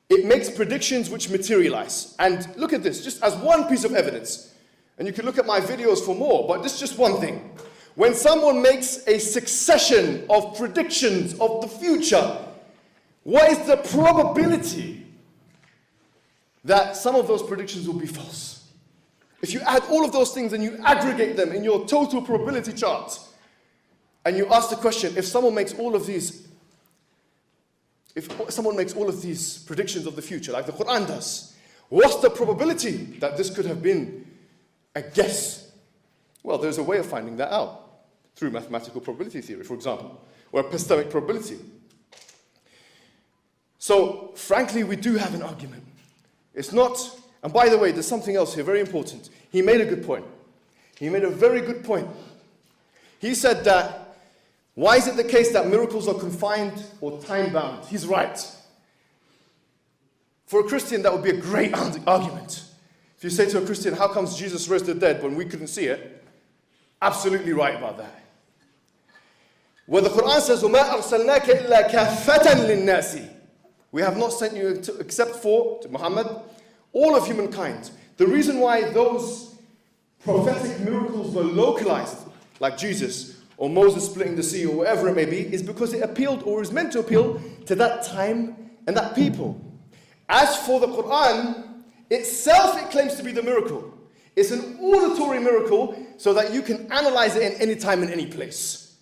It makes predictions which materialize. And look at this, just as one piece of evidence. And you can look at my videos for more, but this is just one thing. When someone makes a succession of predictions of the future, what is the probability that some of those predictions will be false? If you add all of those things and you aggregate them in your total probability chart, and you ask the question, if someone makes all of these predictions of the future, like the Quran does, what's the probability that this could have been a guess? Well, there's a way of finding that out, through mathematical probability theory, for example, or epistemic probability. So, frankly, we do have an argument. It's not, and by the way, there's something else here, very important. He made a good point. He made a very good point. He said that, why is it the case that miracles are confined or time-bound? He's right. For a Christian, that would be a great argument. If you say to a Christian, how comes Jesus rose the dead when we couldn't see it? Absolutely right about that. Where the Quran says, وَمَا أَرْسَلْنَاكَ إِلَّا كَافَّةً لِلنَّاسِ, we have not sent you except for, to Muhammad, all of humankind. The reason why those prophetic miracles were localized, like Jesus, or Moses splitting the sea, or whatever it may be, is because it appealed, or is meant to appeal, to that time and that people. As for the Quran, itself it claims to be the miracle. It's an auditory miracle, so that you can analyze it in any time and any place.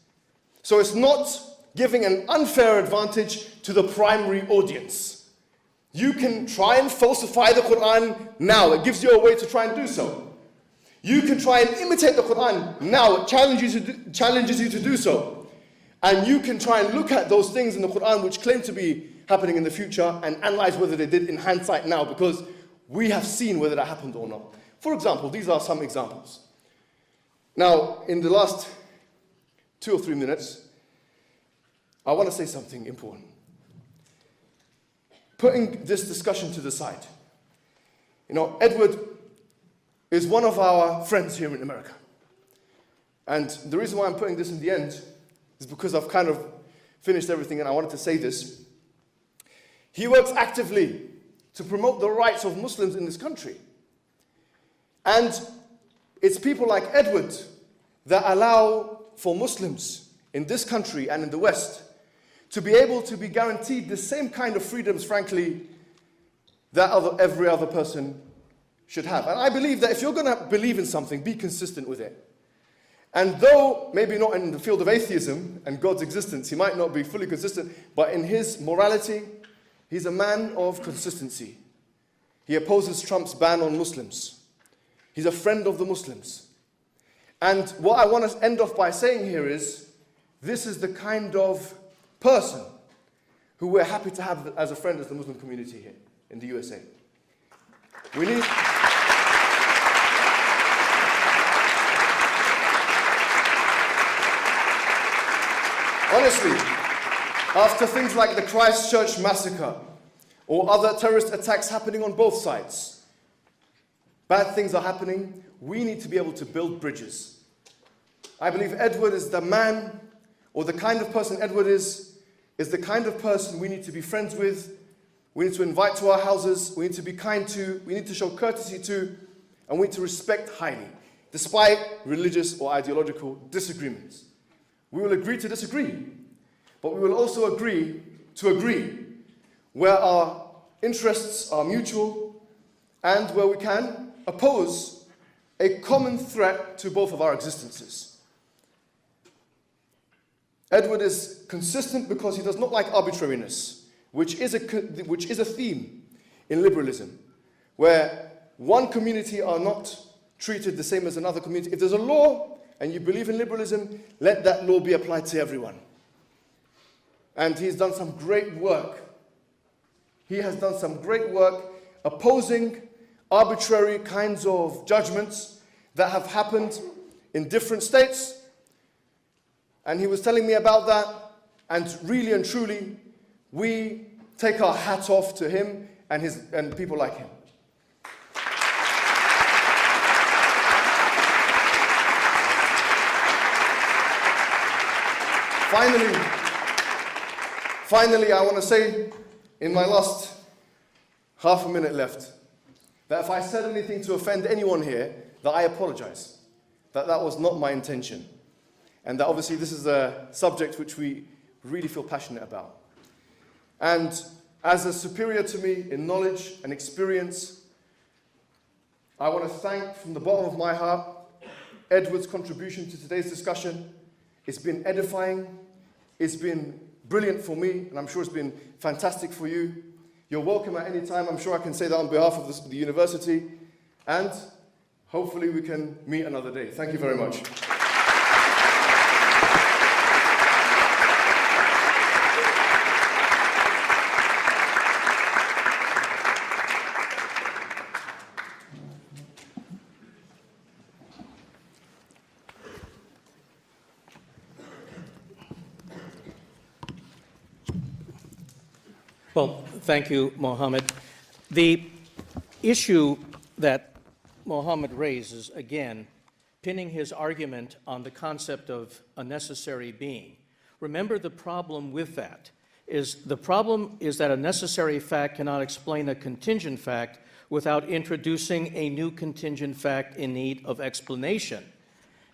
So it's not giving an unfair advantage to the primary audience. You can try and falsify the Quran now. It gives you a way to try and do so. You can try and imitate the Quran now. It challenges you to do so. And you can try and look at those things in the Quran which claim to be happening in the future and analyze whether they did in hindsight now, because we have seen whether that happened or not. For example, these are some examples. Now, in the last 2 or 3 minutes, I want to say something important. Putting this discussion to the side. You know, Edward is one of our friends here in America. And the reason why I'm putting this in the end is because I've kind of finished everything and I wanted to say this. He works actively to promote the rights of Muslims in this country. And it's people like Edward that allow for Muslims in this country and in the West to be able to be guaranteed the same kind of freedoms, frankly, that every other person should have. And I believe that if you're going to believe in something, be consistent with it. And though maybe not in the field of atheism and God's existence, he might not be fully consistent, but in his morality, he's a man of consistency. He opposes Trump's ban on Muslims. He's a friend of the Muslims. And what I want to end off by saying here is, this is the kind of person who we're happy to have as a friend as the Muslim community here in the USA. We need... Honestly, after things like the Christchurch massacre or other terrorist attacks happening on both sides, bad things are happening, we need to be able to build bridges. I believe Edward is the man, or the kind of person Edward is the kind of person we need to be friends with, we need to invite to our houses, we need to be kind to, we need to show courtesy to, and we need to respect highly, despite religious or ideological disagreements. We will agree to disagree, but we will also agree to agree, where our interests are mutual and where we can oppose a common threat to both of our existences. Edward is consistent because he does not like arbitrariness, which is a theme in liberalism, where one community are not treated the same as another community. If there's a law and you believe in liberalism, let that law be applied to everyone. And he's done some great work. He has done some great work opposing arbitrary kinds of judgments that have happened in different states. And he was telling me about that, and really and truly, we take our hat off to him and people like him. Finally, I want to say, in my last half a minute left, that if I said anything to offend anyone here, that I apologize. That was not my intention. And that obviously this is a subject which we really feel passionate about. And as a superior to me in knowledge and experience, I want to thank from the bottom of my heart Edward's contribution to today's discussion. It's been edifying, it's been brilliant for me, and I'm sure it's been fantastic for you. You're welcome at any time. I'm sure I can say that on behalf of the university. And hopefully we can meet another day. Thank you very much. Well, thank you, Mohammed. The issue that Mohammed raises, again, pinning his argument on the concept of a necessary being. Remember, the problem with that is that a necessary fact cannot explain a contingent fact without introducing a new contingent fact in need of explanation.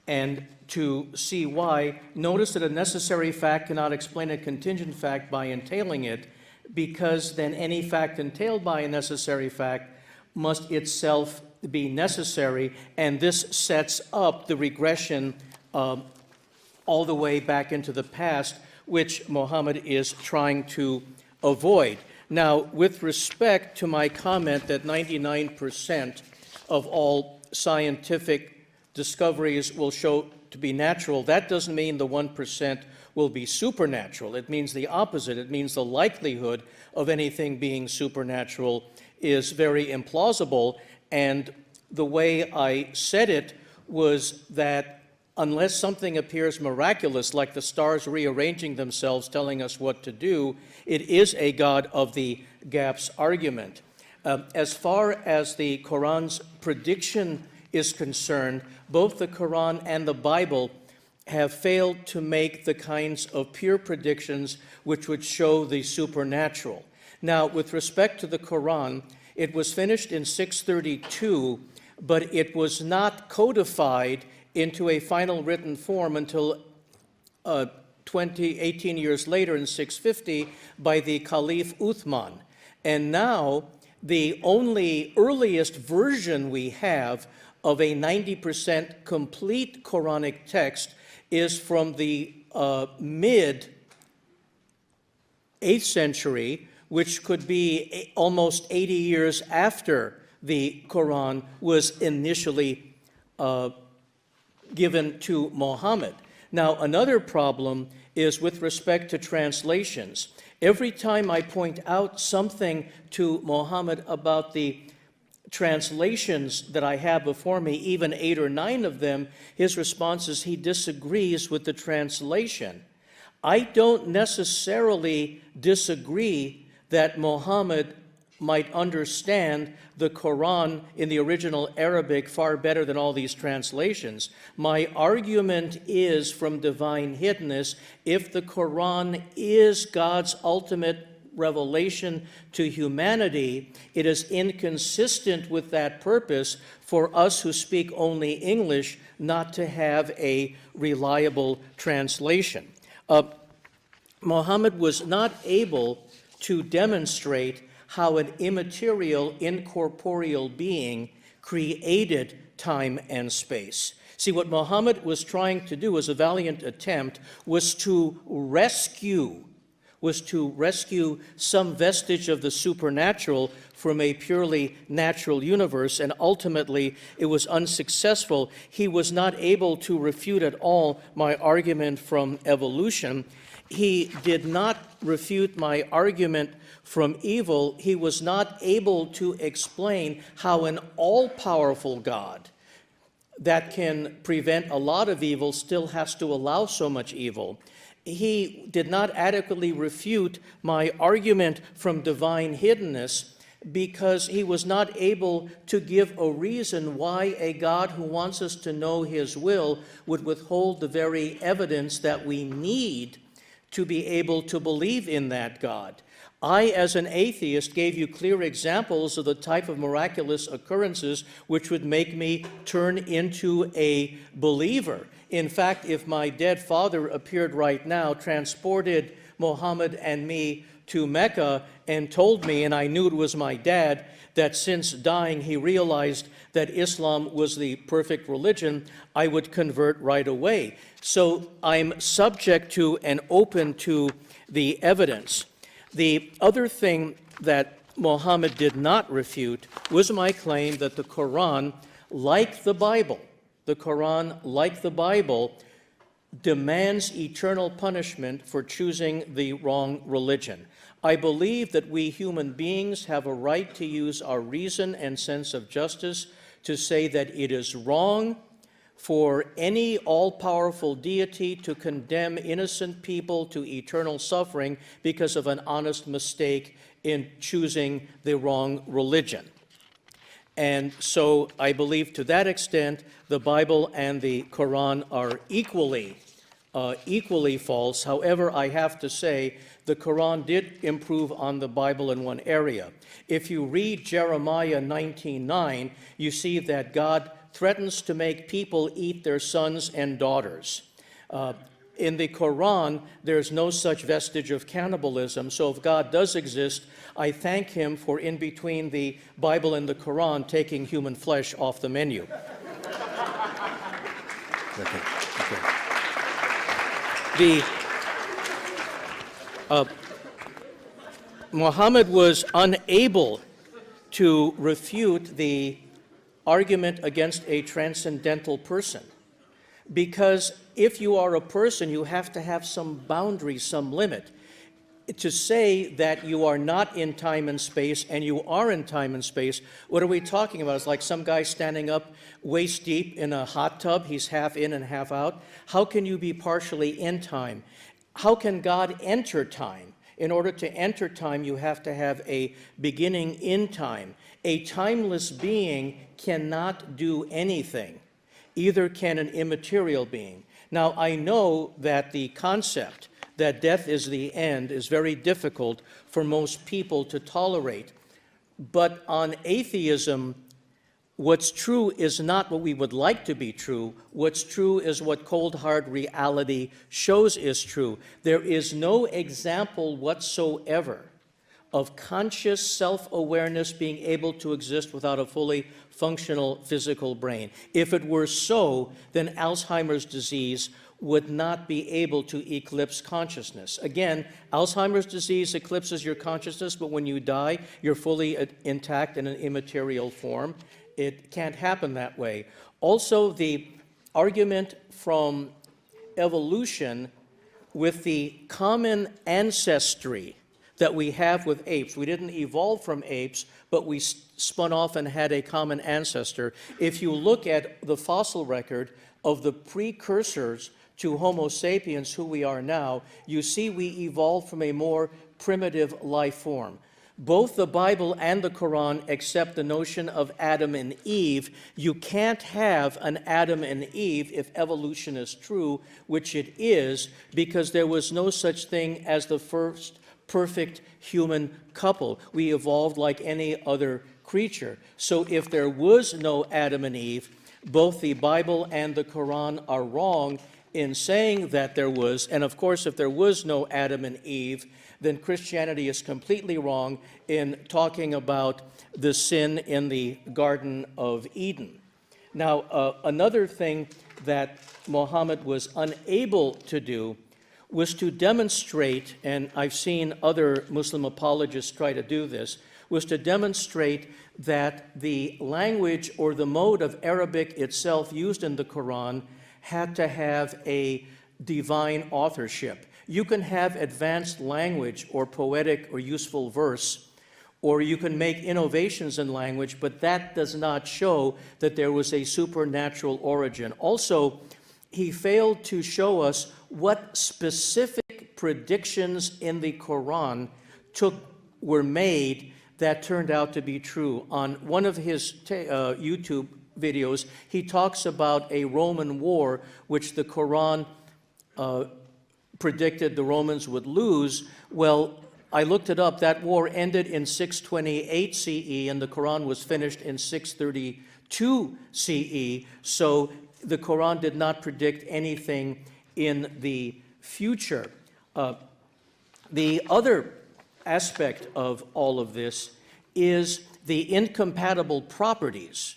And to see why, notice that a necessary fact cannot explain a contingent fact by entailing it, because then any fact entailed by a necessary fact must itself be necessary, and this sets up the regression all the way back into the past, which Mohammed is trying to avoid. Now, with respect to my comment that 99% of all scientific discoveries will show to be natural, that doesn't mean the 1% will be supernatural. It means the opposite. It means the likelihood of anything being supernatural is very implausible. And the way I said it was that unless something appears miraculous, like the stars rearranging themselves, telling us what to do, it is a God of the gaps argument. As far as the Quran's prediction is concerned, both the Quran and the Bible have failed to make the kinds of pure predictions which would show the supernatural. Now, with respect to the Quran, it was finished in 632, but it was not codified into a final written form until 18 years later in 650 by the Caliph Uthman. And now the only earliest version we have of a 90% complete Quranic text is from the mid 8th century, which could be almost 80 years after the Quran was initially given to Muhammad. Now, another problem is with respect to translations. Every time I point out something to Muhammad about the translations that I have before me, even 8 or 9 of them, his response is he disagrees with the translation. I don't necessarily disagree that Muhammad might understand the Quran in the original Arabic far better than all these translations. My argument is from divine hiddenness. If the Quran is God's ultimate revelation to humanity, it is inconsistent with that purpose for us who speak only English not to have a reliable translation. Muhammad was not able to demonstrate how an immaterial, incorporeal being created time and space. See, what Muhammad was trying to do as a valiant attempt was to rescue some vestige of the supernatural from a purely natural universe, and ultimately it was unsuccessful. He was not able to refute at all my argument from evolution. He did not refute my argument from evil. He was not able to explain how an all-powerful God that can prevent a lot of evil still has to allow so much evil. He did not adequately refute my argument from divine hiddenness because he was not able to give a reason why a God who wants us to know his will would withhold the very evidence that we need to be able to believe in that God. I, as an atheist, gave you clear examples of the type of miraculous occurrences which would make me turn into a believer. In fact, if my dead father appeared right now, transported Muhammad and me to Mecca, and told me, and I knew it was my dad, that since dying he realized that Islam was the perfect religion, I would convert right away. So I'm subject to and open to the evidence. The other thing that Muhammad did not refute was my claim that the Quran, like the Bible, demands eternal punishment for choosing the wrong religion. I believe that we human beings have a right to use our reason and sense of justice to say that it is wrong for any all-powerful deity to condemn innocent people to eternal suffering because of an honest mistake in choosing the wrong religion. And so I believe to that extent the Bible and the Quran are equally false. However, I have to say the Quran did improve on the Bible in one area. If you read Jeremiah 19:9, you see that God threatens to make people eat their sons and daughters. In the Quran, there's no such vestige of cannibalism. So if God does exist, I thank him for, in between the Bible and the Quran, taking human flesh off the menu. Muhammad was unable to refute the argument against a transcendental person, because if you are a person, you have to have some boundary, some limit. To say that you are not in time and space and you are in time and space, what are we talking about? It's like some guy standing up waist deep in a hot tub. He's half in and half out. How can you be partially in time? How can God enter time? In order to enter time, you have to have a beginning in time. A timeless being cannot do anything. Either can an immaterial being. Now, I know that the concept that death is the end is very difficult for most people to tolerate. But on atheism, what's true is not what we would like to be true. What's true is what cold hard reality shows is true. There is no example whatsoever of conscious self-awareness being able to exist without a fully functional physical brain. If it were so, then Alzheimer's disease would not be able to eclipse consciousness. Again, Alzheimer's disease eclipses your consciousness, but when you die, you're fully intact in an immaterial form. It can't happen that way. Also, the argument from evolution with the common ancestry that we have with apes. We didn't evolve from apes, but we spun off and had a common ancestor. If you look at the fossil record of the precursors to Homo sapiens, who we are now, you see we evolved from a more primitive life form. Both the Bible and the Quran accept the notion of Adam and Eve. You can't have an Adam and Eve if evolution is true, which it is, because there was no such thing as the first perfect human couple. We evolved like any other creature. So if there was no Adam and Eve, both the Bible and the Quran are wrong in saying that there was. And of course, if there was no Adam and Eve, then Christianity is completely wrong in talking about the sin in the Garden of Eden. Now, another thing that Muhammad was unable to do was to demonstrate, and I've seen other Muslim apologists try to do this, was to demonstrate that the language or the mode of Arabic itself used in the Quran had to have a divine authorship. You can have advanced language or poetic or useful verse, or you can make innovations in language, but that does not show that there was a supernatural origin. Also, he failed to show us what specific predictions in the Quran were made that turned out to be true. On one of his YouTube videos, he talks about a Roman war which the Quran predicted the Romans would lose. Well, I looked it up. That war ended in 628 CE, and the Quran was finished in 632 CE. So the Quran did not predict anything in the future. The other aspect of all of this is the incompatible properties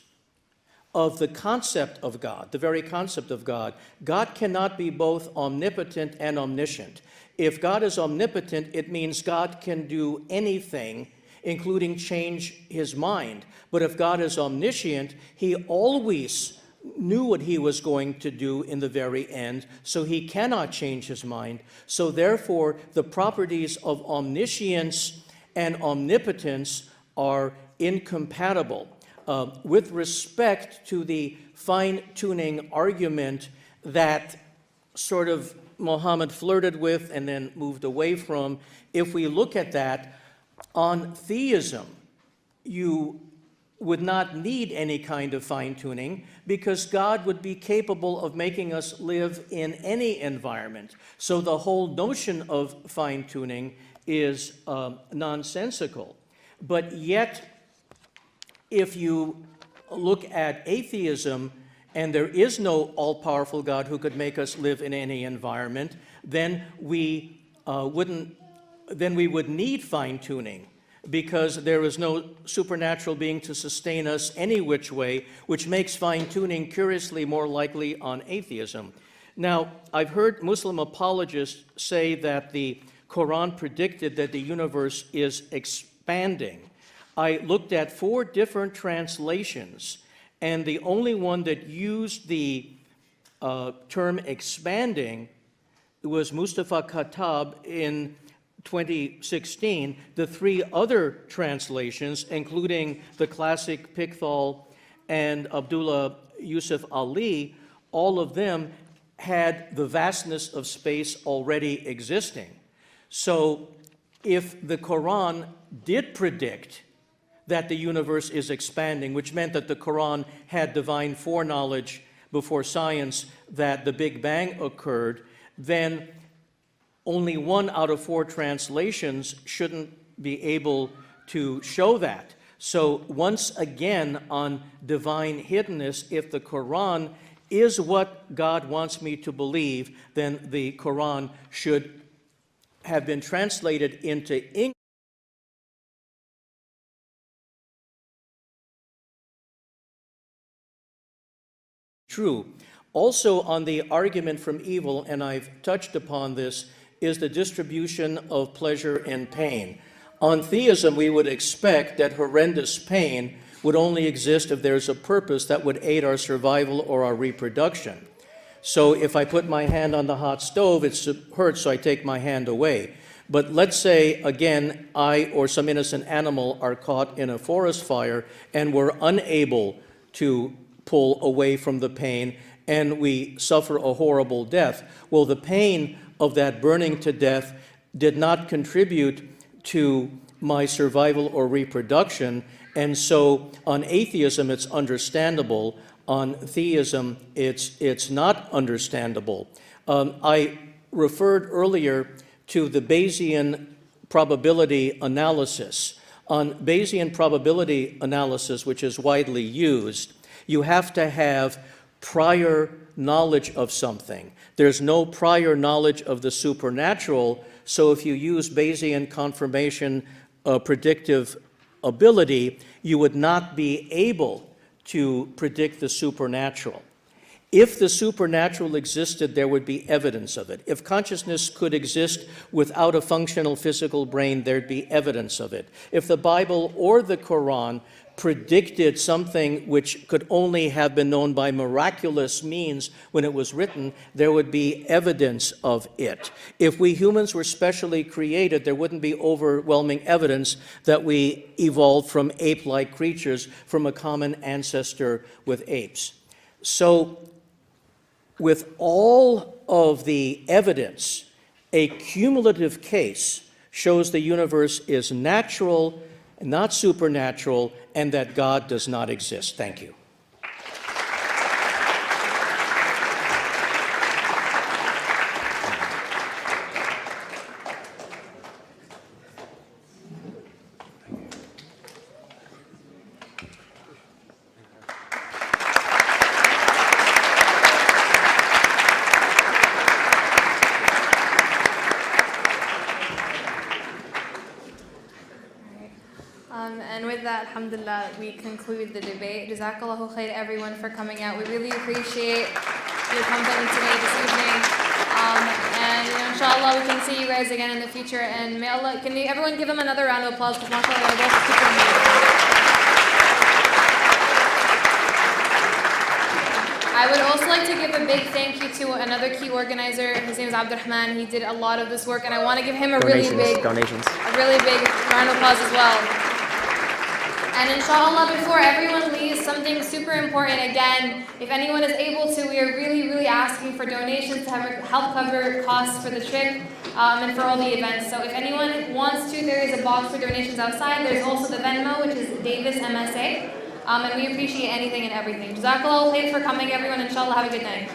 of the concept of God, the very concept of God. God cannot be both omnipotent and omniscient. If God is omnipotent, it means God can do anything, including change his mind. But if God is omniscient, he always knew what he was going to do in the very end, so he cannot change his mind. So therefore, the properties of omniscience and omnipotence are incompatible. with respect to the fine-tuning argument that sort of Muhammad flirted with and then moved away from, if we look at that, on theism, you would not need any kind of fine-tuning because God would be capable of making us live in any environment. So the whole notion of fine-tuning is nonsensical. But yet, if you look at atheism, and there is no all-powerful God who could make us live in any environment, then we would need fine-tuning, because there is no supernatural being to sustain us any which way, which makes fine-tuning curiously more likely on atheism. Now, I've heard Muslim apologists say that the Quran predicted that the universe is expanding. I looked at 4 different translations, and the only one that used the term expanding was Mustafa Khattab in 2016. The 3 other translations, including the classic Pickthall and Abdullah Yusuf Ali, all of them had the vastness of space already existing. So if the Quran did predict that the universe is expanding, which meant that the Quran had divine foreknowledge before science that the Big Bang occurred, then only 1 out of 4 translations shouldn't be able to show that. So once again, on divine hiddenness, if the Quran is what God wants me to believe, then the Quran should have been translated into English. True. Also, on the argument from evil, and I've touched upon this, is the distribution of pleasure and pain. On theism, we would expect that horrendous pain would only exist if there's a purpose that would aid our survival or our reproduction. So if I put my hand on the hot stove, it hurts, so I take my hand away. But let's say, again, I or some innocent animal are caught in a forest fire and we're unable to pull away from the pain, and we suffer a horrible death. Well, the pain of that burning to death did not contribute to my survival or reproduction, and so on atheism it's understandable. On theism it's not understandable. I referred earlier to the Bayesian probability analysis. On Bayesian probability analysis, which is widely used, you have to have prior knowledge of something. There's no prior knowledge of the supernatural, so if you use Bayesian confirmation predictive ability, you would not be able to predict the supernatural. If the supernatural existed, there would be evidence of it. If consciousness could exist without a functional physical brain, there'd be evidence of it. If the Bible or the Quran predicted something which could only have been known by miraculous means when it was written, there would be evidence of it. If we humans were specially created, there wouldn't be overwhelming evidence that we evolved from ape-like creatures from a common ancestor with apes. So, with all of the evidence, a cumulative case shows the universe is natural, not supernatural, and that God does not exist. Thank you. And with that, alhamdulillah, we conclude the debate. Jazakallahu khair everyone for coming out. We really appreciate your company today, this evening. And inshallah, we can see you guys again in the future. And may Allah, can everyone give them another round of applause? Because mashallah, they're both super amazing. I would also like to give a big thank you to another key organizer. His name is Abdurrahman. He did a lot of this work, and I want to give him a really big round of applause as well. And inshallah, before everyone leaves, something super important again, if anyone is able to, we are really asking for donations to help cover costs for the trip and for all the events. So if anyone wants to, there is a box for donations outside. There's also the Venmo, which is Davis MSA. And we appreciate anything and everything. Jazakallah khair for coming, everyone. Inshallah, have a good night.